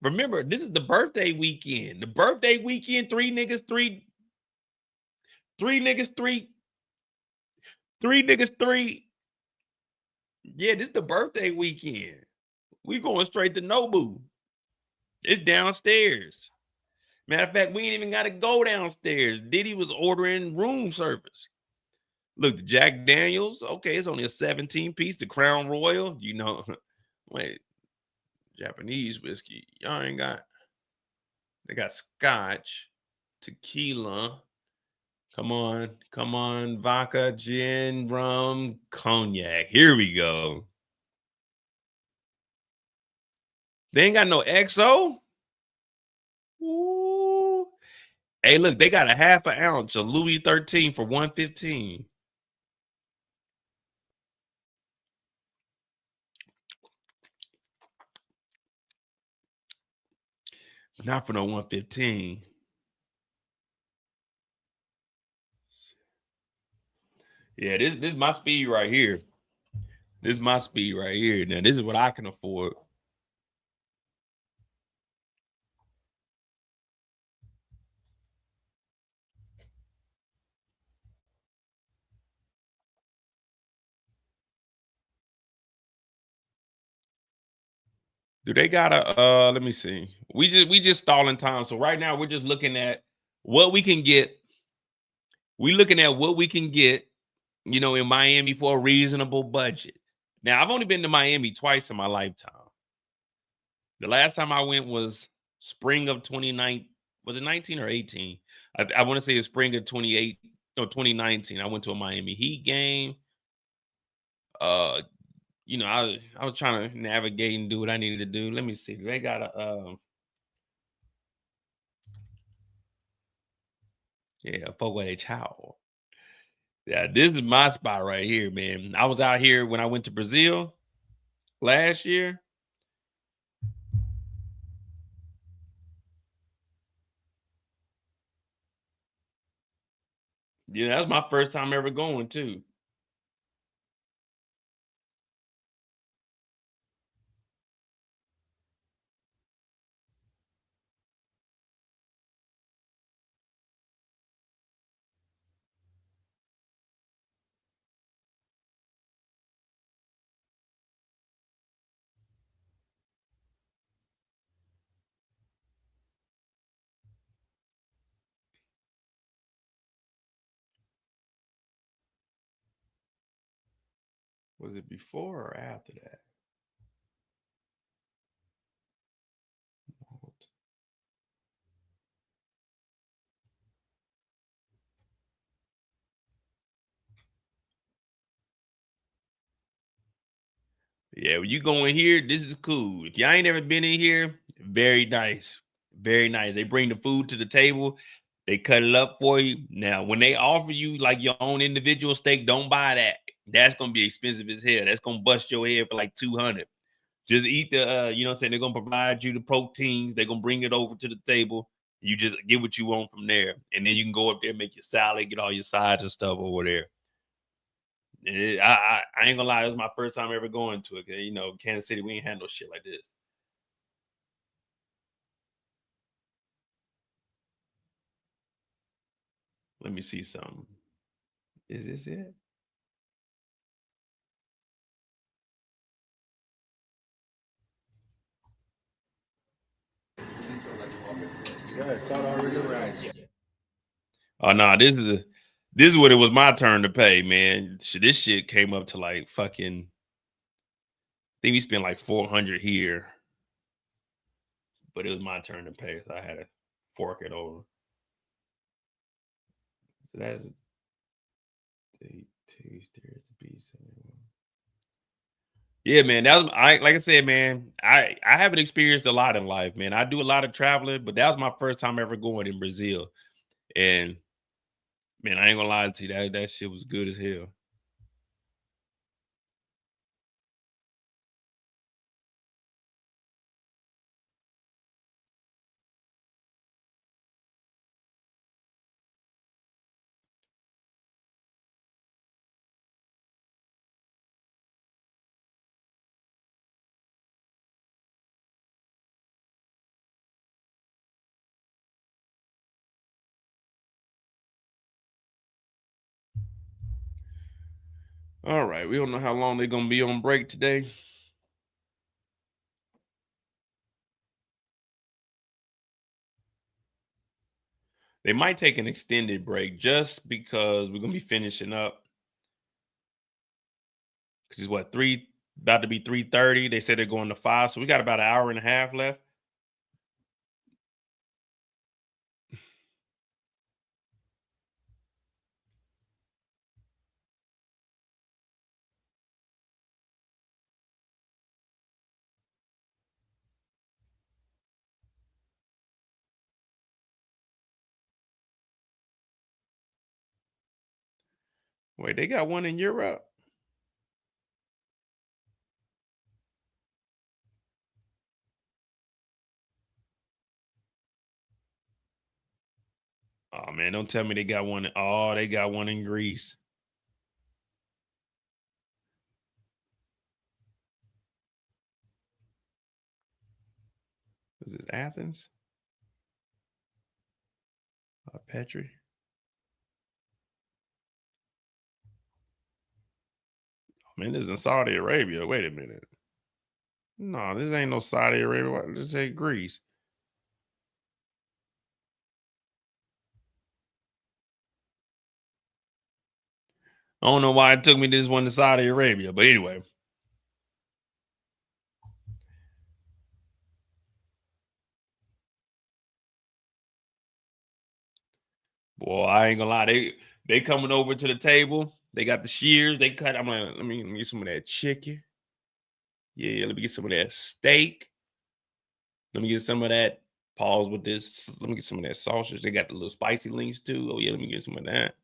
[SPEAKER 2] Remember, this is the birthday weekend. The birthday weekend, three niggas, three. Yeah, this is the birthday weekend. We going straight to Nobu. It's downstairs. Matter of fact, we ain't even got to go downstairs. Diddy was ordering room service. Look, the Jack Daniels. Okay, it's only a 17 piece. The Crown Royal. You know, wait, Japanese whiskey. Y'all ain't got. They got scotch, tequila. Come on, vodka, gin, rum, cognac. Here we go. They ain't got no XO. Ooh. Hey, look, they got a half an ounce of Louis 13 for $115. Not for no 115. Yeah, this is my speed right here. This is my speed right here. Now, this is what I can afford. Do they got a let me see. We just stalling time. So right now we're just looking at what we can get. We looking at what we can get, you know, in Miami for a reasonable budget. Now, I've only been to Miami twice in my lifetime. The last time I went was spring of 29. Was it 19 or 18? I want to say it's spring of 28 or 2019. I went to a Miami Heat game. Uh, you know, I was trying to navigate and do what I needed to do. Let me see. They got a yeah, Fogo Chao. Yeah, this is my spot right here, man. I was out here when I went to Brazil last year. Yeah, that was my first time ever going too. Was it before or after that? Yeah, when you go in here, this is cool. If y'all ain't ever been in here, very nice. Very nice. They bring the food to the table, they cut it up for you. Now, when they offer you like your own individual steak, don't buy that. That's gonna be expensive as hell. That's gonna bust your head for like 200. Just eat the you know what I'm saying? They're gonna provide you the proteins, they're gonna bring it over to the table. You just get what you want from there. And then you can go up there, make your salad, get all your sides and stuff over there. I ain't gonna lie, it was my first time ever going to it. You know, Kansas City, we ain't had no shit like this. Let me see something. Is this it?
[SPEAKER 3] Yeah, it's already arrived.
[SPEAKER 2] Oh no, this is what it was my turn to pay, man. This shit came up to like fucking. I think we spent like 400 here, but it was my turn to pay, so I had to fork it over. So that's Tuesday. Yeah, man. That was like I said, man. I haven't experienced a lot in life, man. I do a lot of traveling, but that was my first time ever going in Brazil. And man, I ain't gonna lie to you, that shit was good as hell. All right, we don't know how long they're gonna be on break today. They might take an extended break just because we're gonna be finishing up. Because it's what about to be 3:30. They said they're going to 5, so we got about an hour and a half left. Wait, they got one in Europe. Oh man, don't tell me they got one. Oh, they got one in Greece. Is this Athens? Petri? Man, this is in Saudi Arabia. Wait a minute. No, this ain't no Saudi Arabia. What? This ain't Greece. I don't know why it took me this one to Saudi Arabia, but anyway. Boy, I ain't gonna lie. They coming over to the table. They got the shears. They cut. I'm like, let me get some of that chicken. Yeah, let me get some of that steak. Let me get some of that. Pause with this. Let me get some of that sausage. They got the little spicy links too. Oh yeah, let me get some of that.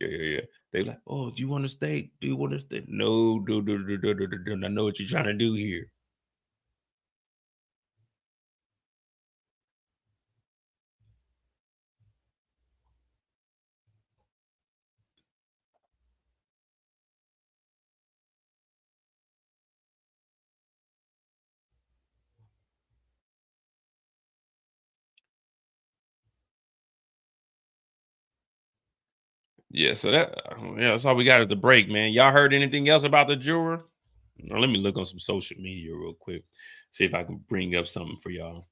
[SPEAKER 2] Yeah. They like, oh, do you want a steak? Do you want a steak? No, do. I know what you're trying to do here. Yeah, so that's all we got at the break, man. Y'all heard anything else about the juror? Now, let me look on some social media real quick, see if I can bring up something for y'all.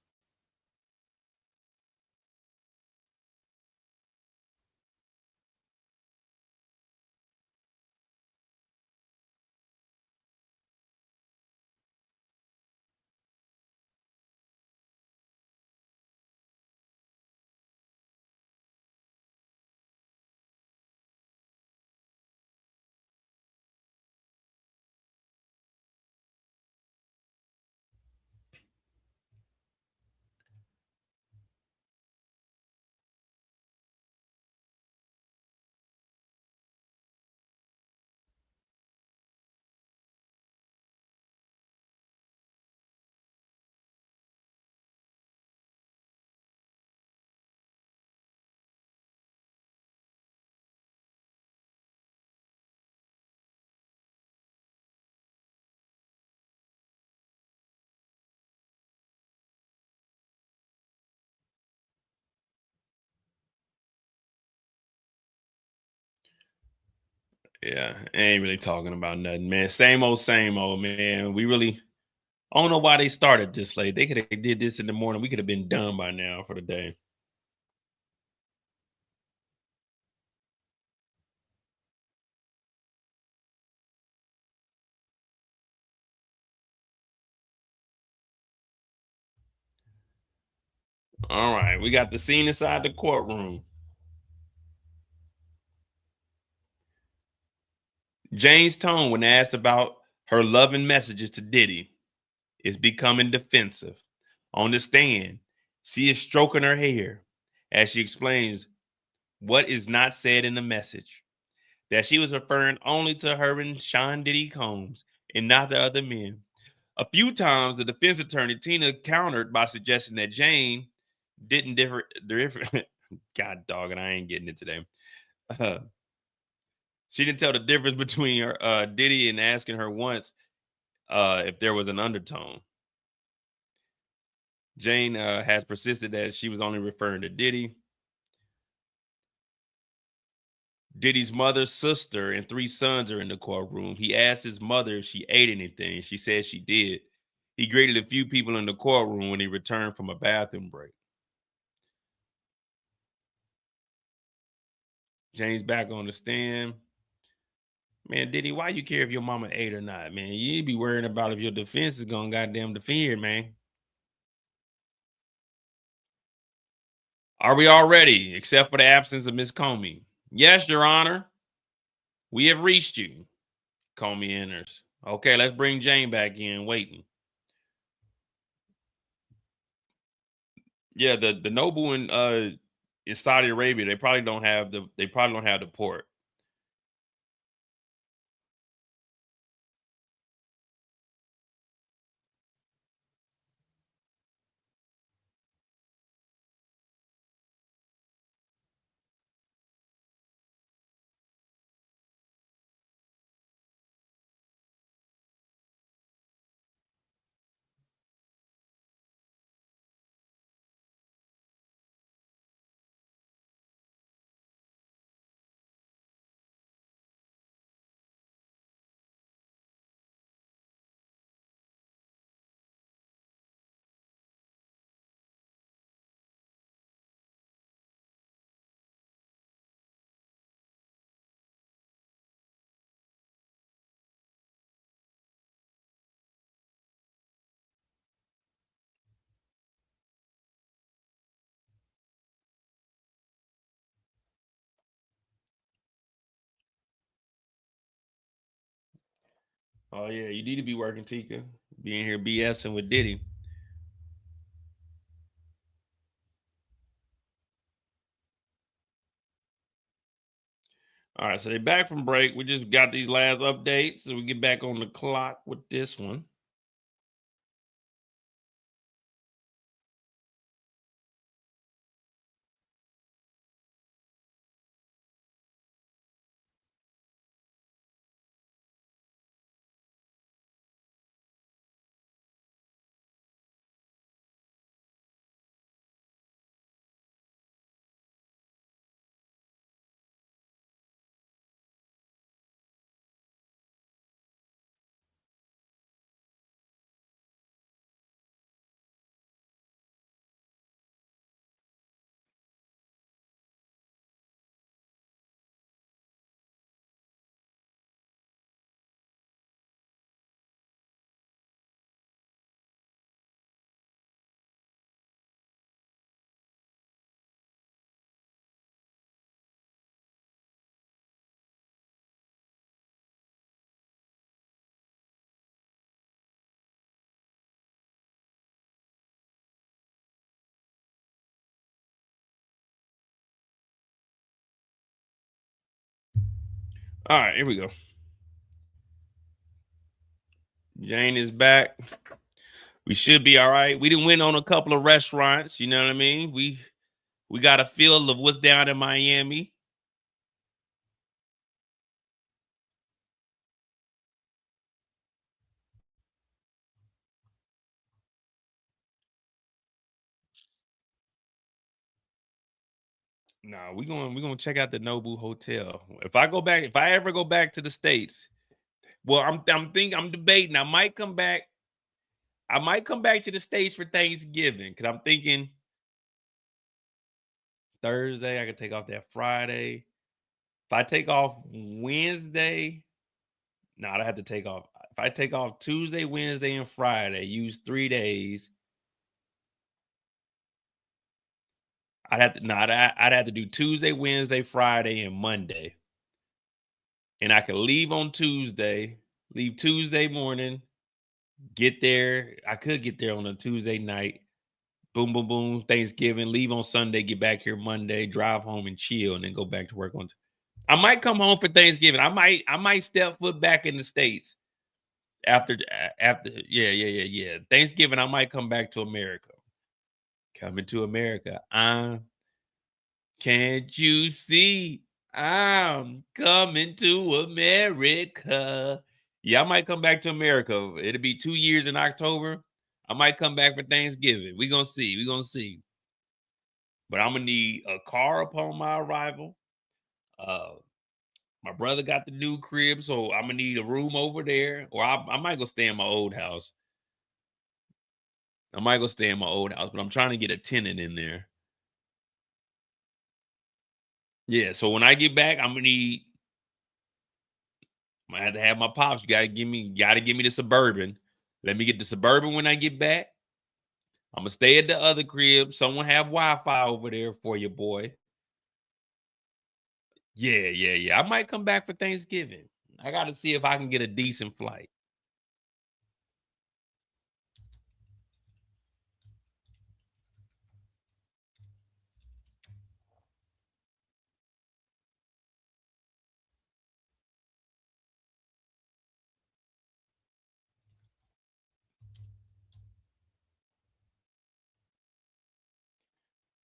[SPEAKER 2] Yeah, ain't really talking about nothing, man. Same old, man. We really, I don't know why they started this late. They could have did this in the morning. We could have been done by now for the day. All right, we got the scene inside the courtroom. Jane's tone when asked about her loving messages to Diddy is becoming defensive. On the stand, she is stroking her hair as she explains what is not said in the message, that she was referring only to her and Sean Diddy Combs and not the other men. A few times, the defense attorney Tina countered by suggesting that Jane didn't differ. God dog it, I ain't getting it today. Uh, she didn't tell the difference between her Diddy and asking her once if there was an undertone. Jane has persisted that she was only referring to Diddy. Diddy's mother, sister, and 3 sons are in the courtroom. He asked his mother if she ate anything. She said she did. He greeted a few people in the courtroom when he returned from a bathroom break. Jane's back on the stand. Man, Diddy, why you care if your mama ate or not, man? You need to be worrying about if your defense is gonna goddamn defend, man. Are we all ready, except for the absence of Miss Comey? Yes, Your Honor. We have reached you. Comey enters. Okay, let's bring Jane back in. Waiting. Yeah, the Noble in Saudi Arabia, they probably don't have the port. Oh yeah, you need to be working, Tika. Being here BSing with Diddy. All right, so they're back from break. We just got these last updates, so we get back on the clock with this one. All right, here we go. Jane is back. We should be all right. We didn't win on a couple of restaurants. You know what I mean? We got a feel of what's down in Miami. No, we're gonna check out the Nobu Hotel. If I ever go back to the States, well, I'm debating. I might come back. I might come back to the States for Thanksgiving because I'm thinking Thursday. I could take off that Friday. If I take off Wednesday, no, I'd have to take off. If I take off Tuesday, Wednesday, and Friday, use 3 days. I'd have to do Tuesday, Wednesday, Friday, and Monday. and I could leave on Tuesday, leave Tuesday morning, get there. I could get there on a Tuesday night. Boom, boom, boom. Thanksgiving, leave on Sunday, get back here Monday, drive home and chill, and then go back to work on. I might come home for Thanksgiving. I might step foot back in the States after. Yeah. Thanksgiving, I might come back to America. Coming to America. Can't you see? I'm coming to America. Yeah, I might come back to America. It'll be 2 years in October. I might come back for Thanksgiving. We're gonna see. We're gonna see. But I'm gonna need a car upon my arrival. My brother got the new crib, so I'm gonna need a room over there, or I might go stay in my old house. I might go stay in my old house, but I'm trying to get a tenant in there. Yeah, so when I get back, I'm gonna have to have my pops. You gotta give me the Suburban. Let me get the Suburban when I get back. I'm gonna stay at the other crib. Someone have Wi-Fi over there for you, boy. Yeah. I might come back for Thanksgiving. I gotta see if I can get a decent flight.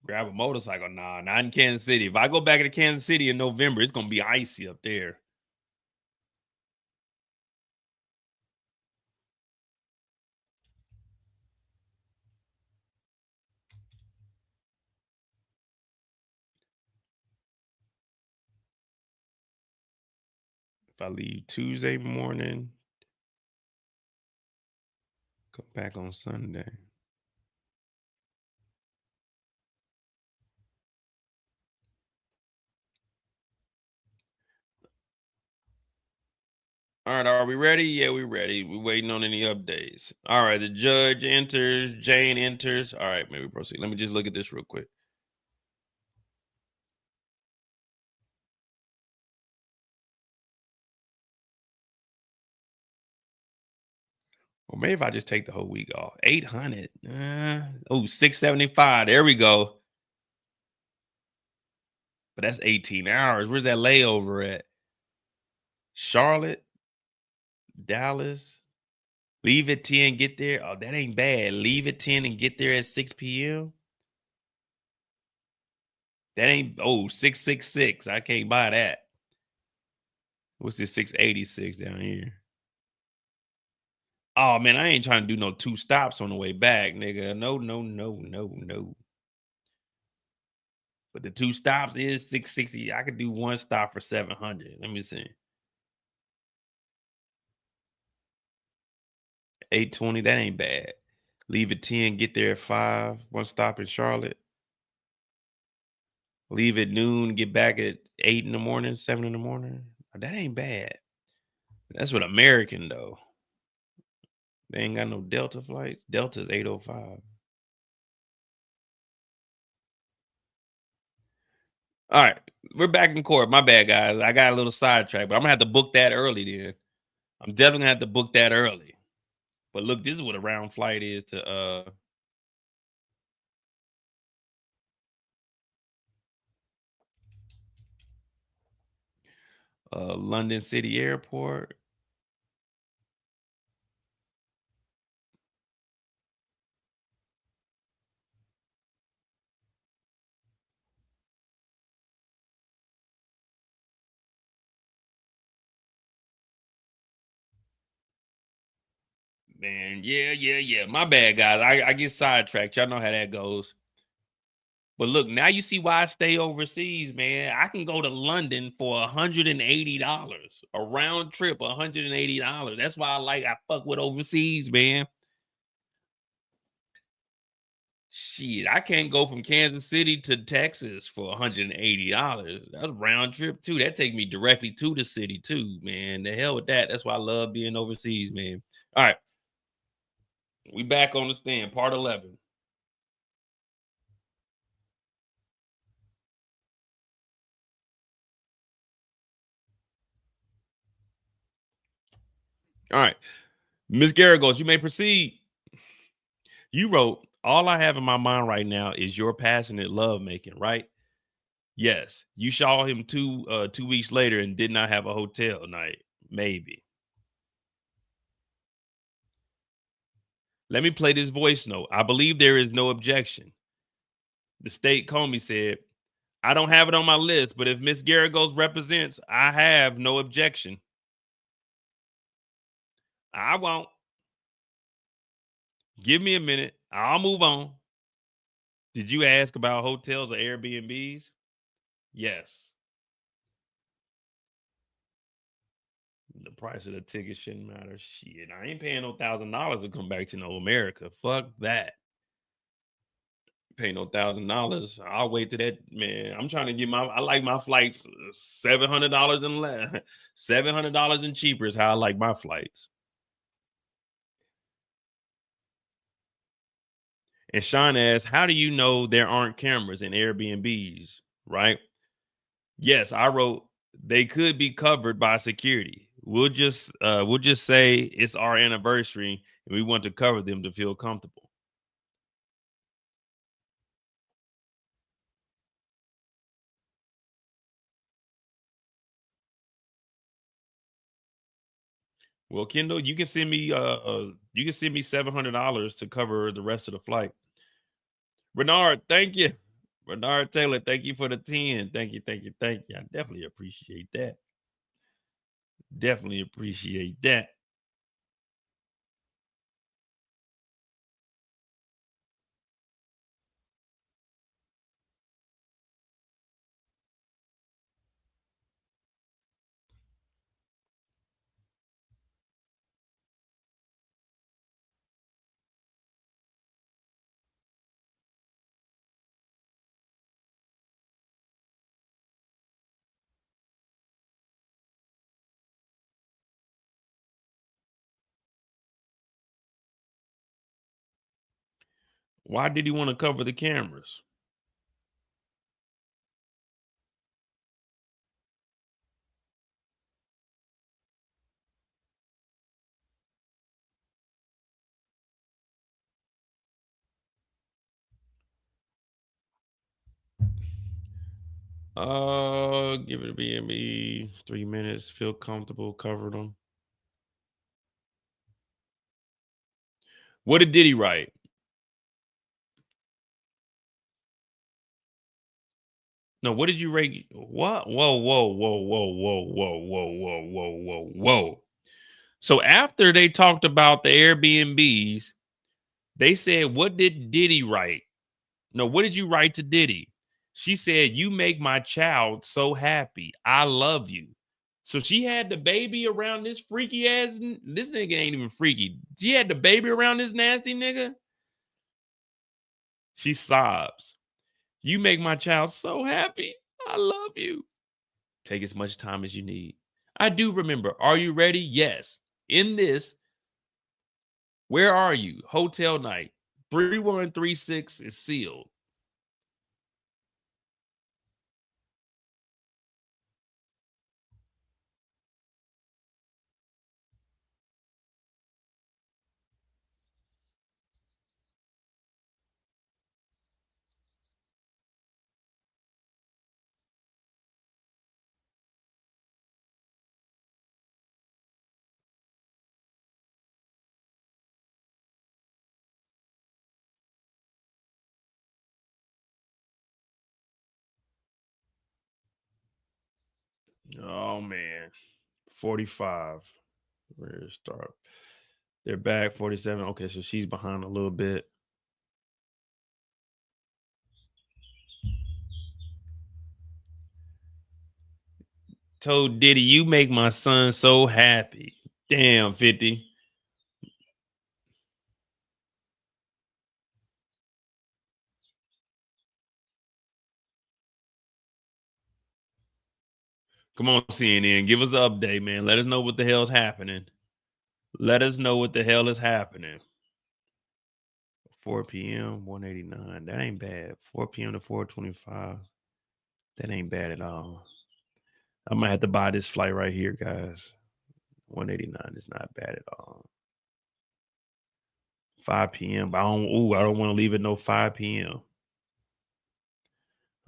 [SPEAKER 2] Grab a motorcycle. Nah, not in Kansas City. If I go back to Kansas City in November, it's gonna be icy up there. If I leave Tuesday morning, come back on Sunday. All right, are we ready? Yeah, we ready. We waiting on any updates. All right, the judge enters, Jane enters. All right, maybe proceed. Let me just look at this real quick. Or maybe if I just take the whole week off. 800. 675. There we go. But that's 18 hours. Where's that layover at? Charlotte, Dallas. Leave at 10, get there. Oh, that ain't bad. Leave at 10 and get there at 6 p.m. That ain't 666. I can't buy that. What's this 686 down here? Oh man, I ain't trying to do no 2 stops on the way back, nigga. No. But the 2 stops is 660. I could do 1 stop for 700. Let me see. 820. That ain't bad. Leave at 10, get there at 5. 1 stop in Charlotte. Leave at noon, get back at 8 in the morning, 7 in the morning. That ain't bad. That's what American though. They ain't got no Delta flights. Delta's 805. All right, we're back in court. My bad, guys. I got a little sidetracked, but I'm gonna have to book that early then. I'm definitely gonna have to book that early. But look, this is what a round flight is to London City Airport. Man, yeah. My bad, guys. I get sidetracked. Y'all know how that goes. But look, now you see why I stay overseas, man. I can go to London for $180. A round trip, $180. That's why I fuck with overseas, man. Shit, I can't go from Kansas City to Texas for $180. That's a round trip too. That take me directly to the city too, man. The hell with that. That's why I love being overseas, man. All right. We back on the stand, part 11. All right. Miss Garagos, you may proceed. You wrote, all I have in my mind right now is your passionate love making, right? Yes. You saw him 2 weeks later and did not have a hotel night. Maybe. Let me play this voice note. I believe there is no objection. The state COMBS said, I don't have it on my list, but if Miss Garagos represents, I have no objection. I won't. Give me a minute. I'll move on. Did you ask about hotels or Airbnbs? Yes. The price of the ticket shouldn't matter. Shit, I ain't paying no $1,000 to come back to no America. Fuck that. Pay no $1,000. I'll wait till that, man. I'm trying to get I like my flights $700 and less. $700 and cheaper is how I like my flights. And Sean asks, how do you know there aren't cameras in Airbnbs? Right? Yes, I wrote they could be covered by security. We'll just say it's our anniversary and we want to cover them to feel comfortable. Well, Kendall, you can send me $700 to cover the rest of the flight. Bernard, thank you. Bernard Taylor, thank you for the 10. Thank you, thank you, thank you. I definitely appreciate that. Definitely appreciate that. Why did he want to cover the cameras? Give it a B&B 3 minutes. Feel comfortable, cover them. What did Diddy write? No, what did you rate? What? Whoa, whoa, whoa, whoa, whoa, whoa, whoa, whoa, whoa, whoa, whoa. So after they talked about the Airbnbs, they said, what did Diddy write? No, what did you write to Diddy? She said, you make my child so happy. I love you. So she had the baby around this freaky ass. This nigga ain't even freaky. She had the baby around this nasty nigga. She sobs. You make my child so happy. I love you. Take as much time as you need. I do remember. Are you ready? Yes. In this, where are you? Hotel night. 3136 is sealed. Oh man. 45. Where start? They're back 47. Okay, so she's behind a little bit. Told Diddy, you make my son so happy. Damn, 50. Come on, CNN. Give us an update, man. Let us know what the hell's happening. Let us know what the hell is happening. 4 p.m., 189. That ain't bad. 4 p.m. to 425. That ain't bad at all. I might have to buy this flight right here, guys. 189 is not bad at all. 5 p.m. I don't want to leave it no 5 p.m.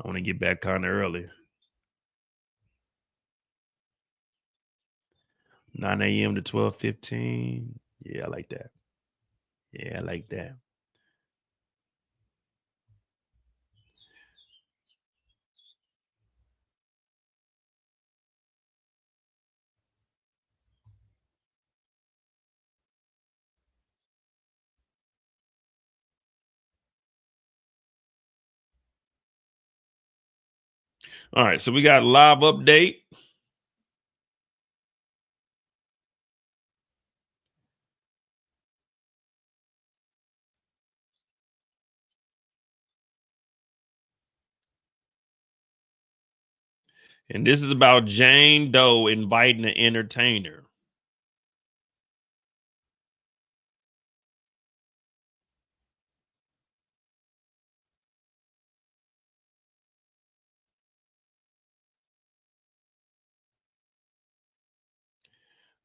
[SPEAKER 2] I want to get back kind of early. 9 a.m. to 12:15. Yeah, I like that. Yeah, I like that. All right, so we got a live update. And this is about Jane Doe inviting an entertainer.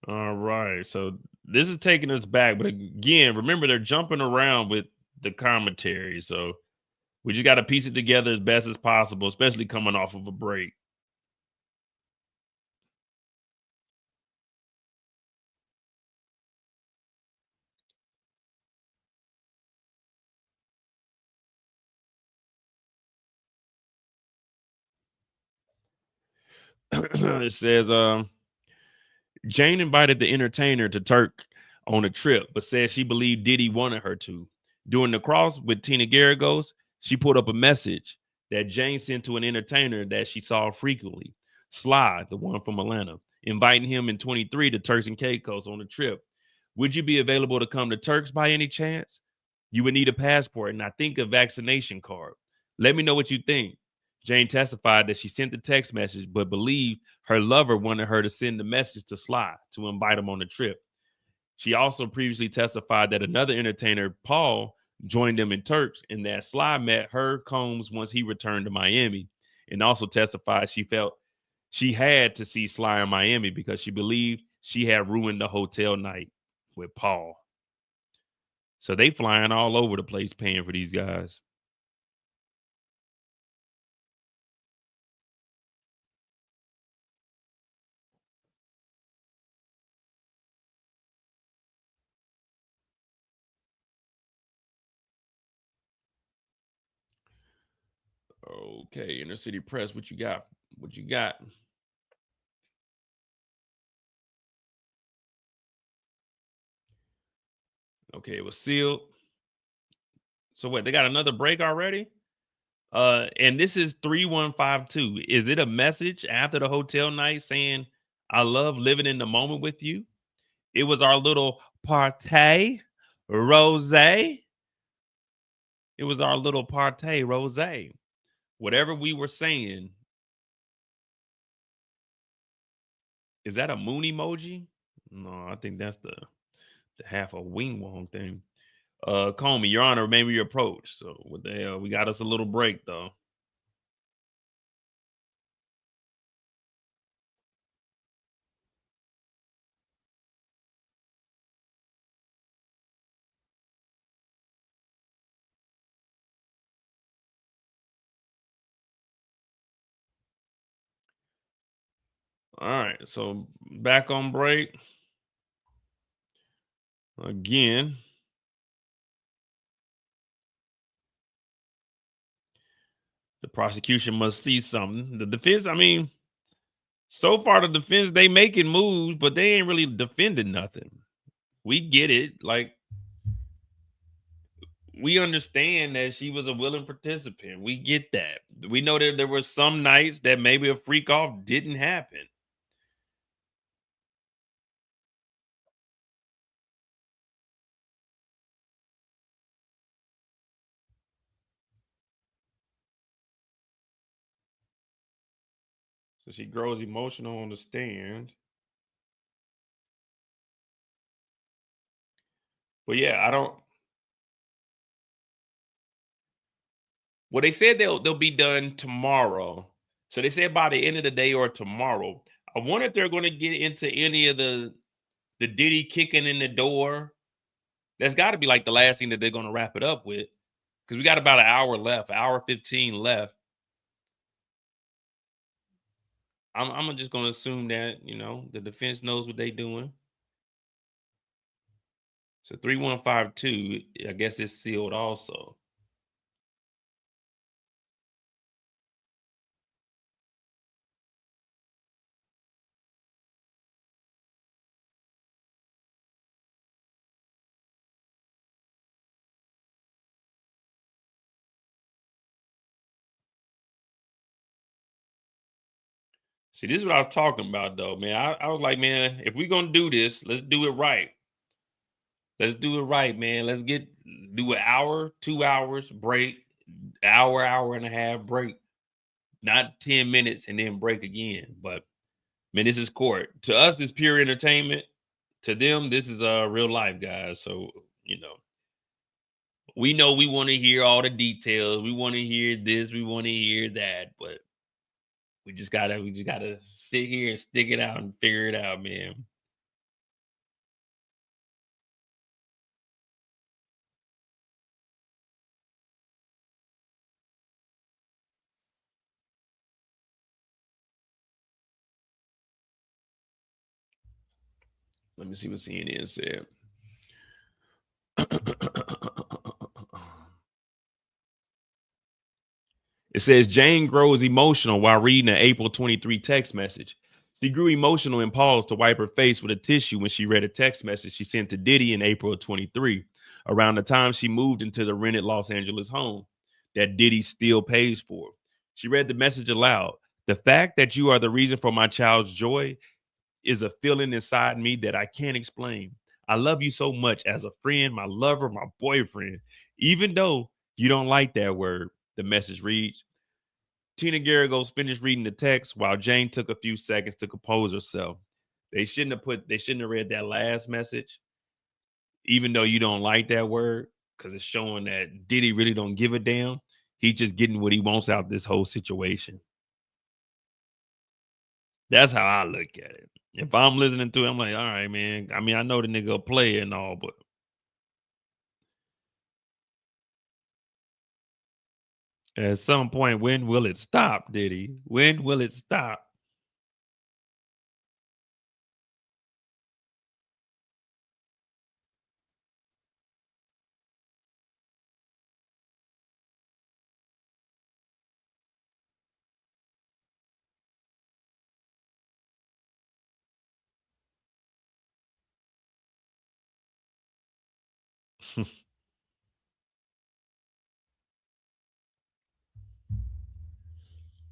[SPEAKER 2] All right, so this is taking us back, but again, remember they're jumping around with the commentary, so we just got to piece it together as best as possible, especially coming off of a break. It says, Jane invited the entertainer to Turk on a trip, but said she believed Diddy wanted her to. During the cross with Tina Garagos, she put up a message that Jane sent to an entertainer that she saw frequently, Sly, the one from Atlanta, inviting him in 23 to Turks and Caicos on a trip. Would you be available to come to Turks by any chance? You would need a passport and I think a vaccination card. Let me know what you think. Jane testified that she sent the text message, but believed her lover wanted her to send the message to Sly to invite him on the trip. She also previously testified that another entertainer, Paul, joined them in Turks and that Sly met her Combs once he returned to Miami, and also testified she felt she had to see Sly in Miami because she believed she had ruined the hotel night with Paul. So they flying all over the place paying for these guys. Okay, Inner City Press, what you got? What you got? Okay, it was sealed. So what? They got another break already? And this is 3152. Is it a message after the hotel night saying, I love living in the moment with you? It was our little party rose. It was our little party rose. Whatever we were saying, is that a moon emoji? No, I think that's the half a wing wong thing. Comey, Your Honor, maybe your approach. So what the hell? We got us a little break though. All right, so back on break again. The prosecution must see something. The defense, I mean, so far the defense they making moves, but they ain't really defending nothing. We get it, like we understand that she was a willing participant. We get that. We know that there were some nights that maybe a freak off didn't happen. So she grows emotional on the stand. But yeah, I don't. Well, they said they'll be done tomorrow. So they said by the end of the day or tomorrow. I wonder if they're going to get into any of the the Diddy kicking in the door. That's got to be like the last thing that they're going to wrap it up with, because we got about an hour left, hour 15 left. I'm just going to assume that, you know, the defense knows what they're doing. So 3152, I guess it's sealed also. See, this is what I was talking about, though, man. I was like, man, if we're going to do this, let's do it right. Let's do it right, man. Let's do an hour, 2 hours break, hour and a half break, not 10 minutes and then break again. But man, this is court. To us, it's pure entertainment. To them, this is real life, guys. So, you know we want to hear all the details. We want to hear this. We want to hear that. But we just gotta sit here and stick it out and figure it out, man. Let me see what CNN said. It says Jane grows emotional while reading an April 23 text message. She grew emotional and paused to wipe her face with a tissue when she read a text message she sent to Diddy in April of 23, around the time she moved into the rented Los Angeles home that Diddy still pays for. She read the message aloud. The fact that you are the reason for my child's joy is a feeling inside me that I can't explain. I love you so much as a friend, my lover, my boyfriend, even though you don't like that word, the message reads. Tina Garagos finished reading the text while Jane took a few seconds to compose herself. They shouldn't have read that last message, even though you don't like that word, because it's showing that Diddy really don't give a damn. He's just getting what he wants out of this whole situation. That's how I look at it. If I'm listening to it, I'm like, all right, man. I mean, I know the nigga will play and all, but at some point, when will it stop, Diddy? When will it stop?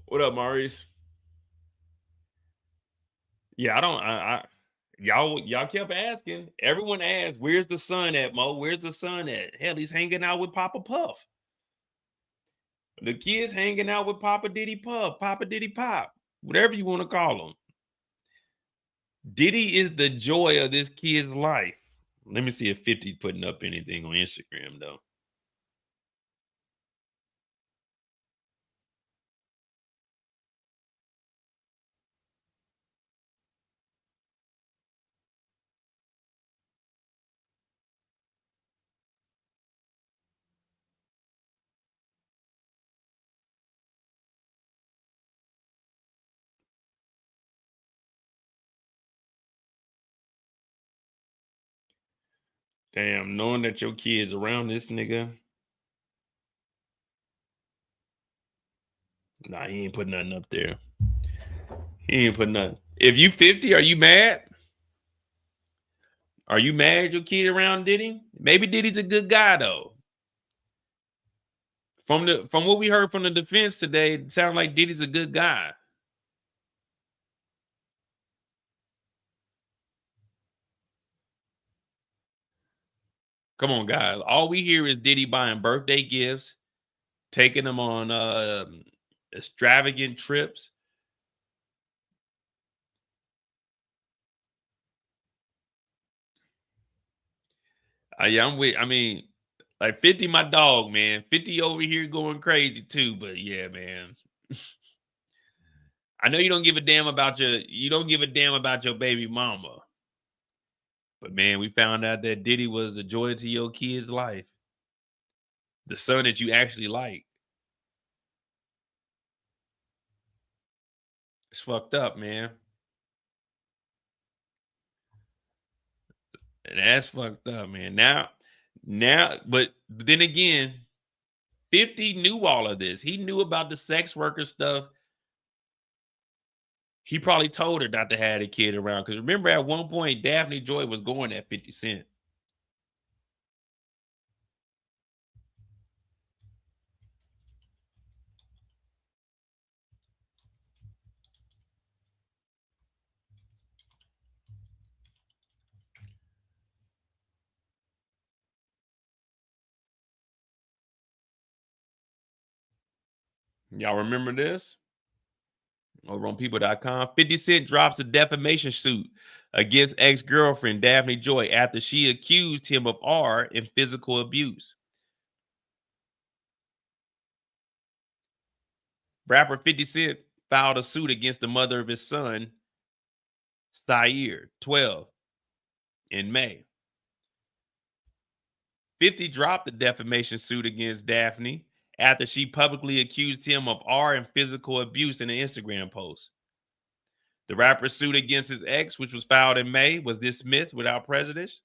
[SPEAKER 2] What up, Maurice? Yeah, I don't. Y'all kept asking. Everyone asked, "Where's the son at, Mo? Where's the son at?" Hell, he's hanging out with Papa Puff. The kid's hanging out with Papa Diddy Puff, Papa Diddy Pop, whatever you want to call him. Diddy is the joy of this kid's life. Let me see if 50's putting up anything on Instagram though. Damn, knowing that your kid's around this nigga. Nah, he ain't putting nothing up there. He ain't putting nothing. If you 50, are you mad? Are you mad your kid around Diddy? Maybe Diddy's a good guy though. From what we heard from the defense today, it sounds like Diddy's a good guy. Come on, guys. All we hear is Diddy buying birthday gifts, taking them on extravagant trips. Yeah, I'm with. I mean, like 50, my dog, man. 50 over here going crazy too. But yeah, man. I know you don't give a damn about your baby mama. But man, we found out that Diddy was the joy to your kid's life. The son that you actually like. It's fucked up, man. And that's fucked up, man. Now, but then again, 50 knew all of this. He knew about the sex worker stuff. He probably told her not to have a kid around. Because remember, at one point, Daphne Joy was going at 50 Cent. Y'all remember this? Over on people.com. 50 Cent drops a defamation suit against ex-girlfriend Daphne Joy after she accused him of R in physical abuse. Rapper 50 Cent filed a suit against the mother of his son, Sair, 12, in May. 50 dropped the defamation suit against Daphne after she publicly accused him of R and physical abuse in an Instagram post. The rapper's suit against his ex, which was filed in May, was dismissed without prejudice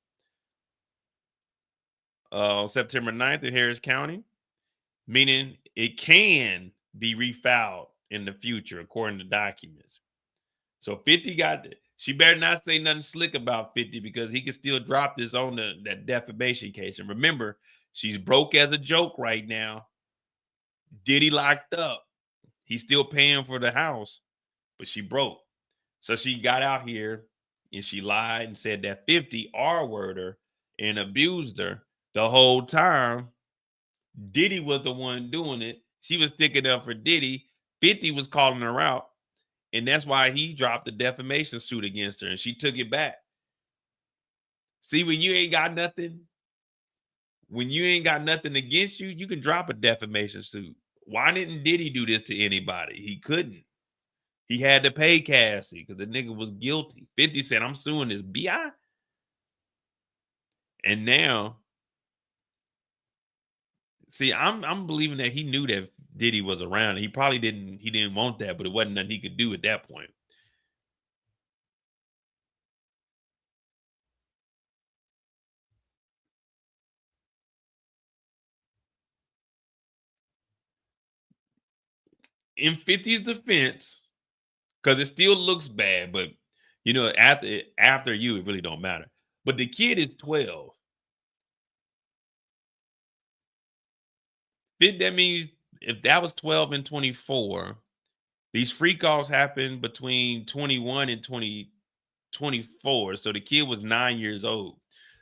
[SPEAKER 2] on September 9th in Harris County, meaning it can be refiled in the future, according to documents. So 50 got it. She better not say nothing slick about 50 because he can still drop this on that defamation case. And remember, she's broke as a joke right now. Diddy locked up. He's still paying for the house, but she broke. So she got out here and she lied and said that 50 R-worded her and abused her the whole time. Diddy was the one doing it. She was sticking up for Diddy. 50 was calling her out. And that's why he dropped the defamation suit against her and she took it back. See, when you ain't got nothing against you, you can drop a defamation suit. Why didn't Diddy do this to anybody? He couldn't. He had to pay Cassie because the nigga was guilty. 50 said, I'm suing this B.I. And now, see, I'm believing that he knew that Diddy was around. He probably didn't want that, but it wasn't nothing he could do at that point. In 50's defense, because it still looks bad, but you know, after you, it really don't matter. But the kid is 12. That means if that was 12 and 24, these freak offs happened between 21 and 24. So the kid was 9 years old.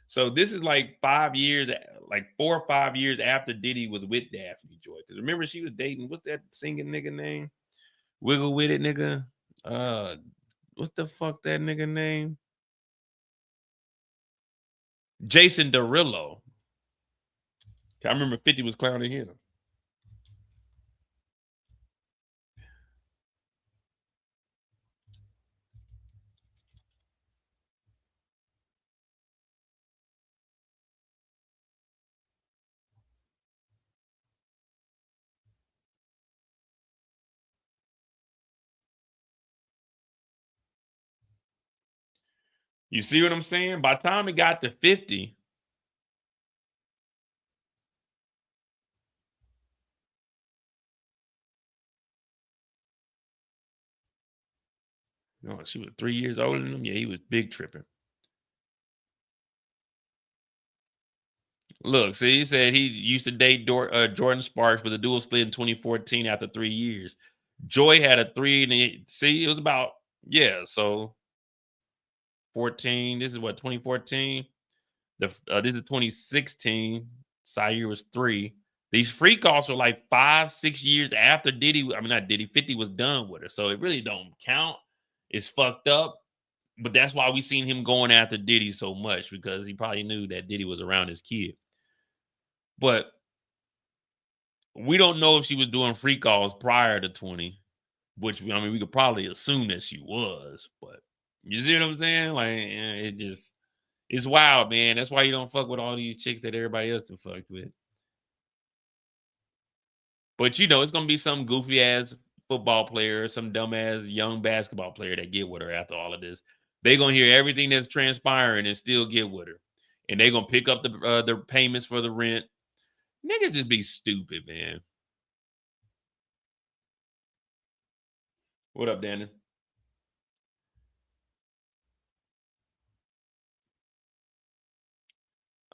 [SPEAKER 2] So this is like 5 years, like 4 or 5 years after Diddy was with Daphne Joy. Because remember, she was dating, what's that singing nigga name? Wiggle with it, nigga. What the fuck that nigga name? Jason Derulo. I remember 50 was clowning him. You see what I'm saying? By the time it got to 50, no, she was 3 years older than him. Yeah, he was big tripping. Look, see, he said he used to date Jordan Sparks, but the duo split in 2014 after 3 years. Joy had a 3, and see, it was about, yeah, so 14. This is what, 2014? This is 2016. Sair was 3. These freak offs are like 5, 6 years after Diddy. I mean, not Diddy. 50 was done with her, so it really don't count. It's fucked up, but that's why we seen him going after Diddy so much because he probably knew that Diddy was around his kid. But we don't know if she was doing freak offs prior to 20, which I mean we could probably assume that she was. But you see what I'm saying? Like it just It's wild, man. That's why you don't fuck with all these chicks that everybody else done fucked with. But you know, it's gonna be some goofy ass football player, some dumbass young basketball player that get with her after all of this. They gonna hear everything that's transpiring and still get with her, and they gonna pick up the payments for the rent. Niggas just be stupid, man. What up, Danny?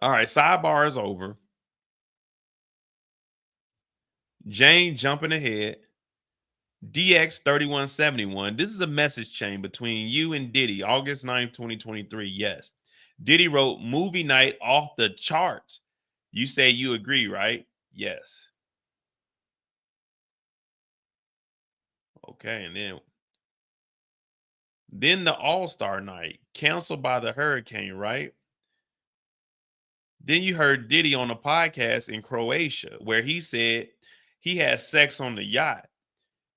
[SPEAKER 2] All right, sidebar is over. Jane jumping ahead. DX3171. This is a message chain between you and Diddy, August 9th, 2023. Yes. Diddy wrote movie night off the charts. You say you agree, right? Yes. Okay, and then the All-Star night canceled by the hurricane, right? Then you heard Diddy on a podcast in Croatia where he said he had sex on the yacht.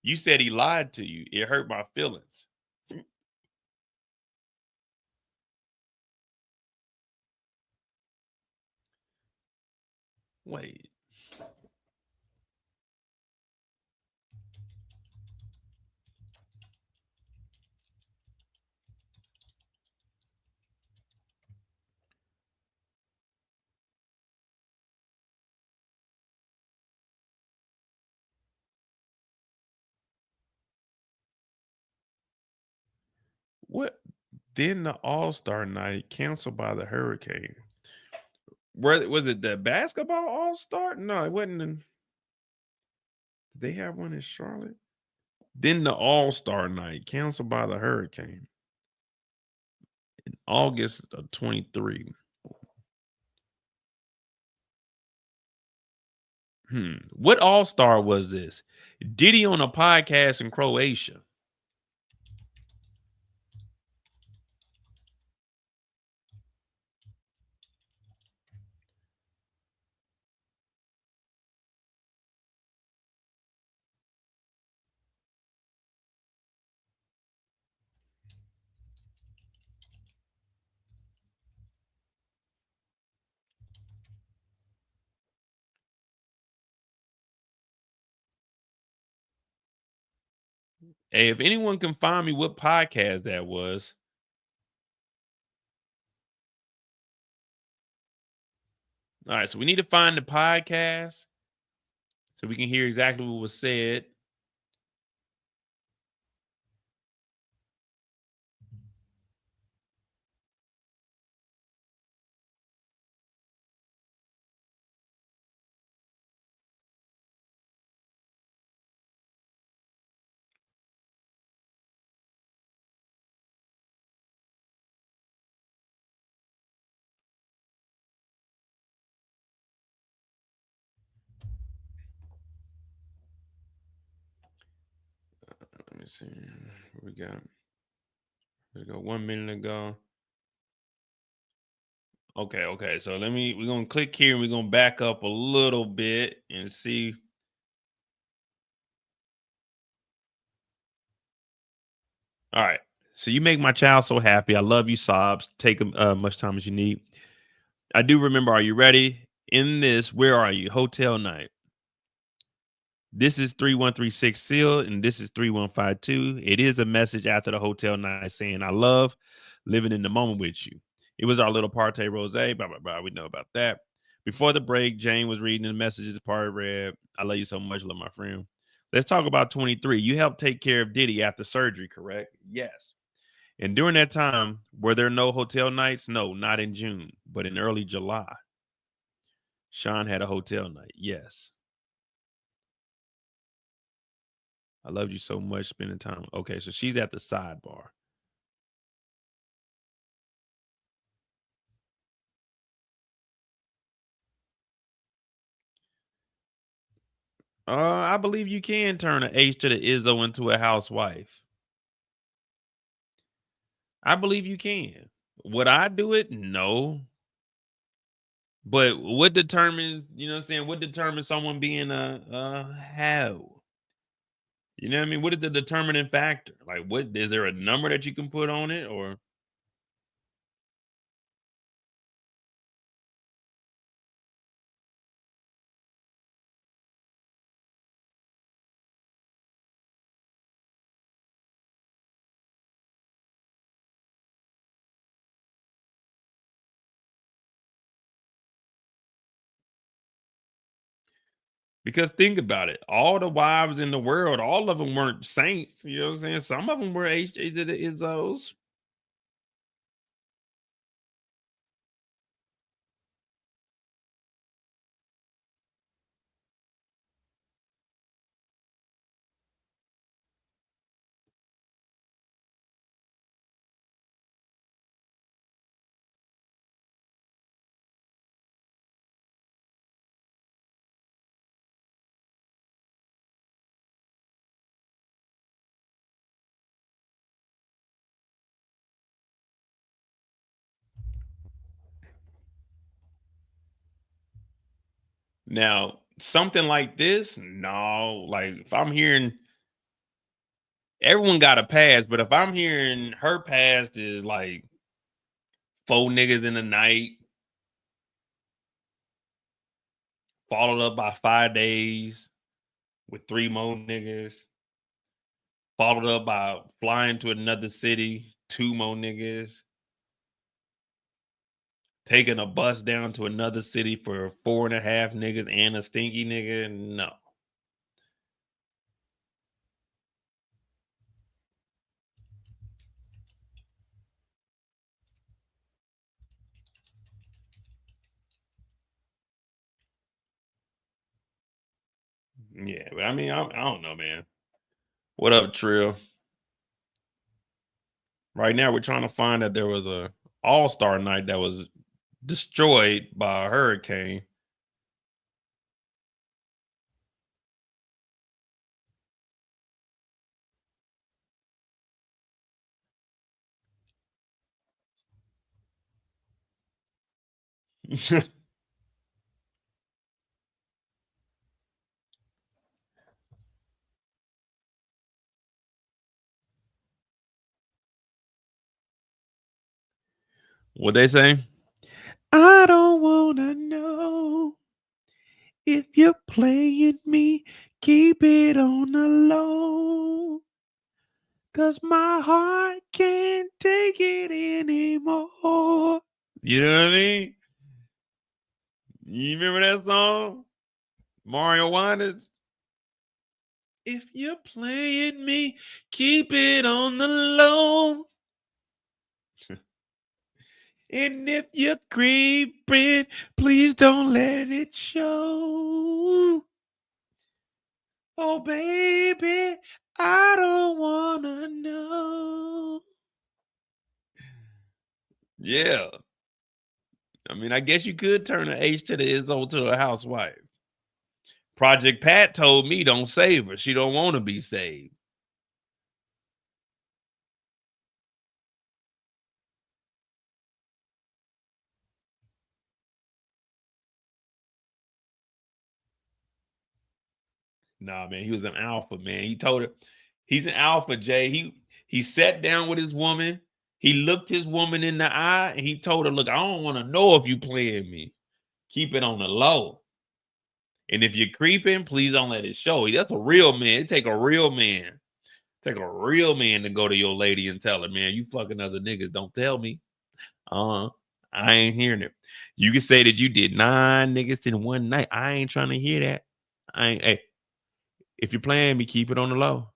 [SPEAKER 2] You said he lied to you. It hurt my feelings. Wait. What? Then the All-Star night canceled by the hurricane. Where was it, the basketball All-Star? No, it wasn't. Did they have one in Charlotte? Then the All-Star night canceled by the hurricane in August of 23. What All-Star was this? Diddy on a podcast in Croatia. Hey, if anyone can find me what podcast that was. All right, so we need to find the podcast so we can hear exactly what was said. Let me see. What we got? We go 1 minute ago. Okay. So we're gonna click here and we're gonna back up a little bit and see. All right. So you make my child so happy. I love you, sobs. Take much time as you need. I do remember. Are you ready? In this, where are you? Hotel night. This is 3136 sealed, and this is 3152. It is a message after the hotel night saying, I love living in the moment with you. It was our little party rose, blah, blah, blah. We know about that. Before the break, Jane was reading the messages. Part read, I love you so much, love my friend. Let's talk about 23. You helped take care of Diddy after surgery, correct? Yes. And during that time, were there no hotel nights? No, not in June, but in early July. Sean had a hotel night. Yes. I loved you so much spending time. Okay, so she's at the sidebar. I believe you can turn an H to the Izzo into a housewife. I believe you can. Would I do it? No. But what determines, you know what I'm saying? What determines someone being a how? You know what I mean? What is the determining factor? Like, what is there a number that you can put on it, or Because think about it, all the wives in the world, all of them weren't saints. You know what I'm saying? Some of them were HJs to the Izzos. Now, something like this, no, like if I'm hearing everyone got a past, but if I'm hearing her past is like 4 niggas in the night, followed up by 5 days with 3 more niggas, followed up by flying to another city, 2 more niggas, taking a bus down to another city for 4.5 niggas and a stinky nigga. No. Yeah, but I mean, I don't know, man. What up, Trill? Right now, we're trying to find that there was a All-Star night that was destroyed by a hurricane. What they say? I don't wanna know if you're playing me. Keep it on the low, 'cause my heart can't take it anymore. You know what I mean? You remember that song? Mario Winans? If you're playing me, keep it on the low. And if you're creeping, please don't let it show. Oh, baby, I don't wanna know. Yeah. I mean, I guess you could turn an H to the Izzo to a housewife. Project Pat told me don't save her. She don't want to be saved. Nah, man, he was an alpha, man. He told her he's an alpha, Jay. He sat down with his woman. He looked his woman in the eye and he told her, look, I don't want to know if you playing me. Keep it on the low. And if you're creeping, please don't let it show. That's a real man. It take a real man. Take a real man to go to your lady and tell her, man, you fucking other niggas. Don't tell me. I ain't hearing it. You can say that you did 9 niggas in one night. I ain't trying to hear that. I ain't. Hey, if you're playing me, keep it on the low.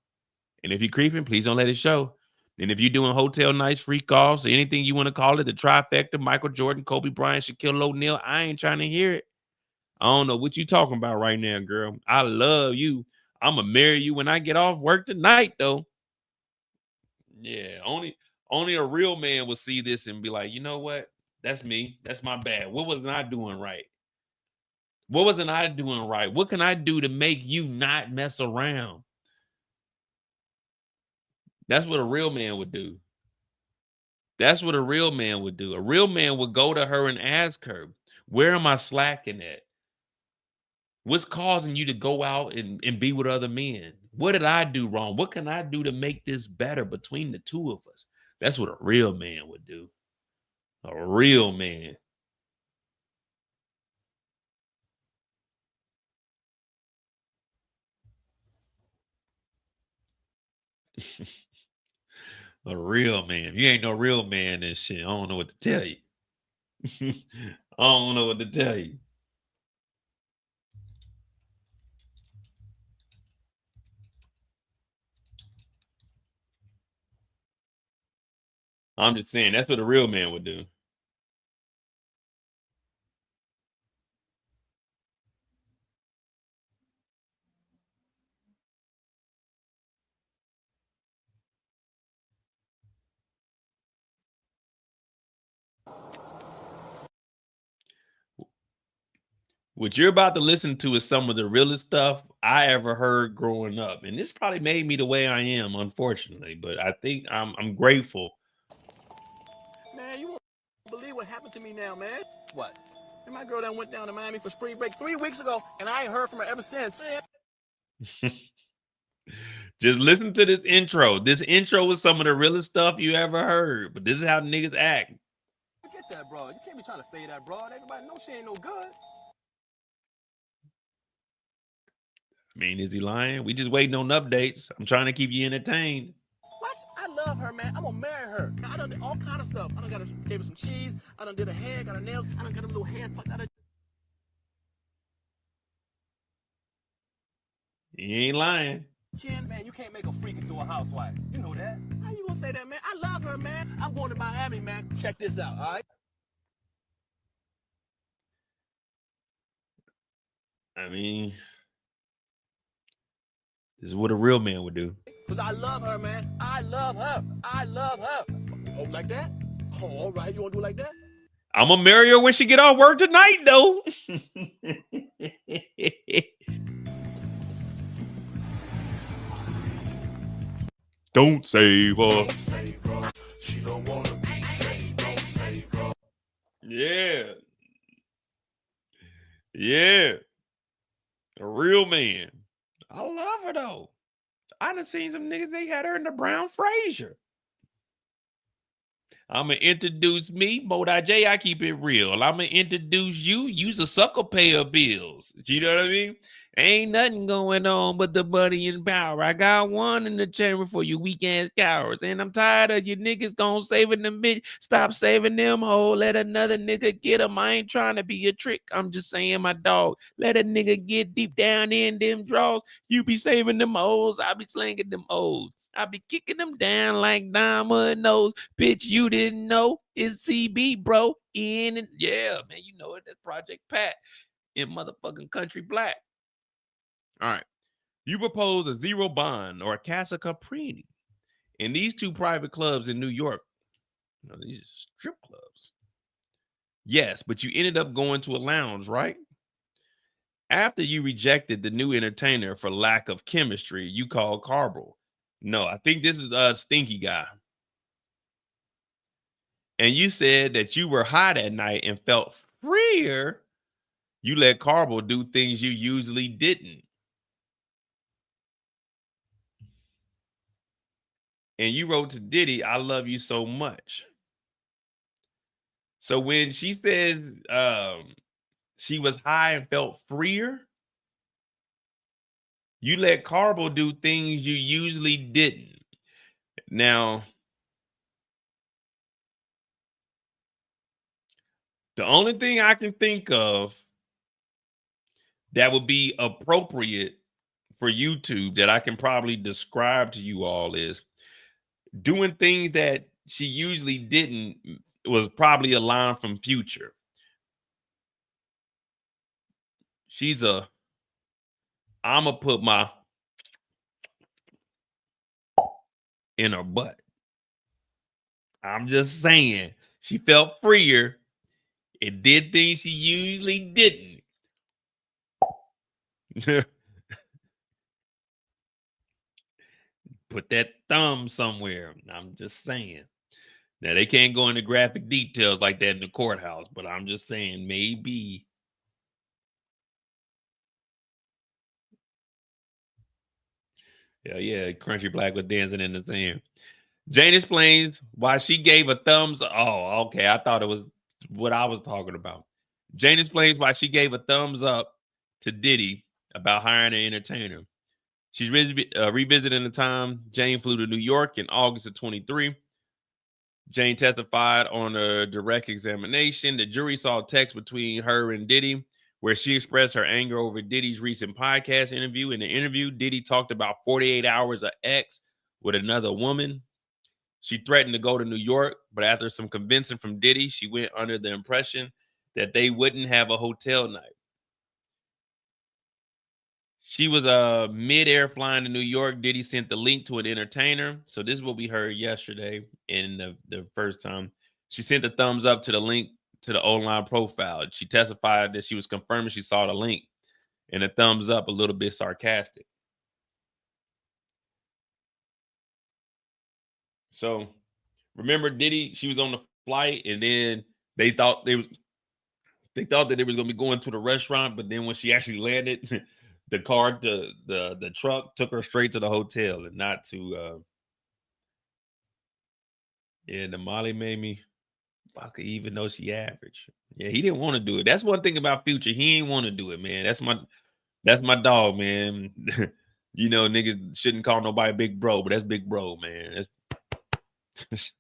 [SPEAKER 2] And if you're creeping, please don't let it show. And if you're doing hotel nights, freak offs, or anything you want to call it, the trifecta, Michael Jordan, Kobe Bryant, Shaquille O'Neal, I ain't trying to hear it. I don't know what you talking about right now, girl. I love you. I'm gonna marry you when I get off work tonight, though. Yeah, only a real man will see this and be like, you know what? That's me. That's my bad. What wasn't I doing right? What wasn't I doing right? What can I do to make you not mess around? That's what a real man would do. That's what a real man would do. A real man would go to her and ask her, where am I slacking at? What's causing you to go out and be with other men? What did I do wrong? What can I do to make this better between the two of us? That's what a real man would do. A real man. A real man. If you ain't no real man and shit, I don't know what to tell you. I don't know what to tell you. I'm just saying that's what a real man would do. What you're about to listen to is some of the realest stuff I ever heard growing up. And this probably made me the way I am, unfortunately. But I think I'm grateful.
[SPEAKER 4] Man, you won't believe what happened to me now, man. What? And my girl that went down to Miami for spring break 3 weeks ago, and I ain't heard from her ever since.
[SPEAKER 2] Just listen to this intro. This intro is some of the realest stuff you ever heard. But this is how niggas act.
[SPEAKER 4] Forget that, bro. You can't be trying to say that, bro. Everybody knows she ain't no good.
[SPEAKER 2] I mean, is he lying? We just waiting on updates. I'm trying to keep you entertained.
[SPEAKER 4] What? I love her, man. I'm gonna marry her. I done did all kind of stuff. I done gave her some cheese. I done did her hair, got her nails. I done got them little hairs plucked out of.
[SPEAKER 2] He ain't lying.
[SPEAKER 4] Chin, man, you can't make a freak into a housewife. You know that. How you gonna say that, man? I love her, man. I'm going to Miami, man. Check this out, all right?
[SPEAKER 2] I mean, this is what a real man would do.
[SPEAKER 4] Because I love her, man. I love her. I love her. Oh, like that? Oh, all right. You want to do it like that?
[SPEAKER 2] I'm going to marry her when she get off work tonight, though. Don't save her.
[SPEAKER 1] She don't want to be saved. Don't save her.
[SPEAKER 2] Yeah. Yeah. A real man. I love her, though. I done seen some niggas, they had her in the Brown Fraser. I'm going to introduce me, Modi J. I keep it real. I'm going to introduce you. You's a sucker payer bills. You know what I mean? Ain't nothing going on but the money and power. I got one in the chamber for you weak ass cowards. And I'm tired of you niggas gon' saving them bitch. Stop saving them hoe. Let another nigga get them. I ain't trying to be a trick. I'm just saying my dog. Let a nigga get deep down in them draws. You be saving them hoes. I be slanging them O's. I be kicking them down like diamond nose. Bitch, you didn't know it's CB, bro. Yeah, man, you know it. That's Project Pat in motherfucking Country Black. All right. You propose a zero bond or a Casa Caprini in these two private clubs in New York. You know, these are strip clubs. Yes, but you ended up going to a lounge, right? After you rejected the new entertainer for lack of chemistry, you called Carbo. No, I think this is a stinky guy. And you said that you were high that night and felt freer. You let Carbo do things you usually didn't. And you wrote to Diddy, I love you so much. So when she says she was high and felt freer, you let Carbo do things you usually didn't. Now, the only thing I can think of that would be appropriate for YouTube that I can probably describe to you all is doing things that she usually didn't was probably a line from Future. She's I'ma put my in her butt. I'm just saying she felt freer. It did things she usually didn't. Put that thumb somewhere. I'm just saying. Now, they can't go into graphic details like that in the courthouse, but I'm just saying maybe. Yeah, Country Black was dancing in the sand. Jane explains why she gave a thumbs. Oh, okay. I thought it was what I was talking about. Jane explains why she gave a thumbs up to Diddy about hiring an entertainer. She's revisiting the time Jane flew to New York in August of 23. Jane testified on a direct examination. The jury saw a text between her and Diddy where she expressed her anger over Diddy's recent podcast interview. In the interview, Diddy talked about 48 hours of X with another woman. She threatened to go to New York, but after some convincing from Diddy, she went under the impression that they wouldn't have a hotel night. She was mid-air flying to New York. Diddy sent the link to an entertainer. So this is what we heard yesterday in the first time. She sent a thumbs up to the link to the online profile. She testified that she was confirming she saw the link, and a thumbs up, a little bit sarcastic. So remember Diddy, she was on the flight, and then they thought that they was gonna be going to the restaurant, but then when she actually landed, the truck took her straight to the hotel and not to yeah, the Molly made me fuck her even though she average. Yeah, he didn't want to do it. That's one thing about Future. He ain't want to do it, man. That's my dog, man. You know, niggas shouldn't call nobody big bro, but that's big bro, man. That's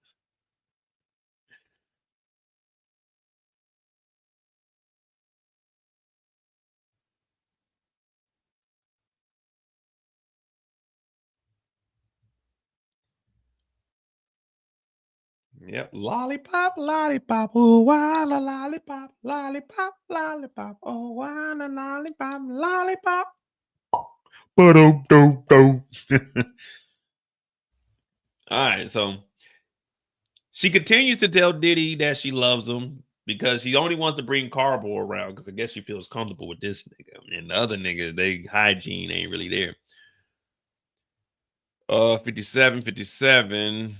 [SPEAKER 2] yep. Lollipop, lollipop, oh wah la lollipop, lollipop, lollipop, oh wah la lollipop, lollipop. Ba-dum-dum-dum. All right, so she continues to tell Diddy that she loves him because she only wants to bring Carbo around because I guess she feels comfortable with this nigga. And the other nigga, they hygiene ain't really there. 57.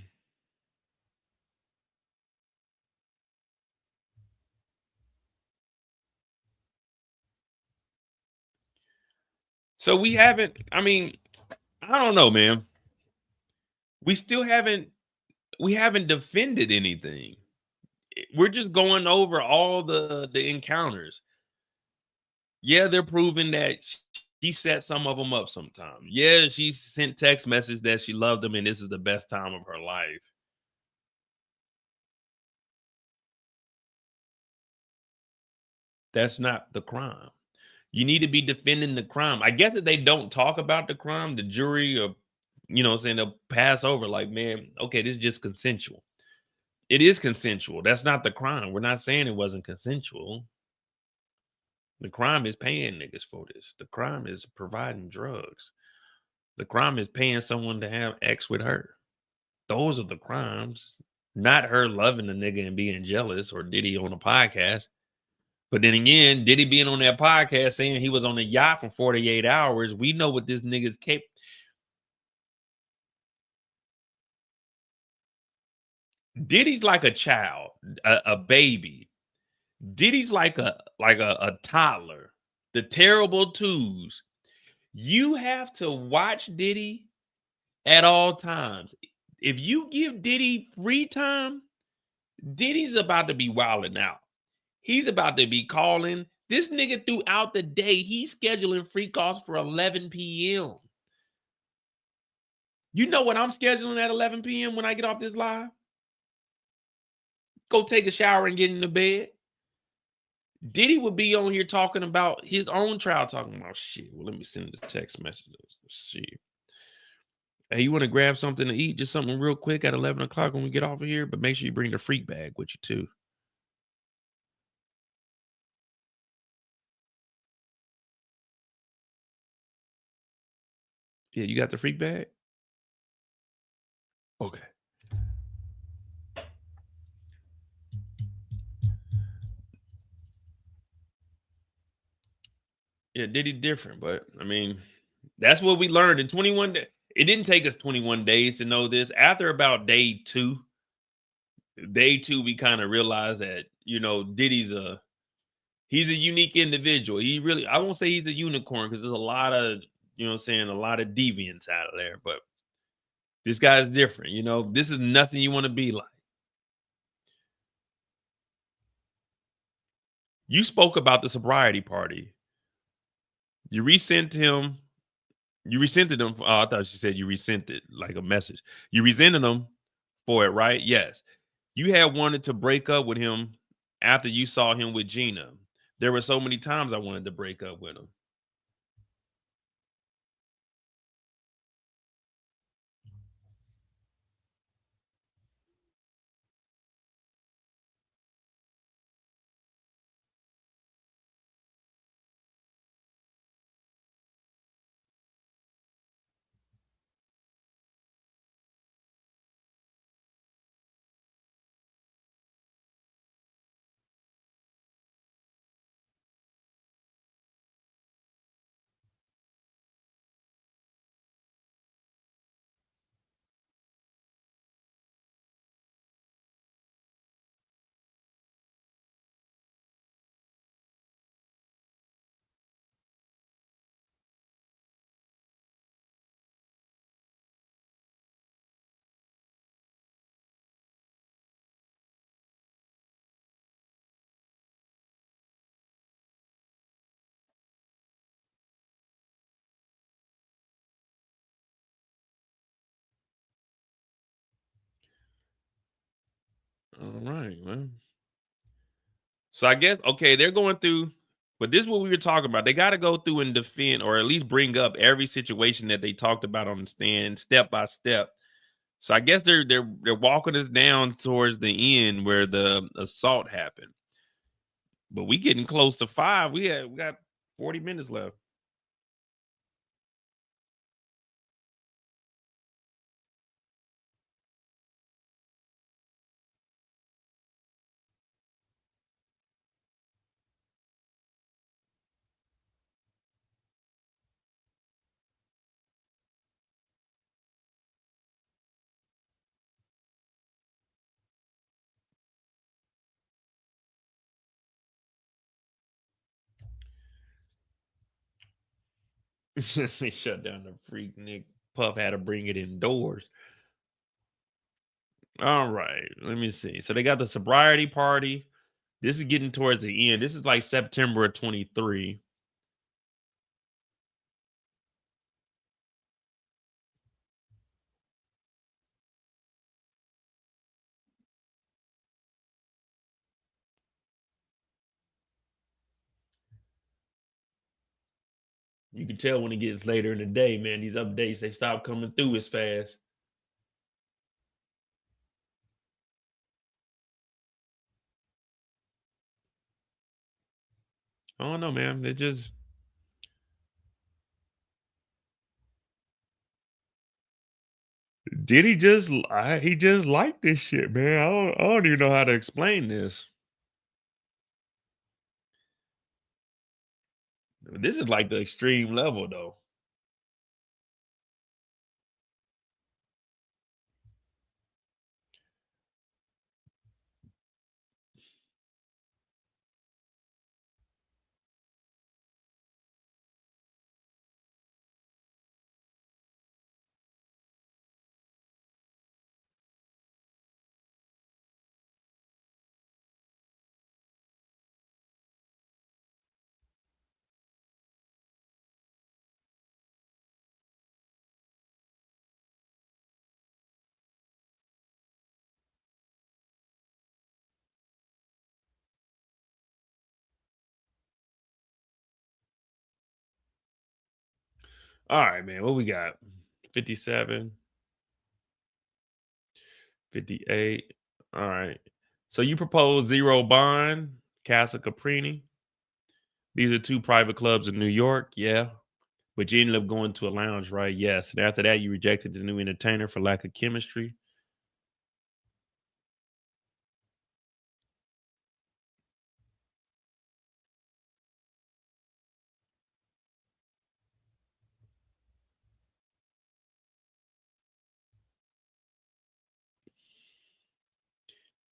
[SPEAKER 2] So we haven't, I mean, I don't know, man. We still haven't defended anything. We're just going over all the encounters. Yeah, they're proving that she set some of them up sometime. Yeah, she sent text message that she loved them and this is the best time of her life. That's not the crime. You need to be defending the crime. I guess that they don't talk about the crime, the jury or saying they'll pass over like, man, okay, this is just consensual. It is consensual. That's not the crime. We're not saying it wasn't consensual. The crime is paying niggas for this. The crime is providing drugs. The crime is paying someone to have sex with her. Those are the crimes, not her loving the nigga and being jealous or Diddy on a podcast. But then again, Diddy being on that podcast saying he was on a yacht for 48 hours. We know what this nigga's capable. Diddy's like a child, a baby. Diddy's like a toddler. The terrible twos. You have to watch Diddy at all times. If you give Diddy free time, Diddy's about to be wilding out. He's about to be calling. This nigga throughout the day, he's scheduling free calls for 11 p.m. You know what I'm scheduling at 11 p.m. when I get off this live? Go take a shower and get into bed. Diddy would be on here talking about his own trial, talking about shit. Well, let me send the text messages. Shit. Hey, you want to grab something to eat? Just something real quick at 11 o'clock when we get off of here, but make sure you bring the freak bag with you too. Yeah, you got the freak bag? Okay. Yeah, Diddy different, but I mean, that's what we learned in 21 days. It didn't take us 21 days to know this. After about day two, we kind of realized that, Diddy's he's a unique individual. He really, I won't say he's a unicorn because there's a lot of, a lot of deviants out of there, but this guy's different. This is nothing you want to be like. You spoke about the sobriety party. You resented him. I thought she said you resented like a message. You resented him for it, right? Yes. You had wanted to break up with him after you saw him with Gina. There were so many times I wanted to break up with him. All right, well. So I guess okay, they're going through, but this is what we were talking about. They got to go through and defend, or at least bring up every situation that they talked about on the stand, step by step. So I guess they're walking us down towards the end where the assault happened. But we getting close to 5. We got 40 minutes left. They shut down the freak. Nick Puff had to bring it indoors. All right, let me see. So they got the sobriety party. This is getting towards the end. This is like September of 23. You can tell when it gets later in the day, man. These updates, they stop coming through as fast. I don't know, man. They just did he just liked this shit, man. I don't even know how to explain this. This is like the extreme level, though. All right, man. What we got? 57, 58. All right. So you propose zero bond, Casa Caprini. These are 2 private clubs in New York. Yeah. But you ended up going to a lounge, right? Yes. And after that, you rejected the new entertainer for lack of chemistry.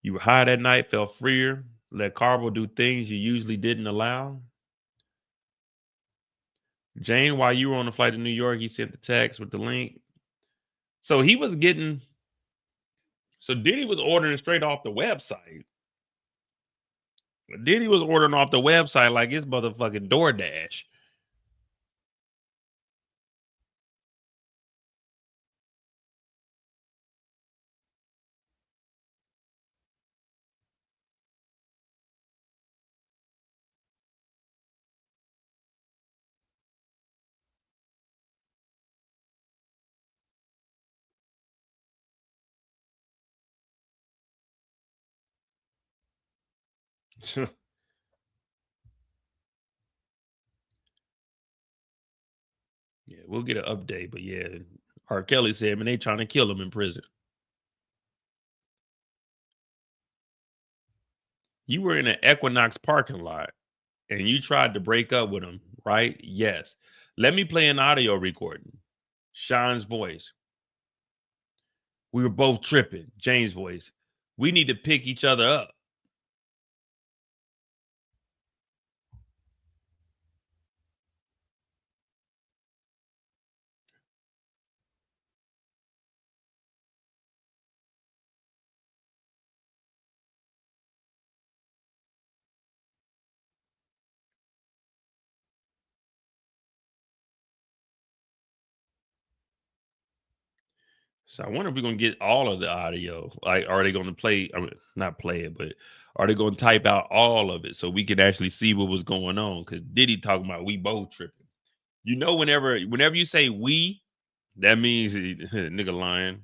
[SPEAKER 2] You were high that night, felt freer, let Carbo do things you usually didn't allow. Jane, while you were on the flight to New York, he sent the text with the link. So he was getting, so Diddy was ordering straight off the website. Diddy was ordering off the website like it's motherfucking DoorDash. Yeah, we'll get an update. But yeah, R. Kelly said, man, they trying to kill him in prison. You were in an Equinox parking lot and you tried to break up with him, right? Yes. Let me play an audio recording. Sean's voice. We were both tripping. James' voice. We need to pick each other up. So I wonder if we're gonna get all of the audio. Like, are they gonna play? I mean, not play it, but are they gonna type out all of it so we can actually see what was going on? Because Diddy talking about we both tripping. You know, whenever you say we, that means nigga lying.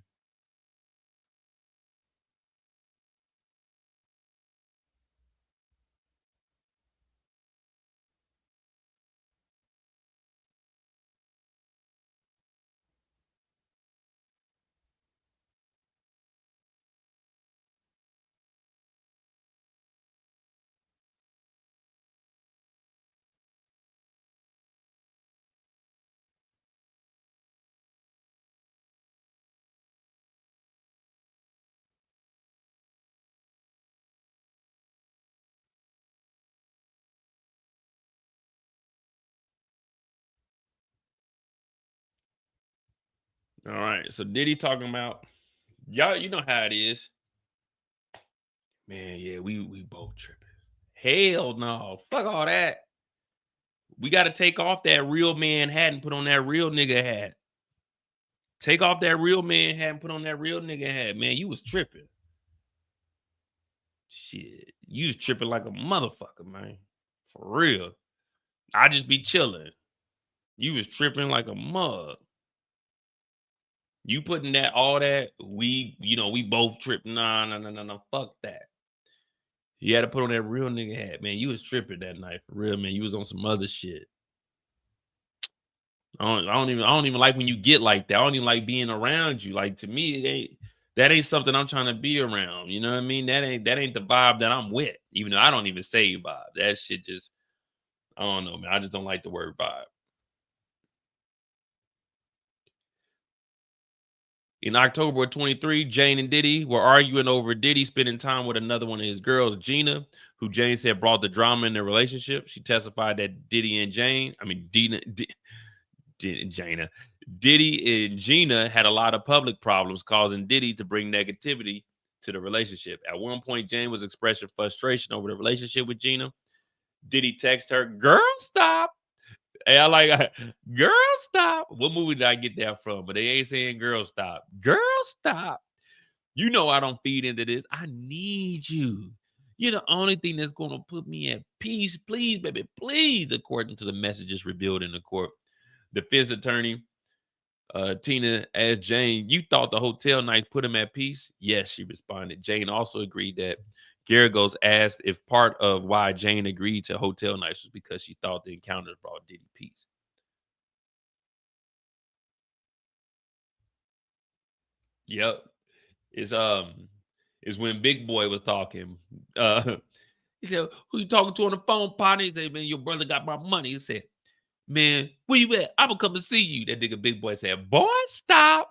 [SPEAKER 2] All right. So Diddy talking about y'all. You know how it is, man. Yeah, we both tripping. Hell no. Fuck all that. We got to take off that real man hat and put on that real nigga hat. Take off that real man hat and put on that real nigga hat, man. You was tripping. Shit, you was tripping like a motherfucker, man. For real. I just be chilling. You was tripping like a mug. You putting that all that we both tripping. Nah. Fuck that. You had to put on that real nigga hat, man. You was tripping that night for real, man. You was on some other shit. I don't even like when you get like that. I don't even like being around you. Like, to me, that ain't something I'm trying to be around. You know what I mean? That ain't the vibe that I'm with. Even though I don't even say vibe. That shit just, I don't know, man. I just don't like the word vibe. In October of 23, Jane and Diddy were arguing over Diddy spending time with another one of his girls, Gina, who Jane said brought the drama in their relationship. She testified that Diddy and Gina had a lot of public problems, causing Diddy to bring negativity to the relationship. At one point, Jane was expressing frustration over the relationship with Gina. Diddy texted her, "Girl, stop." Hey, I like, "Girl, stop." What movie did I get that from? But they ain't saying "girl, stop." Girl, stop. You know I don't feed into this. I need you. You're the only thing that's going to put me at peace. Please, baby, please, according to the messages revealed in the court. Defense attorney Tina asked Jane, "You thought the hotel nights put him at peace?" "Yes," she responded. Jane also agreed that Garagos asked if part of why Jane agreed to hotel nights was because she thought the encounters brought Diddy peace. Yep. It's is when Big Boy was talking. He said, "Who you talking to on the phone, partner?" He said, "Man, your brother got my money." He said, "Man, where you at? I'm gonna come and see you." That nigga Big Boy said, "Boy, stop."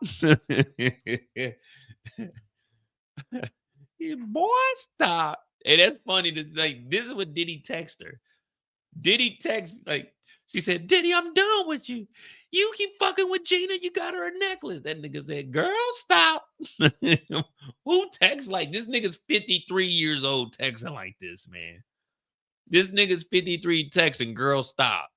[SPEAKER 2] Boy, stop. And that's funny. Like, this is what Diddy text her. Diddy text, like, she said, "Diddy, I'm done with you. You keep fucking with Gina, you got her a necklace." That nigga said, "Girl, stop." Who texts like this? Nigga's 53 years old texting like this, man. This nigga's 53 texting, "Girl, stop."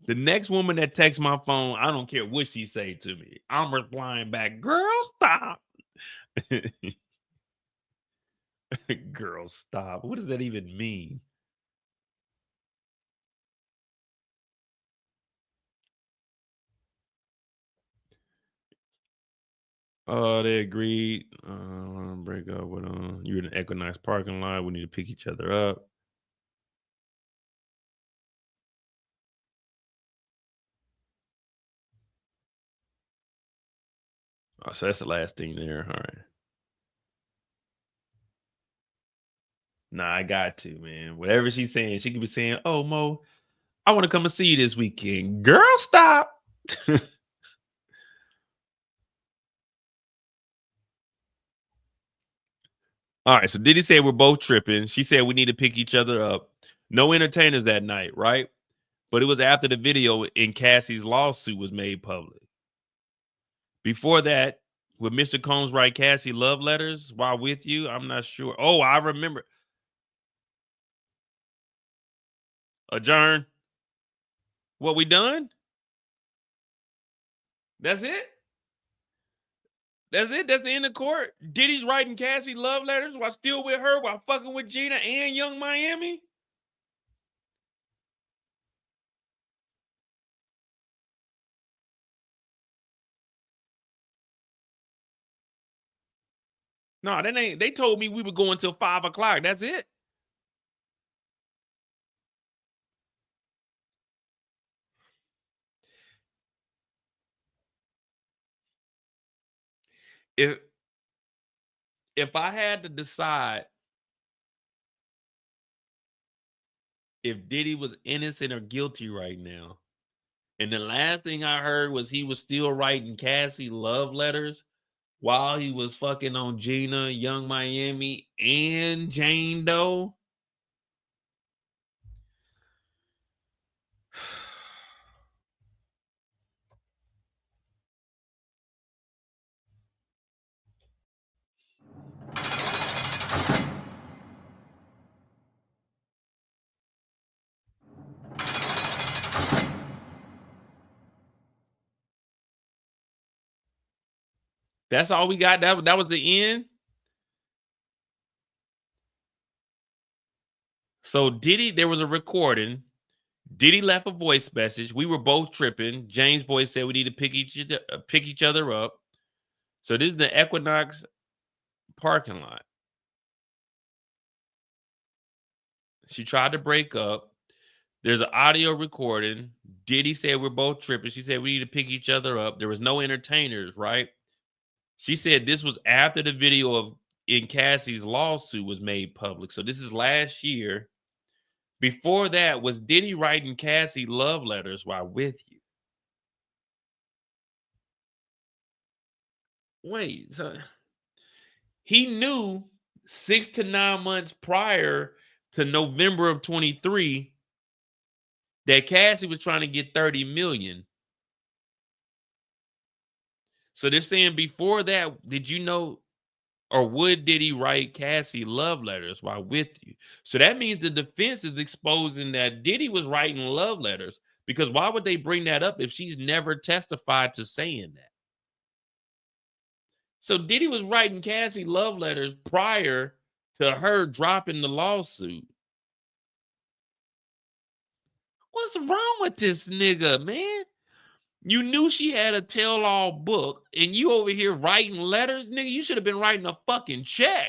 [SPEAKER 2] The next woman that texts my phone, I don't care what she say to me, I'm replying back, "Girl, stop." Girl, stop. What does that even mean? They agreed. Break up with you're in an Equinox parking lot. We need to pick each other up. Oh, so that's the last thing there. All right. Nah, I got to, man. Whatever she's saying, she could be saying, "Oh, Mo, I want to come and see you this weekend." Girl, stop. All right. So Diddy said we're both tripping. She said we need to pick each other up. No entertainers that night, right? But it was after the video in Cassie's lawsuit was made public. Before that, would Mr. Combs write Cassie love letters while with you? I'm not sure. Oh, I remember. Adjourn. What, we done? That's it? That's it? That's the end of court? Diddy's writing Cassie love letters while still with her, while fucking with Gina and Young Miami? No, that ain't. They told me we were going till 5 o'clock. That's it. If I had to decide if Diddy was innocent or guilty right now, and the last thing I heard was he was still writing Cassie love letters while he was fucking on Gina, Young Miami, and Jane Doe. That's all we got. That was the end. So Diddy, there was a recording. Diddy left a voice message. We were both tripping. James' voice said we need to pick each other up. So this is the Equinox parking lot. She tried to break up. There's an audio recording. Diddy said we're both tripping. She said we need to pick each other up. There was no entertainers, right? She said this was after the video of in Cassie's lawsuit was made public. So this is last year. Before that, was Diddy writing Cassie love letters while with you? Wait, so he knew 6 to 9 months prior to November of 23 that Cassie was trying to get 30 million. So they're saying before that, did you know, or would Diddy write Cassie love letters while with you? So that means the defense is exposing that Diddy was writing love letters, because why would they bring that up if she's never testified to saying that? So Diddy was writing Cassie love letters prior to her dropping the lawsuit. What's wrong with this nigga, man? You knew she had a tell-all book, and you over here writing letters, nigga. You should have been writing a fucking check.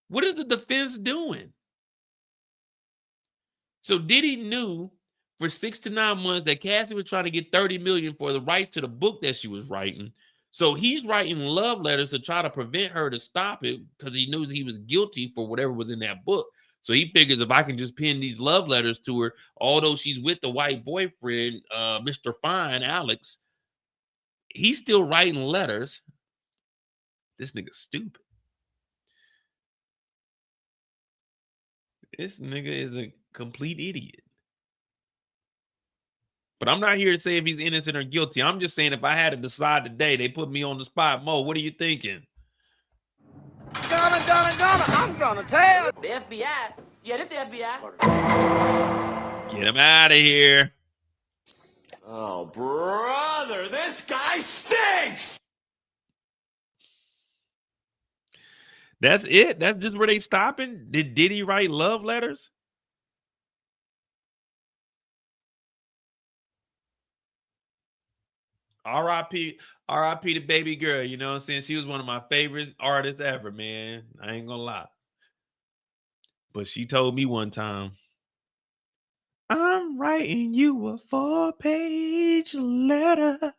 [SPEAKER 2] What is the defense doing? So Diddy knew for 6 to 9 months that Cassie was trying to get 30 million for the rights to the book that she was writing. So he's writing love letters to try to prevent her to stop it because he knows he was guilty for whatever was in that book. So he figures if I can just pin these love letters to her, although she's with the white boyfriend, Mr. Fine, Alex, he's still writing letters. This nigga's stupid. This nigga is a complete idiot. But I'm not here to say if he's innocent or guilty. I'm just saying if I had to decide today, they put me on the spot. Mo, what are you thinking?
[SPEAKER 4] Gonna, I'm gonna tell.
[SPEAKER 5] The FBI. Yeah, this the FBI.
[SPEAKER 2] Get him out of here.
[SPEAKER 1] Oh, brother, this guy stinks!
[SPEAKER 2] That's it? That's just where they stopping? Did Diddy write love letters? R.I.P. to baby girl. You know what I'm saying? She was one of my favorite artists ever, man. I ain't gonna lie. But she told me one time, I'm writing you a 4-page letter,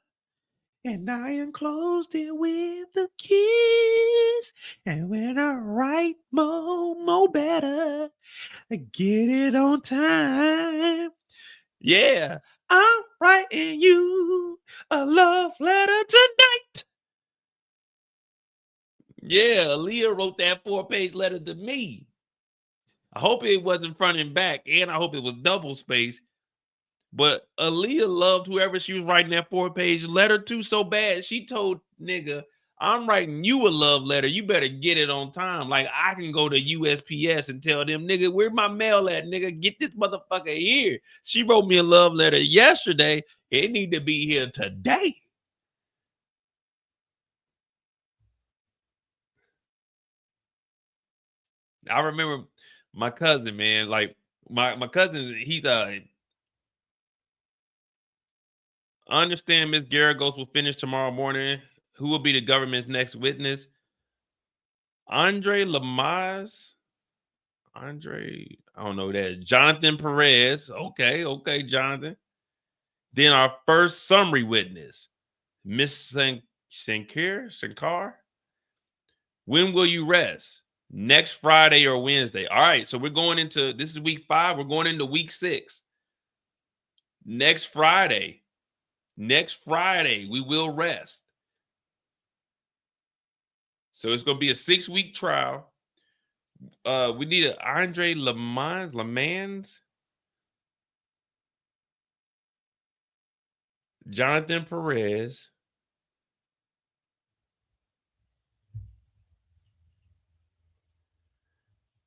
[SPEAKER 2] and I enclosed it with the kiss. And when I write more better, I get it on time. Yeah, I'm writing you a love letter tonight. Yeah, Aaliyah wrote that 4-page letter to me. I hope it wasn't front and back, and I hope it was double space. But Aaliyah loved whoever she was writing that 4-page letter to so bad, she told nigga, I'm writing you a love letter. You better get it on time. Like I can go to USPS and tell them, nigga, where my mail at, nigga? Get this motherfucker here. She wrote me a love letter yesterday. It need to be here today. I remember my cousin, man. Like my cousin, he's I understand Miss Garagos will finish tomorrow morning. Who will be the government's next witness? Andre Lamaze. Andre, I don't know that. Jonathan Perez. Okay, Jonathan. Then our first summary witness, Miss Sincar. When will you rest? Next Friday or Wednesday. All right, so we're going into, this is week 5. We're going into week 6. Next Friday, we will rest. So it's going to be a 6-week trial. We need an Andre Lamans, Jonathan Perez.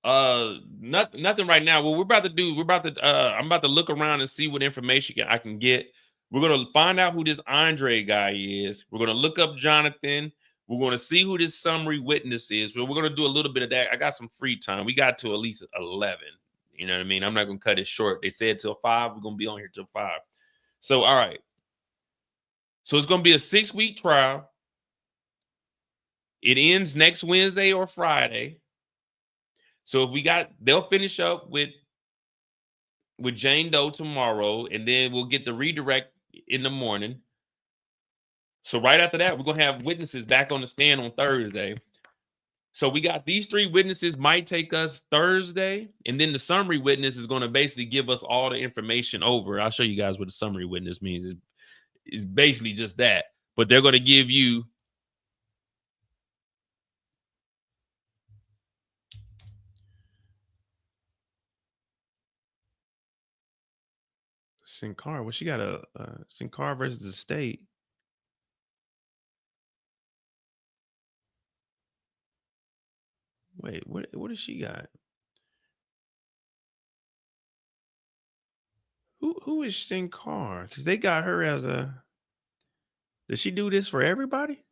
[SPEAKER 2] Nothing right now. What we're about to do, I'm about to look around and see what information I can get. We're going to find out who this Andre guy is. We're going to look up Jonathan. We're going to see who this summary witness is. We're going to do a little bit of that. I got some free time. We got to at least 11. You know what I mean? I'm not going to cut it short. They said till 5. We're going to be on here till 5. So, all right. So it's going to be a 6-week trial. It ends next Wednesday or Friday. So if they'll finish up with Jane Doe tomorrow, and then we'll get the redirect in the morning. So right after that, we're going to have witnesses back on the stand on Thursday. So we got these 3 witnesses, might take us Thursday, and then the summary witness is going to basically give us all the information over. I'll show you guys what the summary witness means. It's basically just that. But they're going to give you Sincar. Well, she got a Sincar versus the state. Wait, what does she got? Who is Sincar? Because they got her as a. Does she do this for everybody?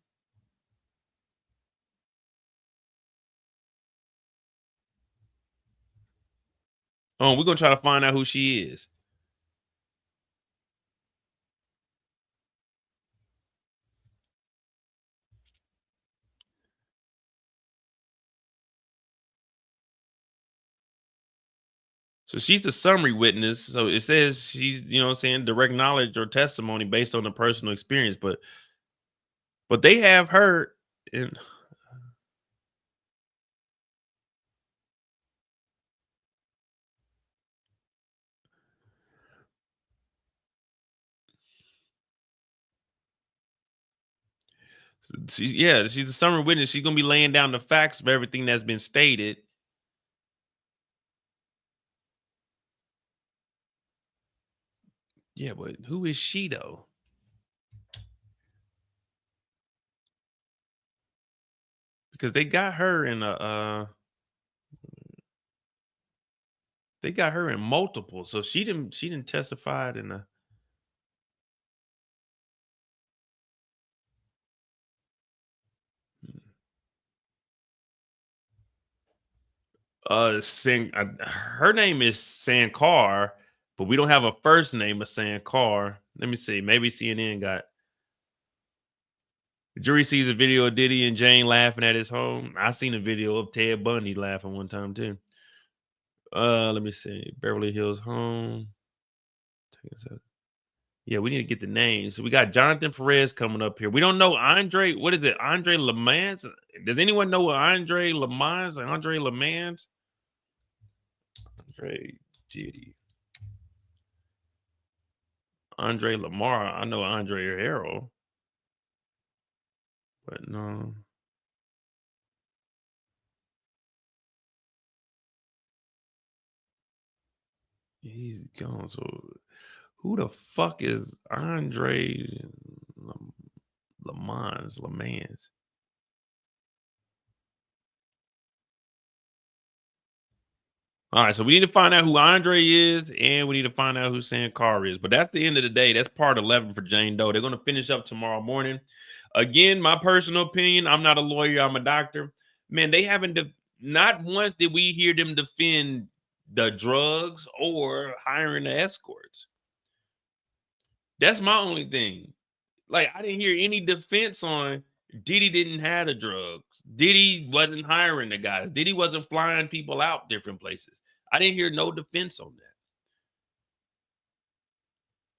[SPEAKER 2] Oh, we're gonna try to find out who she is. So she's a summary witness. So it says she's, you know what I'm saying, direct knowledge or testimony based on the personal experience. But they have her in. She's a summary witness. She's gonna be laying down the facts of everything that's been stated. Yeah, but who is she though? Because they got her in they got her in multiple. So she didn't testify in a. Her name is Sincar, but we don't have a first name of Sincar. Let me see. Maybe CNN got. The jury sees a video of Diddy and Jane laughing at his home. I seen a video of Ted Bundy laughing one time too. Let me see. Beverly Hills home. Yeah, we need to get the names. So we got Jonathan Perez coming up here. We don't know Andre. What is it? Andre Lamans? Does anyone know Andre Lamans? Andre Lamans? Andre Diddy. Andre Lamar. I know Andre Harrell. But no. He's gone. So who the fuck is Andre Lamans? All right, so we need to find out who Andre is, and we need to find out who Sincar is. But that's the end of the day. That's part 11 for Jane Doe. They're going to finish up tomorrow morning. Again, my personal opinion, I'm not a lawyer, I'm a doctor. Man, they haven't, not once did we hear them defend the drugs or hiring the escorts. That's my only thing. Like, I didn't hear any defense on Diddy didn't have the drugs. Diddy wasn't hiring the guys. Diddy wasn't flying people out different places. I didn't hear no defense on that.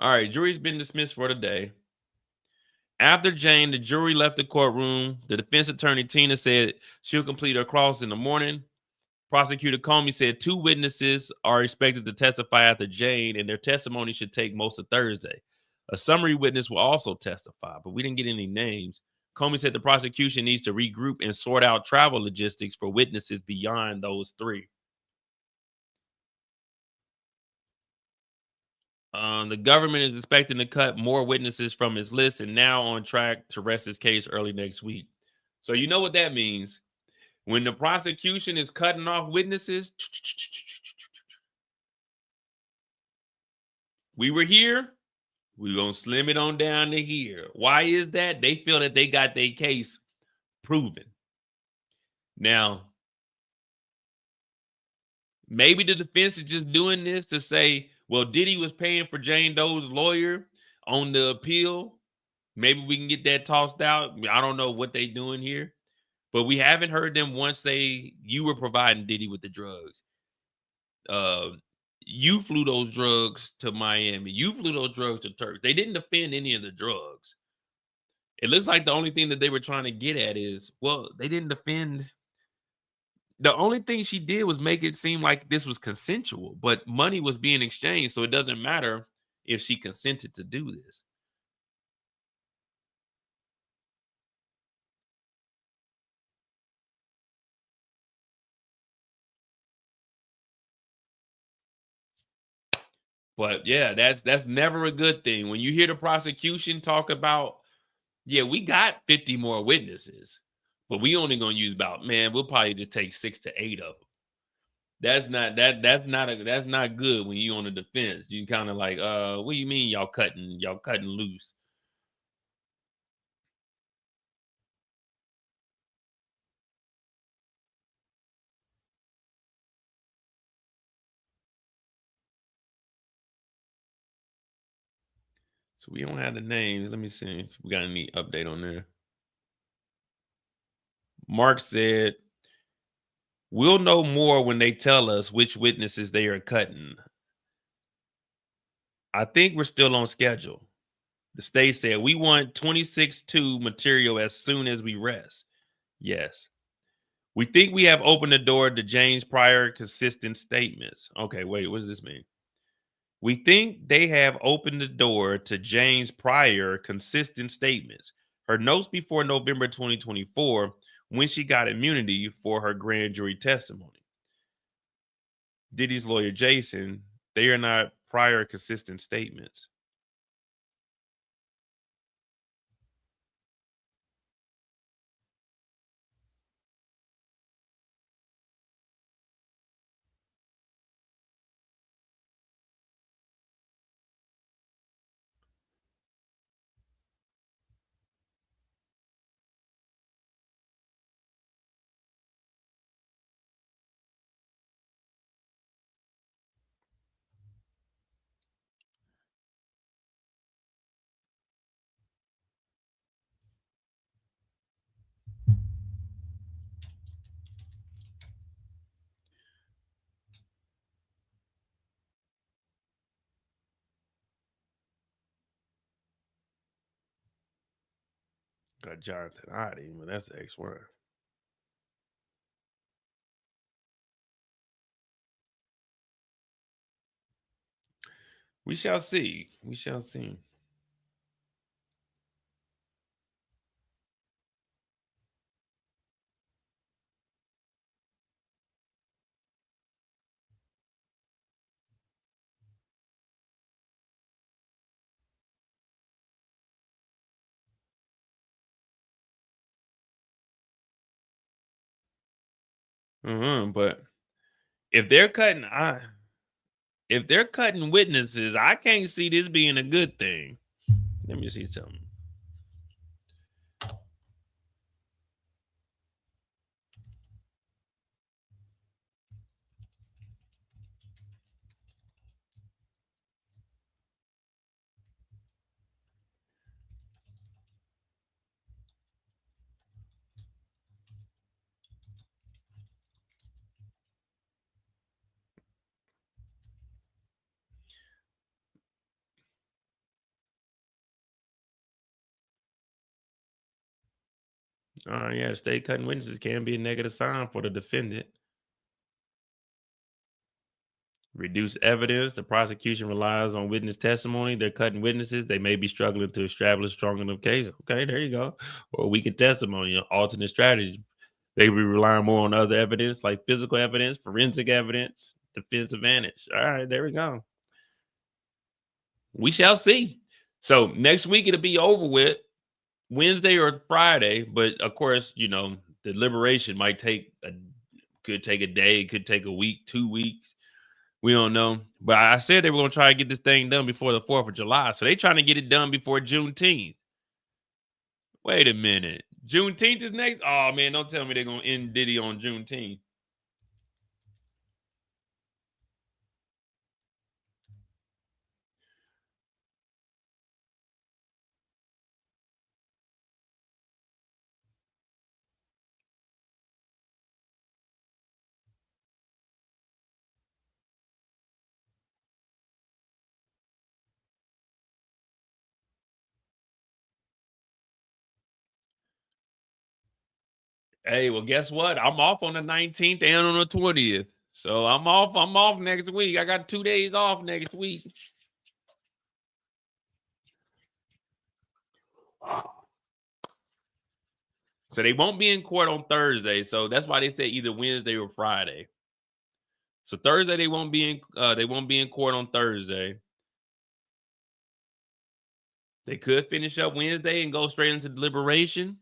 [SPEAKER 2] All right, jury's been dismissed for the day. After Jane, the jury left the courtroom. The defense attorney, Tina, said she'll complete her cross in the morning. Prosecutor Comey said 2 witnesses are expected to testify after Jane, and their testimony should take most of Thursday. A summary witness will also testify, but we didn't get any names. Comey said the prosecution needs to regroup and sort out travel logistics for witnesses beyond those 3. The government is expecting to cut more witnesses from its list and now on track to rest its case early next week. So you know what that means. When the prosecution is cutting off witnesses, we were here, we're going to slim it on down to here. Why is that? They feel that they got their case proven. Now, maybe the defense is just doing this to say, well, Diddy was paying for Jane Doe's lawyer on the appeal. Maybe we can get that tossed out. I don't know what they're doing here, but we haven't heard them once say you were providing Diddy with the drugs. You flew those drugs to Miami. You flew those drugs to Turks. They didn't defend any of the drugs. It looks like the only thing that they were trying to get at is, well, they didn't defend. The only thing she did was make it seem like this was consensual, but money was being exchanged, so it doesn't matter if she consented to do this. But yeah, that's never a good thing. When you hear the prosecution talk about, yeah, we got 50 more witnesses, but we only gonna use about, man, we'll probably just take 6 to 8 of them. That's not good when you on the defense. You kind of like, what do you mean y'all cutting loose? So we don't have the names. Let me see if we got any update on there. Mark said, we'll know more when they tell us which witnesses they are cutting. I think we're still on schedule. The state said we want 26-2 material as soon as we rest. Yes. We think we have opened the door to Jane's prior consistent statements. Okay, wait, what does this mean? We think they have opened the door to Jane's prior consistent statements. Her notes before November 2024, when she got immunity for her grand jury testimony. Diddy's lawyer, Jason, they are not prior consistent statements. Got Jonathan Oddie, but that's the ex-wife. We shall see. We shall see. But if they're cutting witnesses, I can't see this being a good thing. Let me see something. Yeah, state cutting witnesses can be a negative sign for the defendant. Reduce evidence. The prosecution relies on witness testimony. They're cutting witnesses. They may be struggling to establish strong enough case. Okay, there you go. Or weakened testimony, alternate strategy. They be relying more on other evidence like physical evidence, forensic evidence, defense advantage. All right, there we go. We shall see. So next week it'll be over with, Wednesday or Friday. But of course, you know, the deliberation could take a day, could take a week, 2 weeks. We don't know. But I said they were going to try to get this thing done before the 4th of July. So they trying to get it done before Juneteenth. Wait a minute. Juneteenth is next? Oh, man, don't tell me they're going to end Diddy on Juneteenth. Hey, well, guess what? I'm off on the 19th and on the 20th. So I'm off next week. I got 2 days off next week. So they won't be in court on Thursday. So that's why they say either Wednesday or Friday. So Thursday they won't be in court on Thursday. They could finish up Wednesday and go straight into deliberation.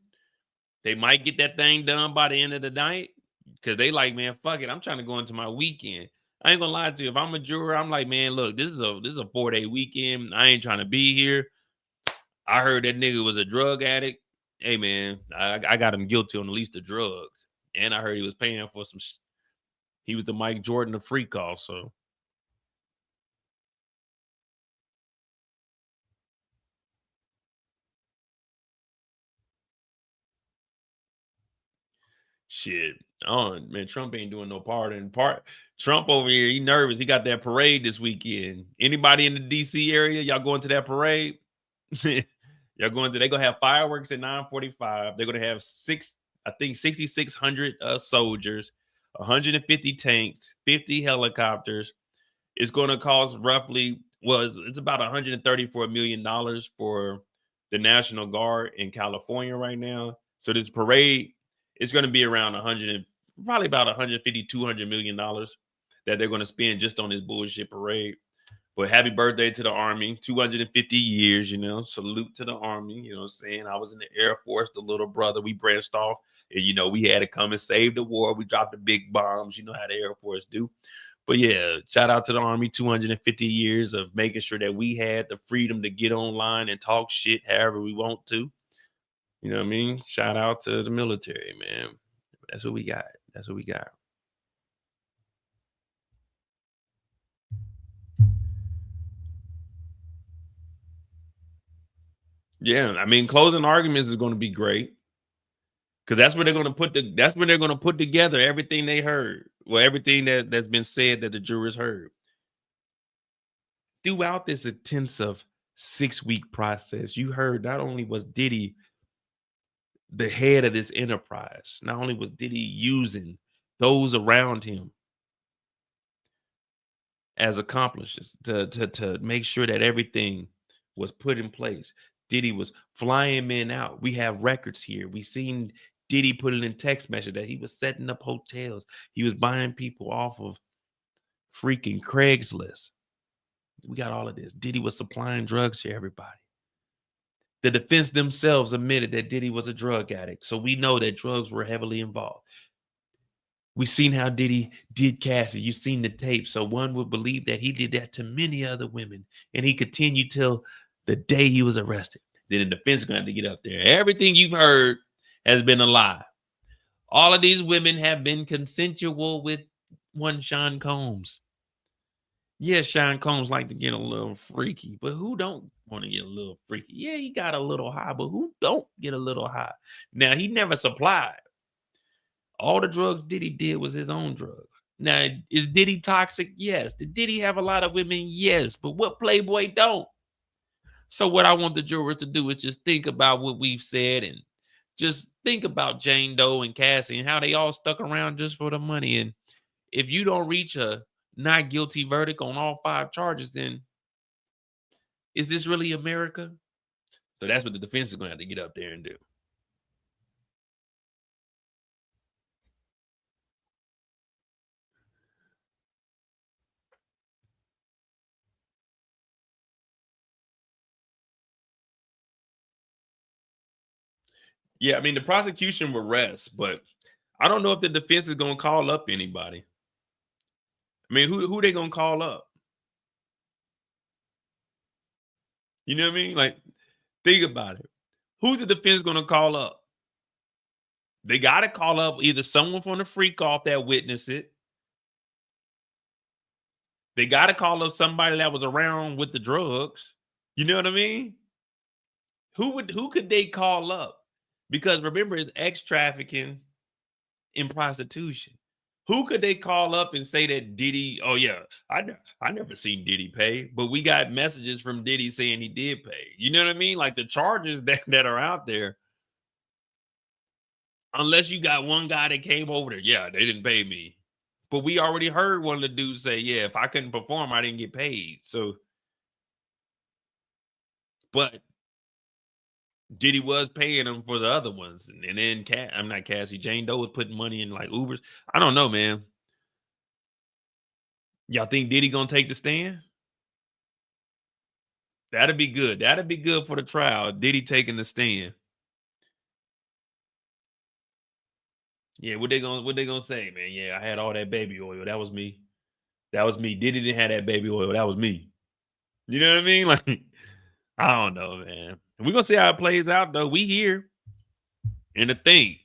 [SPEAKER 2] They might get that thing done by the end of the night because they like, man, fuck it. I'm trying to go into my weekend. I ain't gonna lie to you. If I'm a juror, I'm like, man, look, this is a 4-day weekend. I ain't trying to be here. I heard that nigga was a drug addict. Hey, man, I got him guilty on the least of drugs. And I heard he was paying for some. He was the Mike Jordan of freak off. So shit. Oh man, Trump ain't doing no pardon. Trump over here, he nervous. He got that parade this weekend. Anybody in the DC area? Y'all going to that parade? Y'all going to? They gonna have fireworks at 9:45. They're gonna have 6,600 soldiers, 150 tanks, 50 helicopters. It's gonna cost roughly it's about $134 million for the National Guard in California right now. So this parade is going to be around probably about 150, $200 million that they're going to spend just on this bullshit parade. But happy birthday to the Army, 250 years, you know, salute to the Army, you know what I'm saying? I was in the Air Force, the little brother, we branched off and, you know, we had to come and save the war. We dropped the big bombs, you know how the Air Force do. But yeah, shout out to the Army, 250 years of making sure that we had the freedom to get online and talk shit however we want to. You know what I mean? Shout out to the military, man. That's what we got. That's what we got. Yeah, I mean, closing arguments is going to be great because that's where they're going to put together everything they heard, well, everything that's been said that the jurors heard throughout this intensive 6-week process. You heard not only was Diddy the head of this enterprise, not only was Diddy using those around him as accomplices to make sure that everything was put in place. Diddy was flying men out. We have records here. We seen Diddy put it in text message that he was setting up hotels. He was buying people off of freaking Craigslist. We got all of this. Diddy was supplying drugs to everybody. The defense themselves admitted that Diddy was a drug addict. So we know that drugs were heavily involved. We've seen how Diddy did Cassie. You've seen the tape. So one would believe that he did that to many other women. And he continued till the day he was arrested. Then the defense is going to have to get up there. Everything you've heard has been a lie. All of these women have been consensual with one Sean Combs. Yes, Sean Combs like to get a little freaky, but who don't want to get a little freaky? Yeah, he got a little high, but who don't get a little high? Now, he never supplied. All the drugs Diddy did was his own drugs. Now, is Diddy toxic? Yes. Did Diddy have a lot of women? Yes. But what Playboy don't? So what I want the jurors to do is just think about what we've said and just think about Jane Doe and Cassie and how they all stuck around just for the money. And if you don't reach a not guilty verdict on all 5 charges, then is this really America? So that's what the defense is going to have to get up there and do. Yeah, I mean, the prosecution will rest, but I don't know if the defense is going to call up anybody. I mean, who they going to call up? You know what I mean? Like, think about it. Who's the defense going to call up? They got to call up either someone from the freak off that witnessed it. They got to call up somebody that was around with the drugs. You know what I mean? Who could they call up? Because remember, it's ex trafficking in prostitution. Who could they call up and say that Diddy? Oh yeah, I never seen Diddy pay, but we got messages from Diddy saying he did pay. You know what I mean? Like the charges that are out there. Unless you got one guy that came over there, yeah, they didn't pay me. But we already heard one of the dudes say, yeah, if I couldn't perform, I didn't get paid. So, but Diddy was paying them for the other ones. And then I'm not Cassie, Jane Doe was putting money in like Ubers. I don't know, man. Y'all think Diddy gonna take the stand? That'd be good. That'd be good for the trial. Diddy taking the stand. Yeah, what they gonna say, man? Yeah, I had all that baby oil. That was me. That was me. Diddy didn't have that baby oil. That was me. You know what I mean? Like, I don't know, man. We're gonna see how it plays out, though. We here. And the thing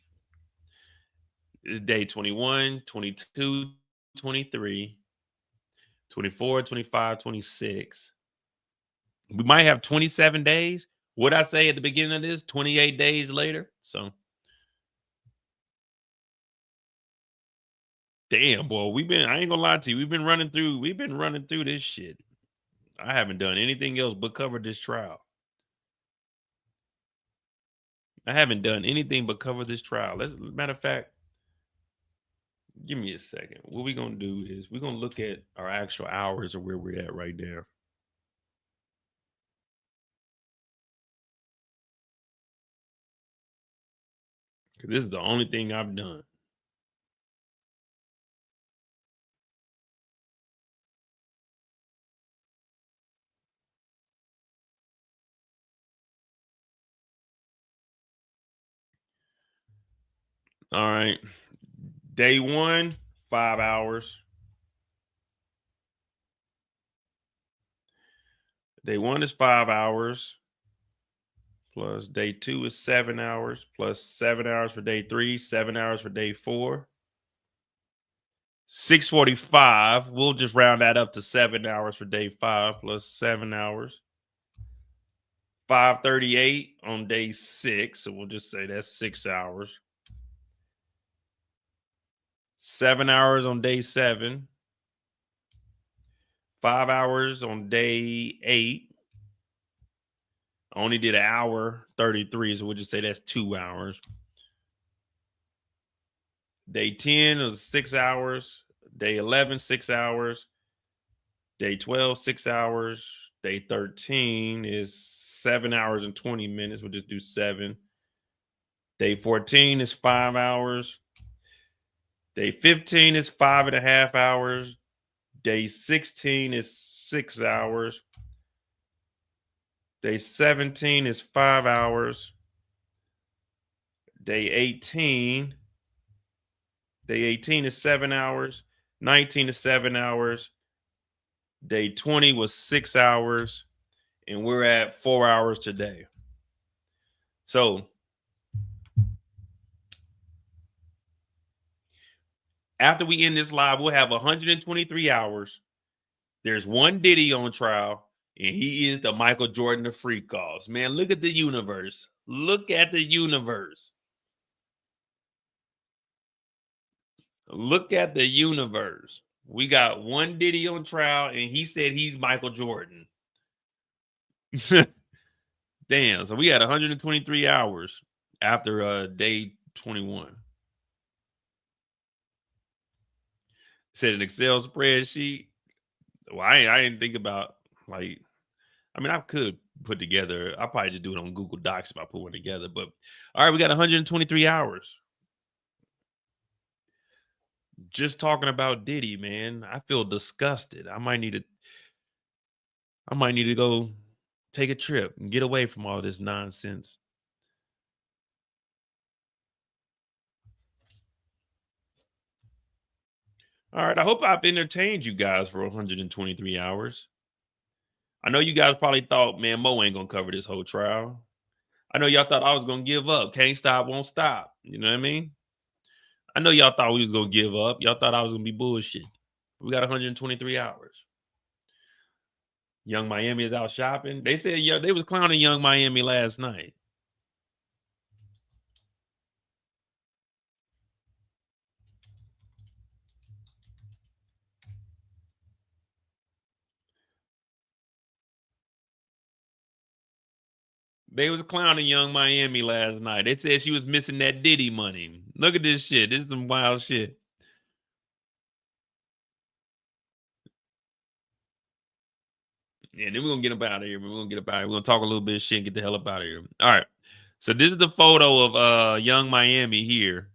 [SPEAKER 2] is day 21, 22, 23, 24, 25, 26. We might have 27 days. What I say at the beginning of this, 28 days later. So damn, boy, I ain't gonna lie to you. We've been running through this shit. I haven't done anything else but cover this trial. I haven't done anything but cover this trial. Matter of fact, give me a second. What we're gonna do is we're gonna look at our actual hours of where we're at right there. This is the only thing I've done. All right. Day 1, 5 hours. Day 1 is 5 hours. Plus day 2 is 7 hours. Plus 7 hours for day 3. 7 hours for day 4. 6:45. We'll just round that up to 7 hours for day 5 plus 7 hours. 5:38 on day 6. So we'll just say that's 6 hours. 7 hours on day 7. 5 hours on day 8. I only did an hour 33, so we'll just say that's 2 hours. Day 10 is 6 hours. Day 11, 6 hours. Day 12, 6 hours. Day 13 is 7 hours and 20 minutes. We'll just do 7. Day 14 is 5 hours. Day 15 is 5.5 hours. Day 16 is 6 hours. Day 17 is 5 hours. Day 18 Day 18 is 7 hours. 19 is 7 hours. Day 20 was 6 hours. And we're at 4 hours today. So after we end this live, we'll have 123 hours. There's one Diddy on trial, and he is the Michael Jordan of freak calls. Man, look at the universe. Look at the universe. Look at the universe. We got one Diddy on trial, and he said he's Michael Jordan. Damn. So we had 123 hours after day 21. Said an Excel spreadsheet. Well, I didn't think about, like, I mean, I could put together, I'll probably just do it on Google Docs if I put one together. But all right, we got 123 hours. Just talking about Diddy, man. I feel disgusted. I might need to go take a trip and get away from all this nonsense. All right, I hope I've entertained you guys for 123 hours. I know you guys probably thought, man, Mo ain't gonna cover this whole trial. I know y'all thought I was gonna give up. Can't stop, won't stop. You know what I mean? I know y'all thought we was gonna give up. Y'all thought I was gonna be bullshit. We got 123 hours. Young Miami is out shopping. They said, yeah, they was clowning Young Miami last night. They was clowning Young Miami last night. They said she was missing that Diddy money. Look at this shit. This is some wild shit. Yeah, then we're gonna get up out of here. We're gonna get up out of here. We're gonna talk a little bit of shit and get the hell up out of here. All right. So this is the photo of Young Miami here.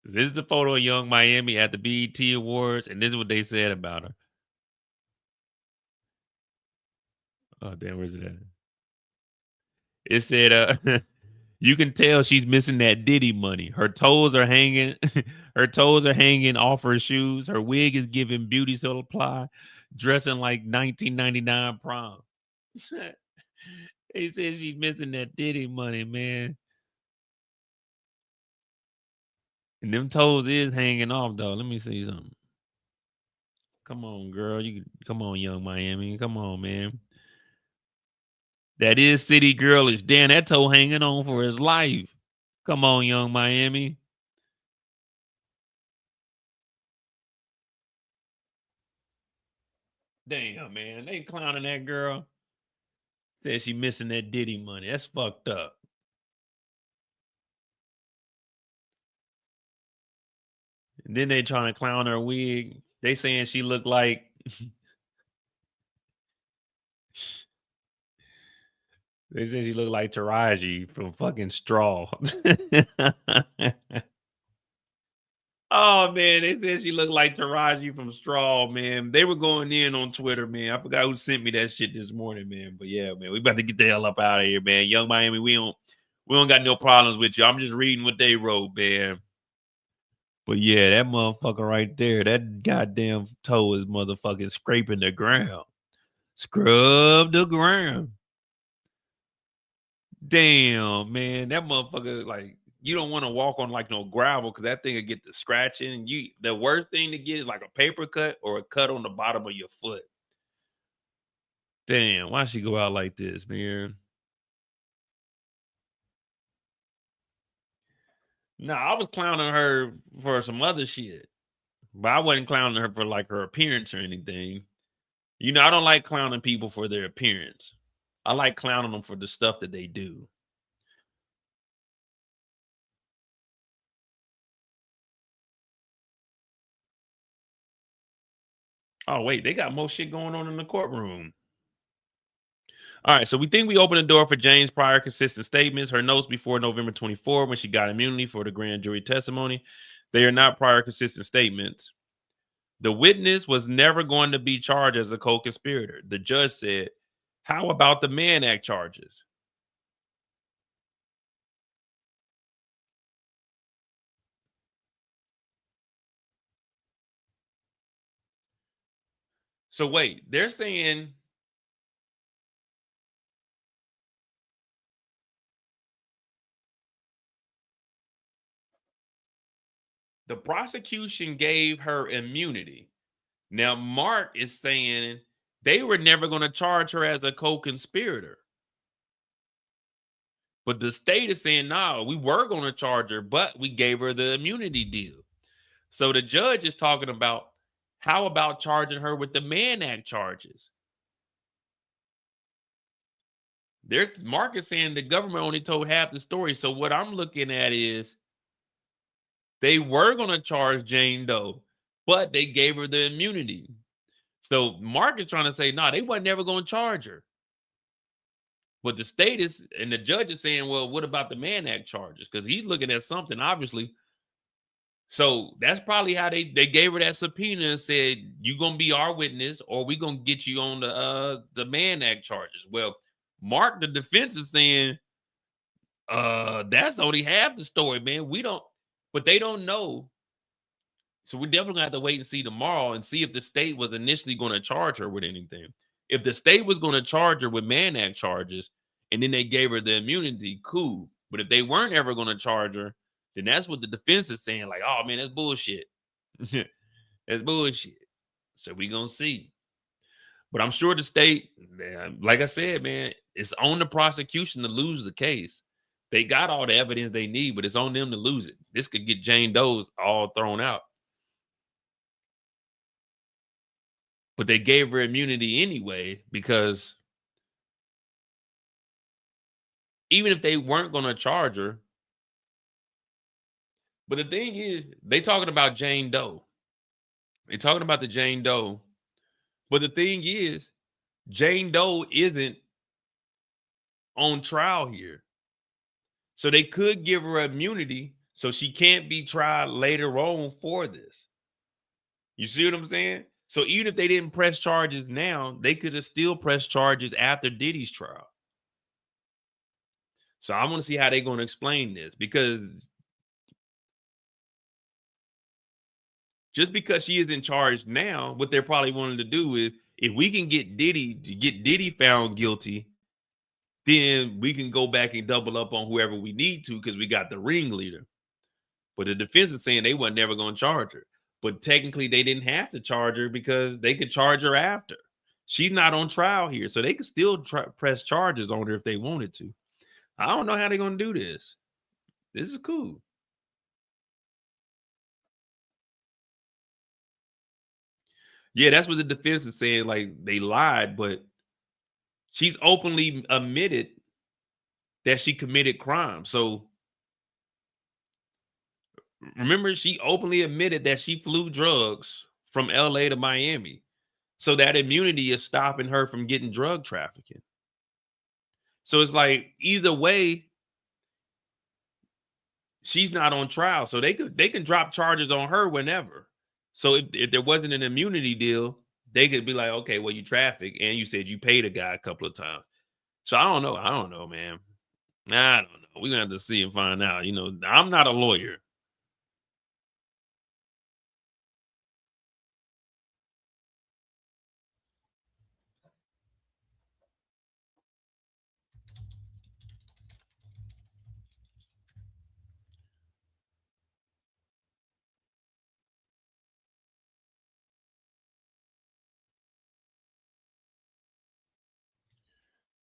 [SPEAKER 2] This is the photo of Young Miami at the BET Awards, and this is what they said about her. Oh, damn, where's it at? It said, you can tell she's missing that Diddy money. Her toes are hanging. Her toes are hanging off her shoes. Her wig is giving beauty supply, dressing like 1999 prom. They said she's missing that Diddy money, man. And them toes is hanging off, though. Let me see something. Come on, girl. Come on, Young Miami. Come on, man. That is city girlish. Damn, that toe hanging on for his life. Come on, Young Miami. Damn, man. They clowning that girl. Said she missing that Diddy money. That's fucked up. And then they trying to clown her wig. They saying she looked like they said she looked like Taraji from fucking Straw. Oh man, they said she looked like Taraji from Straw, man. They were going in on Twitter, man. I forgot who sent me that shit this morning, man. But yeah, man, we about to get the hell up out of here, man. Young Miami, we don't got no problems with you. I'm just reading what they wrote, man. But yeah, that motherfucker right there, that goddamn toe is motherfucking scraping the ground. Scrub the ground. Damn, man. That motherfucker, like, you don't want to walk on like no gravel because that thing will get the scratching. The worst thing to get is like a paper cut or a cut on the bottom of your foot. Damn, why she go out like this, man? No, I was clowning her for some other shit. But I wasn't clowning her for like her appearance or anything. You know, I don't like clowning people for their appearance. I like clowning them for the stuff that they do. Oh, wait, they got more shit going on in the courtroom. All right, so we think we opened the door for Jane's prior consistent statements, her notes before November 24 when she got immunity for the grand jury testimony. They are not prior consistent statements. The witness was never going to be charged as a co-conspirator. The judge said, how about the Mann Act charges? So wait, they're saying the prosecution gave her immunity. Now, Mark is saying they were never going to charge her as a co-conspirator. But the state is saying, no, we were going to charge her, but we gave her the immunity deal. So the judge is talking about, how about charging her with the Mann Act charges? Mark is saying the government only told half the story. So what I'm looking at is they were going to charge Jane Doe, but they gave her the immunity. So Mark is trying to say, no, they weren't never going to charge her. But the state is, and the judge is saying, well, what about the Mann Act charges? Because he's looking at something, obviously. So that's probably how they gave her that subpoena and said, you're going to be our witness, or we're going to get you on the Mann Act charges. Well, Mark, the defense is saying, that's only half the story, man. But they don't know. So we're definitely gonna have to wait and see tomorrow and see if the state was initially going to charge her with anything. If the state was going to charge her with Mann Act charges and then they gave her the immunity, cool. But if they weren't ever going to charge her, then that's what the defense is saying. Like, oh man, that's bullshit. That's bullshit. So we're gonna see. But I'm sure the state, man, like I said, man, it's on the prosecution to lose the case. They got all the evidence they need, but it's on them to lose it. This could get Jane Doe's all thrown out. But they gave her immunity anyway, because even if they weren't going to charge her, but the thing is, they talking about Jane Doe. They talking about the Jane Doe. But the thing is, Jane Doe isn't on trial here. So they could give her immunity so she can't be tried later on for this. You see what I'm saying? So even if they didn't press charges now, they could have still pressed charges after Diddy's trial. So I want to see how they're going to explain this, because just because she is in charge now, what they're probably wanting to do is, if we can get Diddy found guilty, then we can go back and double up on whoever we need to, because we got the ringleader. But the defense is saying they weren't never going to charge her. But technically, they didn't have to charge her because they could charge her after. She's not on trial here, so they could still press charges on her if they wanted to. I don't know how they're going to do this. This is cool. Yeah, that's what the defense is saying. Like, they lied, but she's openly admitted that she committed crime. So remember, she openly admitted that she flew drugs from LA to Miami. So that immunity is stopping her from getting drug trafficking. So it's like, either way, she's not on trial. So they can drop charges on her whenever. So if there wasn't an immunity deal, they could be like, okay, well, you traffic and you said you paid a guy a couple of times. So I don't know, man. I don't know. We're gonna have to see and find out. You know, I'm not a lawyer.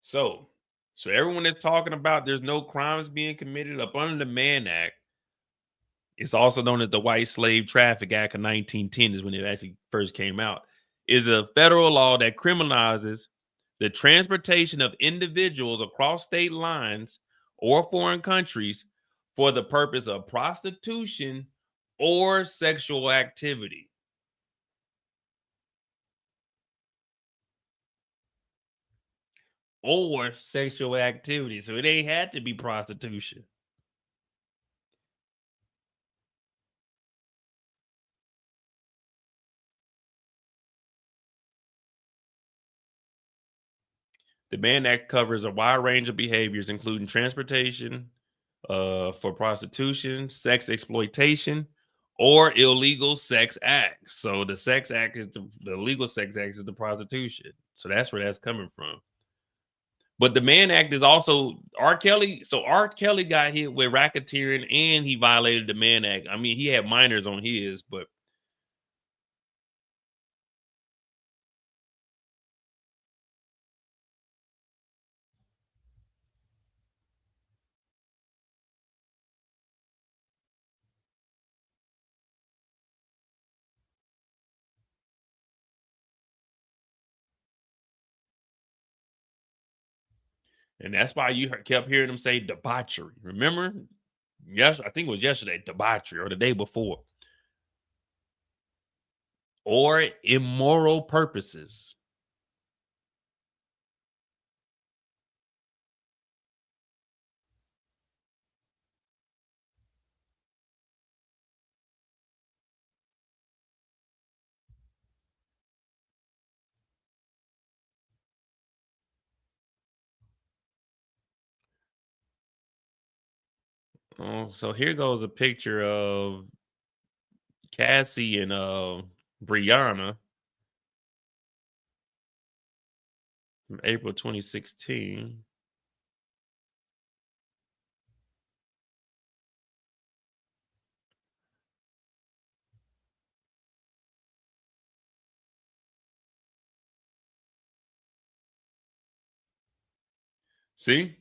[SPEAKER 2] So everyone is talking about there's no crimes being committed up under the Mann Act. It's also known as the White Slave Traffic Act of 1910, is when it actually first came out. Is a federal law that criminalizes the transportation of individuals across state lines or foreign countries for the purpose of prostitution or sexual activity. Or sexual activity. So it ain't had to be prostitution. The Mann Act covers a wide range of behaviors, including transportation for prostitution, sex exploitation, or illegal sex acts. So the sex act is the illegal sex act is the prostitution. So that's where that's coming from. But the Mann Act is also R. Kelly. So R. Kelly got hit with racketeering and he violated the Mann Act. I mean, he had minors on his, but and that's why you kept hearing them say debauchery. Remember? Yes, I think it was yesterday, debauchery, or the day before. Or immoral purposes. Oh, so here goes a picture of Cassie and Brianna from April 2016. See?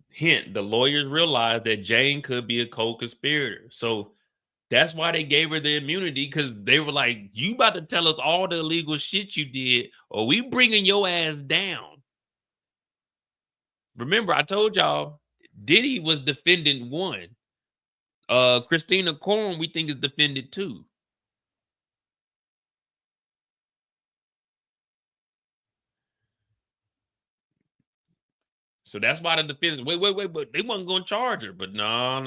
[SPEAKER 2] Hint, the lawyers realized that Jane could be a co-conspirator. So that's why they gave her the immunity, because they were like, you about to tell us all the illegal shit you did, or we bringing your ass down. Remember, I told y'all, Diddy was defendant 1. Christina Khorram, we think, is defendant 2. So that's why the defense, wait, but they wasn't gonna charge her. But no.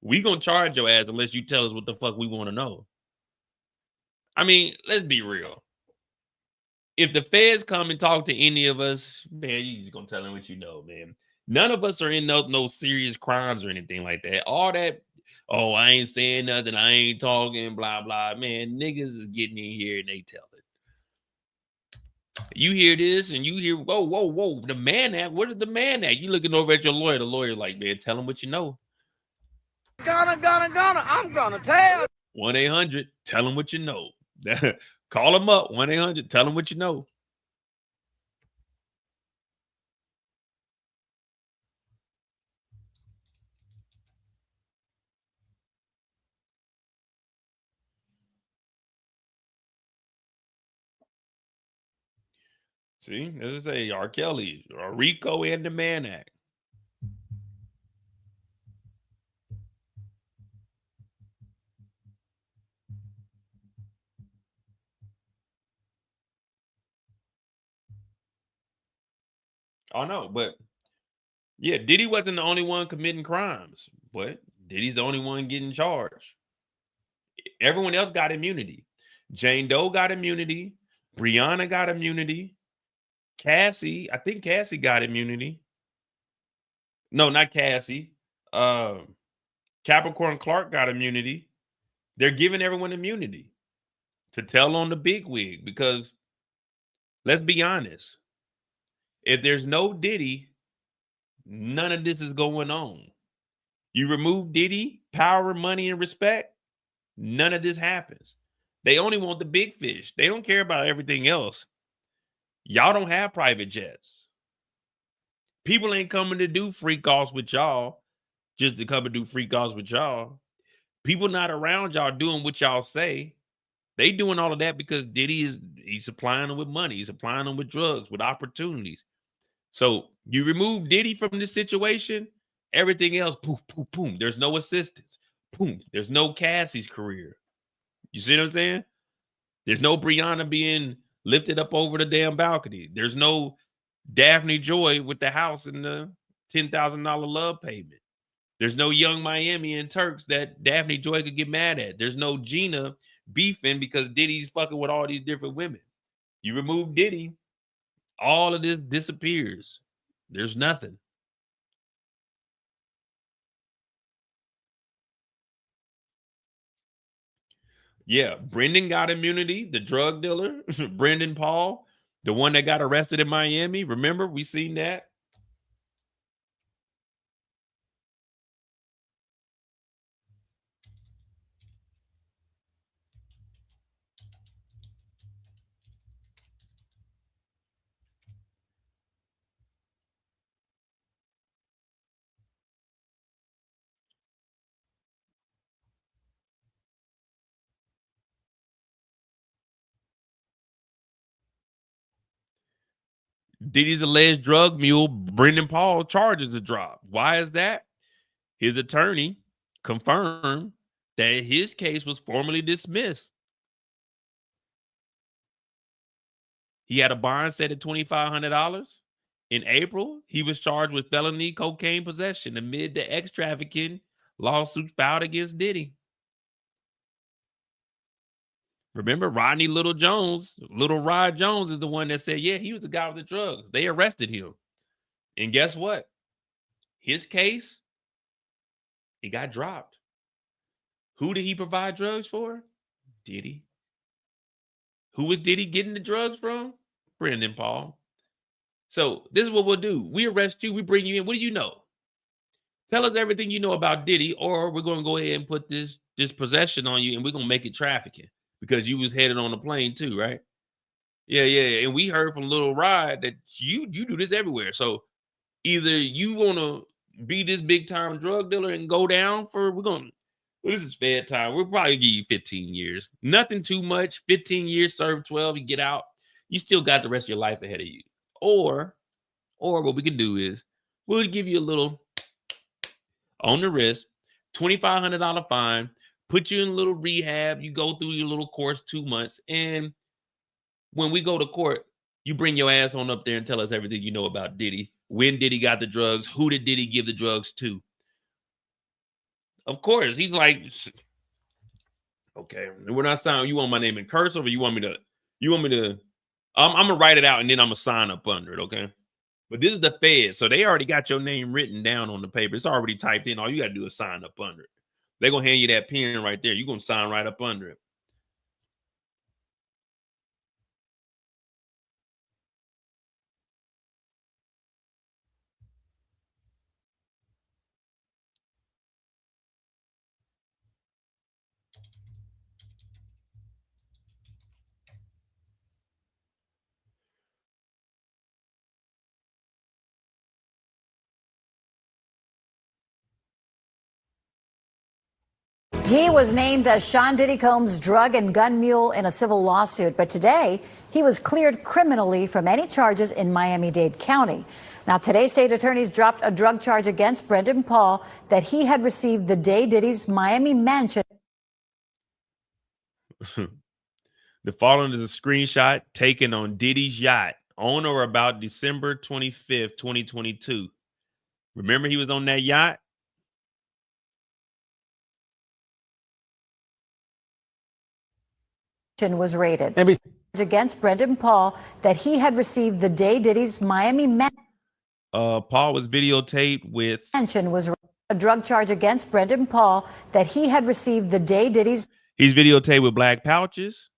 [SPEAKER 2] We gonna charge your ass unless you tell us what the fuck we want to know. I mean, let's be real. If the feds come and talk to any of us, man, you just gonna tell them what you know, man. None of us are in no serious crimes or anything like that. All that, oh, I ain't saying nothing, I ain't talking, blah, blah. Man, niggas is getting in here and they tell it. You hear this and you hear, whoa, the Mann Act. What is the Mann Act? You looking over at your lawyer. The lawyer like, man, tell him what you know.
[SPEAKER 4] Gonna, I'm gonna tell.
[SPEAKER 2] 1-800, tell him what you know. Call him up, 1-800, tell him what you know. See, as I say, R. Kelly, Rico, and the Mann Act. Oh no, but yeah, Diddy wasn't the only one committing crimes, but Diddy's the only one getting charged. Everyone else got immunity. Jane Doe got immunity. Brianna got immunity. Cassie, I think Cassie got immunity. No, not Cassie. Capricorn Clark got immunity. They're giving everyone immunity to tell on the bigwig, because let's be honest, if there's no Diddy, none of this is going on. You remove Diddy, power, money, and respect, none of this happens. They only want the big fish. They don't care about everything else. Y'all don't have private jets. People ain't coming to do freak offs with y'all just to come and do freak offs with y'all. People not around y'all doing what y'all say. They doing all of that because Diddy he's supplying them with money. He's supplying them with drugs, with opportunities. So you remove Diddy from this situation, everything else, poof, poof, boom. There's no assistance. Boom. There's no Cassie's career. You see what I'm saying? There's no Brianna being lifted up over the damn balcony. There's no Daphne Joy with the house and the $10,000 love payment. There's no Young Miami and Turks that Daphne Joy could get mad at. There's no Gina beefing because Diddy's fucking with all these different women. You remove Diddy, all of this disappears. There's nothing. Yeah, Brendan got immunity, the drug dealer, Brendan Paul, the one that got arrested in Miami. Remember, we seen that. Diddy's alleged drug mule, Brendan Paul, charges are dropped. Why is that? His attorney confirmed that his case was formally dismissed. He had a bond set at $2,500. In April, he was charged with felony cocaine possession amid the ex-trafficking lawsuits filed against Diddy. Remember, Rodney Little Rod Jones is the one that said, yeah, he was the guy with the drugs. They arrested him. And guess what? His case, it got dropped. Who did he provide drugs for? Diddy. Who was Diddy getting the drugs from? Brendan Paul. So this is what we'll do. We arrest you. We bring you in. What do you know? Tell us everything you know about Diddy, or we're going to go ahead and put this possession on you, and we're going to make it trafficking because you was headed on the plane too, right? Yeah. And we heard from Little Rod that you do this everywhere. So either you want to be this big time drug dealer and go down for, this is fair time. We'll probably give you 15 years. Nothing too much. 15 years, serve 12, you get out. You still got the rest of your life ahead of you. Or what we can do is we'll give you a little on the wrist, $2,500 fine, put you in a little rehab. You go through your little course 2 months. And when we go to court, you bring your ass on up there and tell us everything you know about Diddy. When Diddy got the drugs, who did Diddy give the drugs to? Of course, he's like, okay, we're not signing. You want my name in cursive, or you want me to, I'm gonna write it out and then I'm gonna sign up under it, okay? But this is the Fed, so they already got your name written down on the paper. It's already typed in. All you gotta do is sign up under it. They're gonna hand you that pen right there. You're gonna sign right up under it.
[SPEAKER 6] He was named as Sean Diddy Combs' drug and gun mule in a civil lawsuit, but today he was cleared criminally from any charges in Miami-Dade County. Now, today, state attorneys dropped a drug charge against Brendan Paul that he had received the day Diddy's Miami mansion.
[SPEAKER 2] The following is a screenshot taken on Diddy's yacht on or about December 25th, 2022. Remember he was on that yacht?
[SPEAKER 6] Was raided against Brendan Paul that he had received the day Diddy's Miami
[SPEAKER 2] Paul was videotaped with
[SPEAKER 6] mansion was a drug charge against Brendan Paul that he had received the day Diddy's.
[SPEAKER 2] He's videotaped with black pouches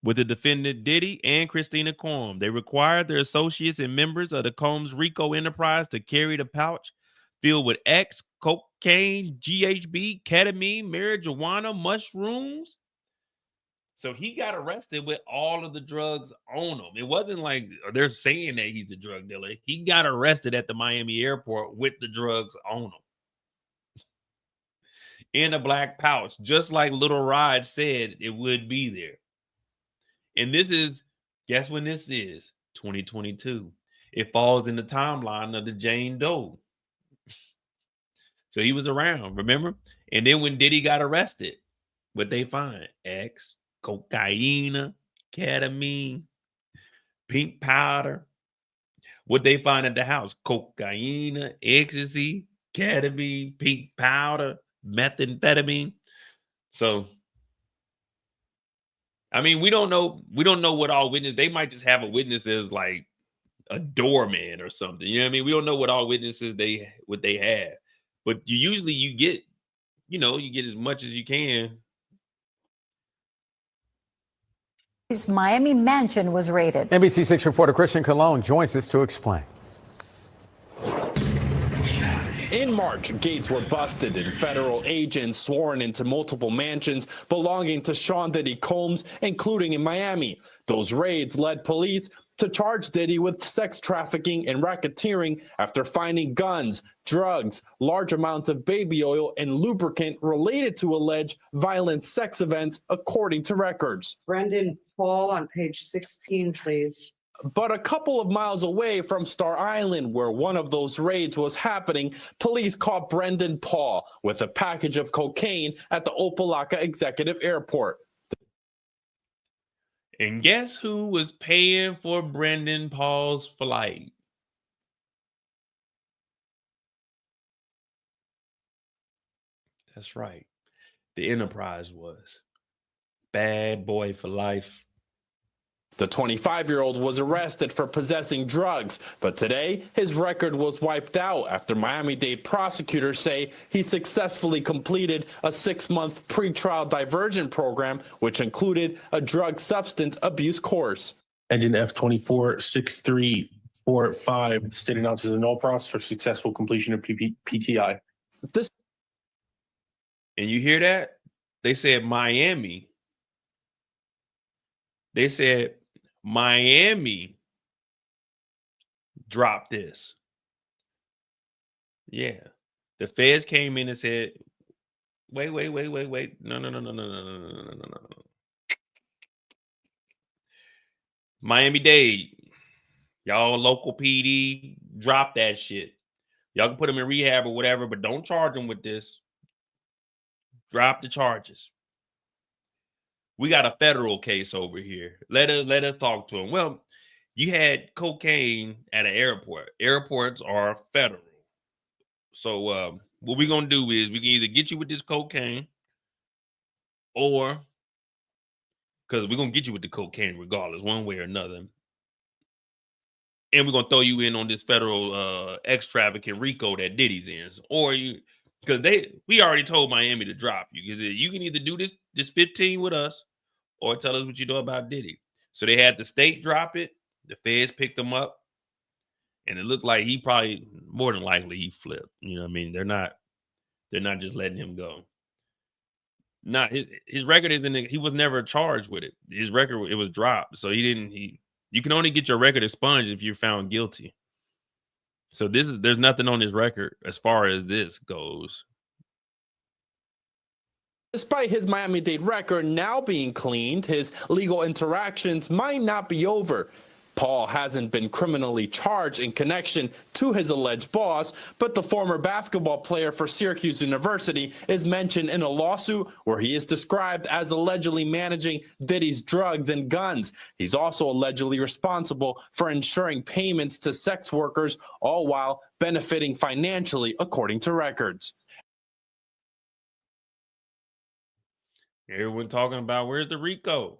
[SPEAKER 2] with the defendant Diddy and Christina Khorram. They required their associates and members of the Combs RICO enterprise to carry the pouch filled with X, cocaine, GHB, ketamine, marijuana, mushrooms. So he got arrested with all of the drugs on him. It wasn't like they're saying that he's a drug dealer. He got arrested at the Miami airport with the drugs on him in a black pouch, just like Little Rod said it would be there. And this is, guess when this is? 2022. It falls in the timeline of the Jane Doe. So he was around, remember? And then when Diddy got arrested, what they find? X, cocaine, ketamine, pink powder. What they find at the house? Cocaine, ecstasy, ketamine, pink powder, methamphetamine. So I mean, we don't know what all witnesses. They might just have a witness as like a doorman or something. You know what I mean? We don't know what all witnesses they have. But you get, you get as much as you can.
[SPEAKER 6] His Miami mansion was raided.
[SPEAKER 7] NBC6 reporter Christian Khorram joins us to explain.
[SPEAKER 8] In March, gates were busted and federal agents sworn into multiple mansions belonging to Sean Diddy Combs, including in Miami. Those raids led police to charge Diddy with sex trafficking and racketeering after finding guns, drugs, large amounts of baby oil, and lubricant related to alleged violent sex events, according to records.
[SPEAKER 9] Brendan Paul on page 16, please.
[SPEAKER 8] But a couple of miles away from Star Island, where one of those raids was happening, police caught Brendan Paul with a package of cocaine at the Opa-locka Executive Airport.
[SPEAKER 2] And guess who was paying for Brendan Paul's flight? That's right. The Enterprise was. Bad boy for life.
[SPEAKER 8] The 25-year-old was arrested for possessing drugs, but today his record was wiped out after Miami-Dade prosecutors say he successfully completed a 6-month pretrial diversion program, which included a drug substance abuse course.
[SPEAKER 10] Engine F246345, the state announces a null process for successful completion of PTI.
[SPEAKER 2] And you hear that? They said Miami. They said Miami dropped this. Yeah. The feds came in and said, wait. No. Miami-Dade, y'all local PD, drop that shit. Y'all can put them in rehab or whatever, but don't charge them with this. Drop the charges. We got a federal case over here. Let us talk to him. Well, you had cocaine at an airport. Airports are federal. So what we're going to do is we can either get you with this cocaine or, because we're going to get you with the cocaine regardless, one way or another. And we're going to throw you in on this federal ex-trafficking RICO that Diddy's in. Or you, because we already told Miami to drop you. Because you can either do this 15 with us or tell us what you know about Diddy. So they had the state drop it. The feds picked him up. And it looked like he probably, more than likely, he flipped. You know what I mean? They're not just letting him go. Not his record isn't, he was never charged with it. His record, it was dropped. So you can only get your record expunged if you're found guilty. So there's nothing on his record as far as this goes.
[SPEAKER 8] Despite his Miami-Dade record now being cleaned, his legal interactions might not be over. Paul hasn't been criminally charged in connection to his alleged boss, but the former basketball player for Syracuse University is mentioned in a lawsuit where he is described as allegedly managing Diddy's drugs and guns. He's also allegedly responsible for ensuring payments to sex workers, all while benefiting financially, according to records.
[SPEAKER 2] Everyone talking about where's the RICO?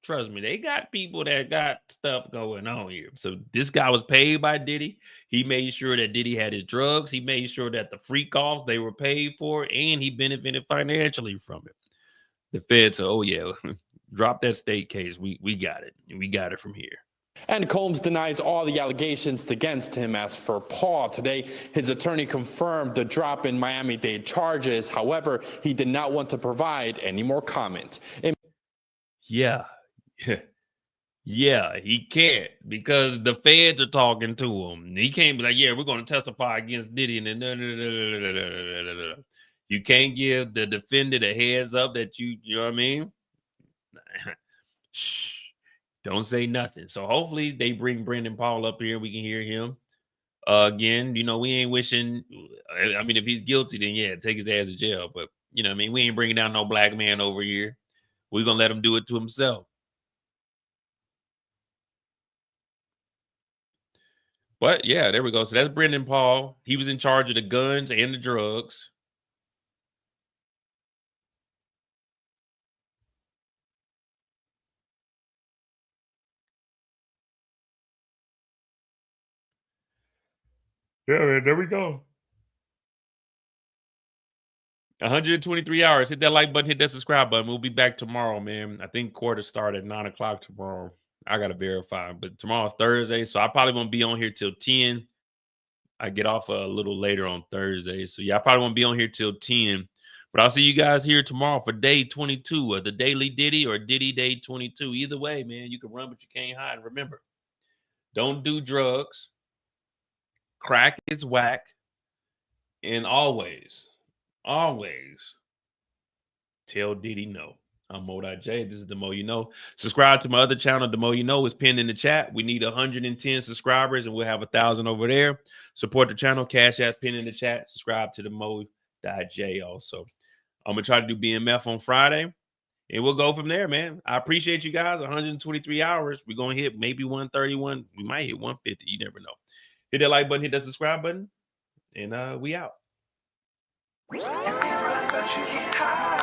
[SPEAKER 2] Trust me, they got people that got stuff going on here. So this guy was paid by Diddy. He made sure that Diddy had his drugs. He made sure that the freak offs they were paid for, and he benefited financially from it. The Fed said, oh yeah, drop that state case. We got it. We got it from here.
[SPEAKER 8] And Combs denies all the allegations against him. As for Paul, today his attorney confirmed the drop in Miami-Dade charges. However, he did not want to provide any more comment.
[SPEAKER 2] Yeah, he can't, because the feds are talking to him. He can't be like, yeah, we're going to testify against Diddy. And then you can't give the defendant a heads up that you know what I mean? Shh. Don't say nothing. So hopefully they bring Brendan Paul up here. We can hear him again. You know, we ain't wishing. I mean, if he's guilty, then yeah, take his ass to jail. But you know what I mean? We ain't bringing down no black man over here. We're going to let him do it to himself. But yeah, there we go. So that's Brendan Paul. He was in charge of the guns and the drugs. Yeah, man, there we go. 123 hours. Hit that like button, hit that subscribe button. We'll be back tomorrow, man. I think quarter start at 9 o'clock tomorrow. I got to verify, but tomorrow's Thursday, so I probably won't be on here till 10. I get off a little later on Thursday, so yeah, I probably won't be on here till 10. But I'll see you guys here tomorrow for day 22 of the Daily Diddy or Diddy Day 22. Either way, man, you can run, but you can't hide. Remember, don't do drugs. Crack is whack. And always tell Diddy no. I'm Mo.J. This is the Mo You Know. Subscribe to my other channel, the Mo You Know. Is pinned in the chat. We need 110 subscribers, and we'll have 1,000 over there. Support the channel. Cash App pinned in the chat. Subscribe to the Mo.J also. I'm going to try to do BMF on Friday, and we'll go from there, man. I appreciate you guys. 123 hours. We're going to hit maybe 131. We might hit 150. You never know. Hit that like button. Hit that subscribe button. And we out.
[SPEAKER 1] You can run, but you can't hide.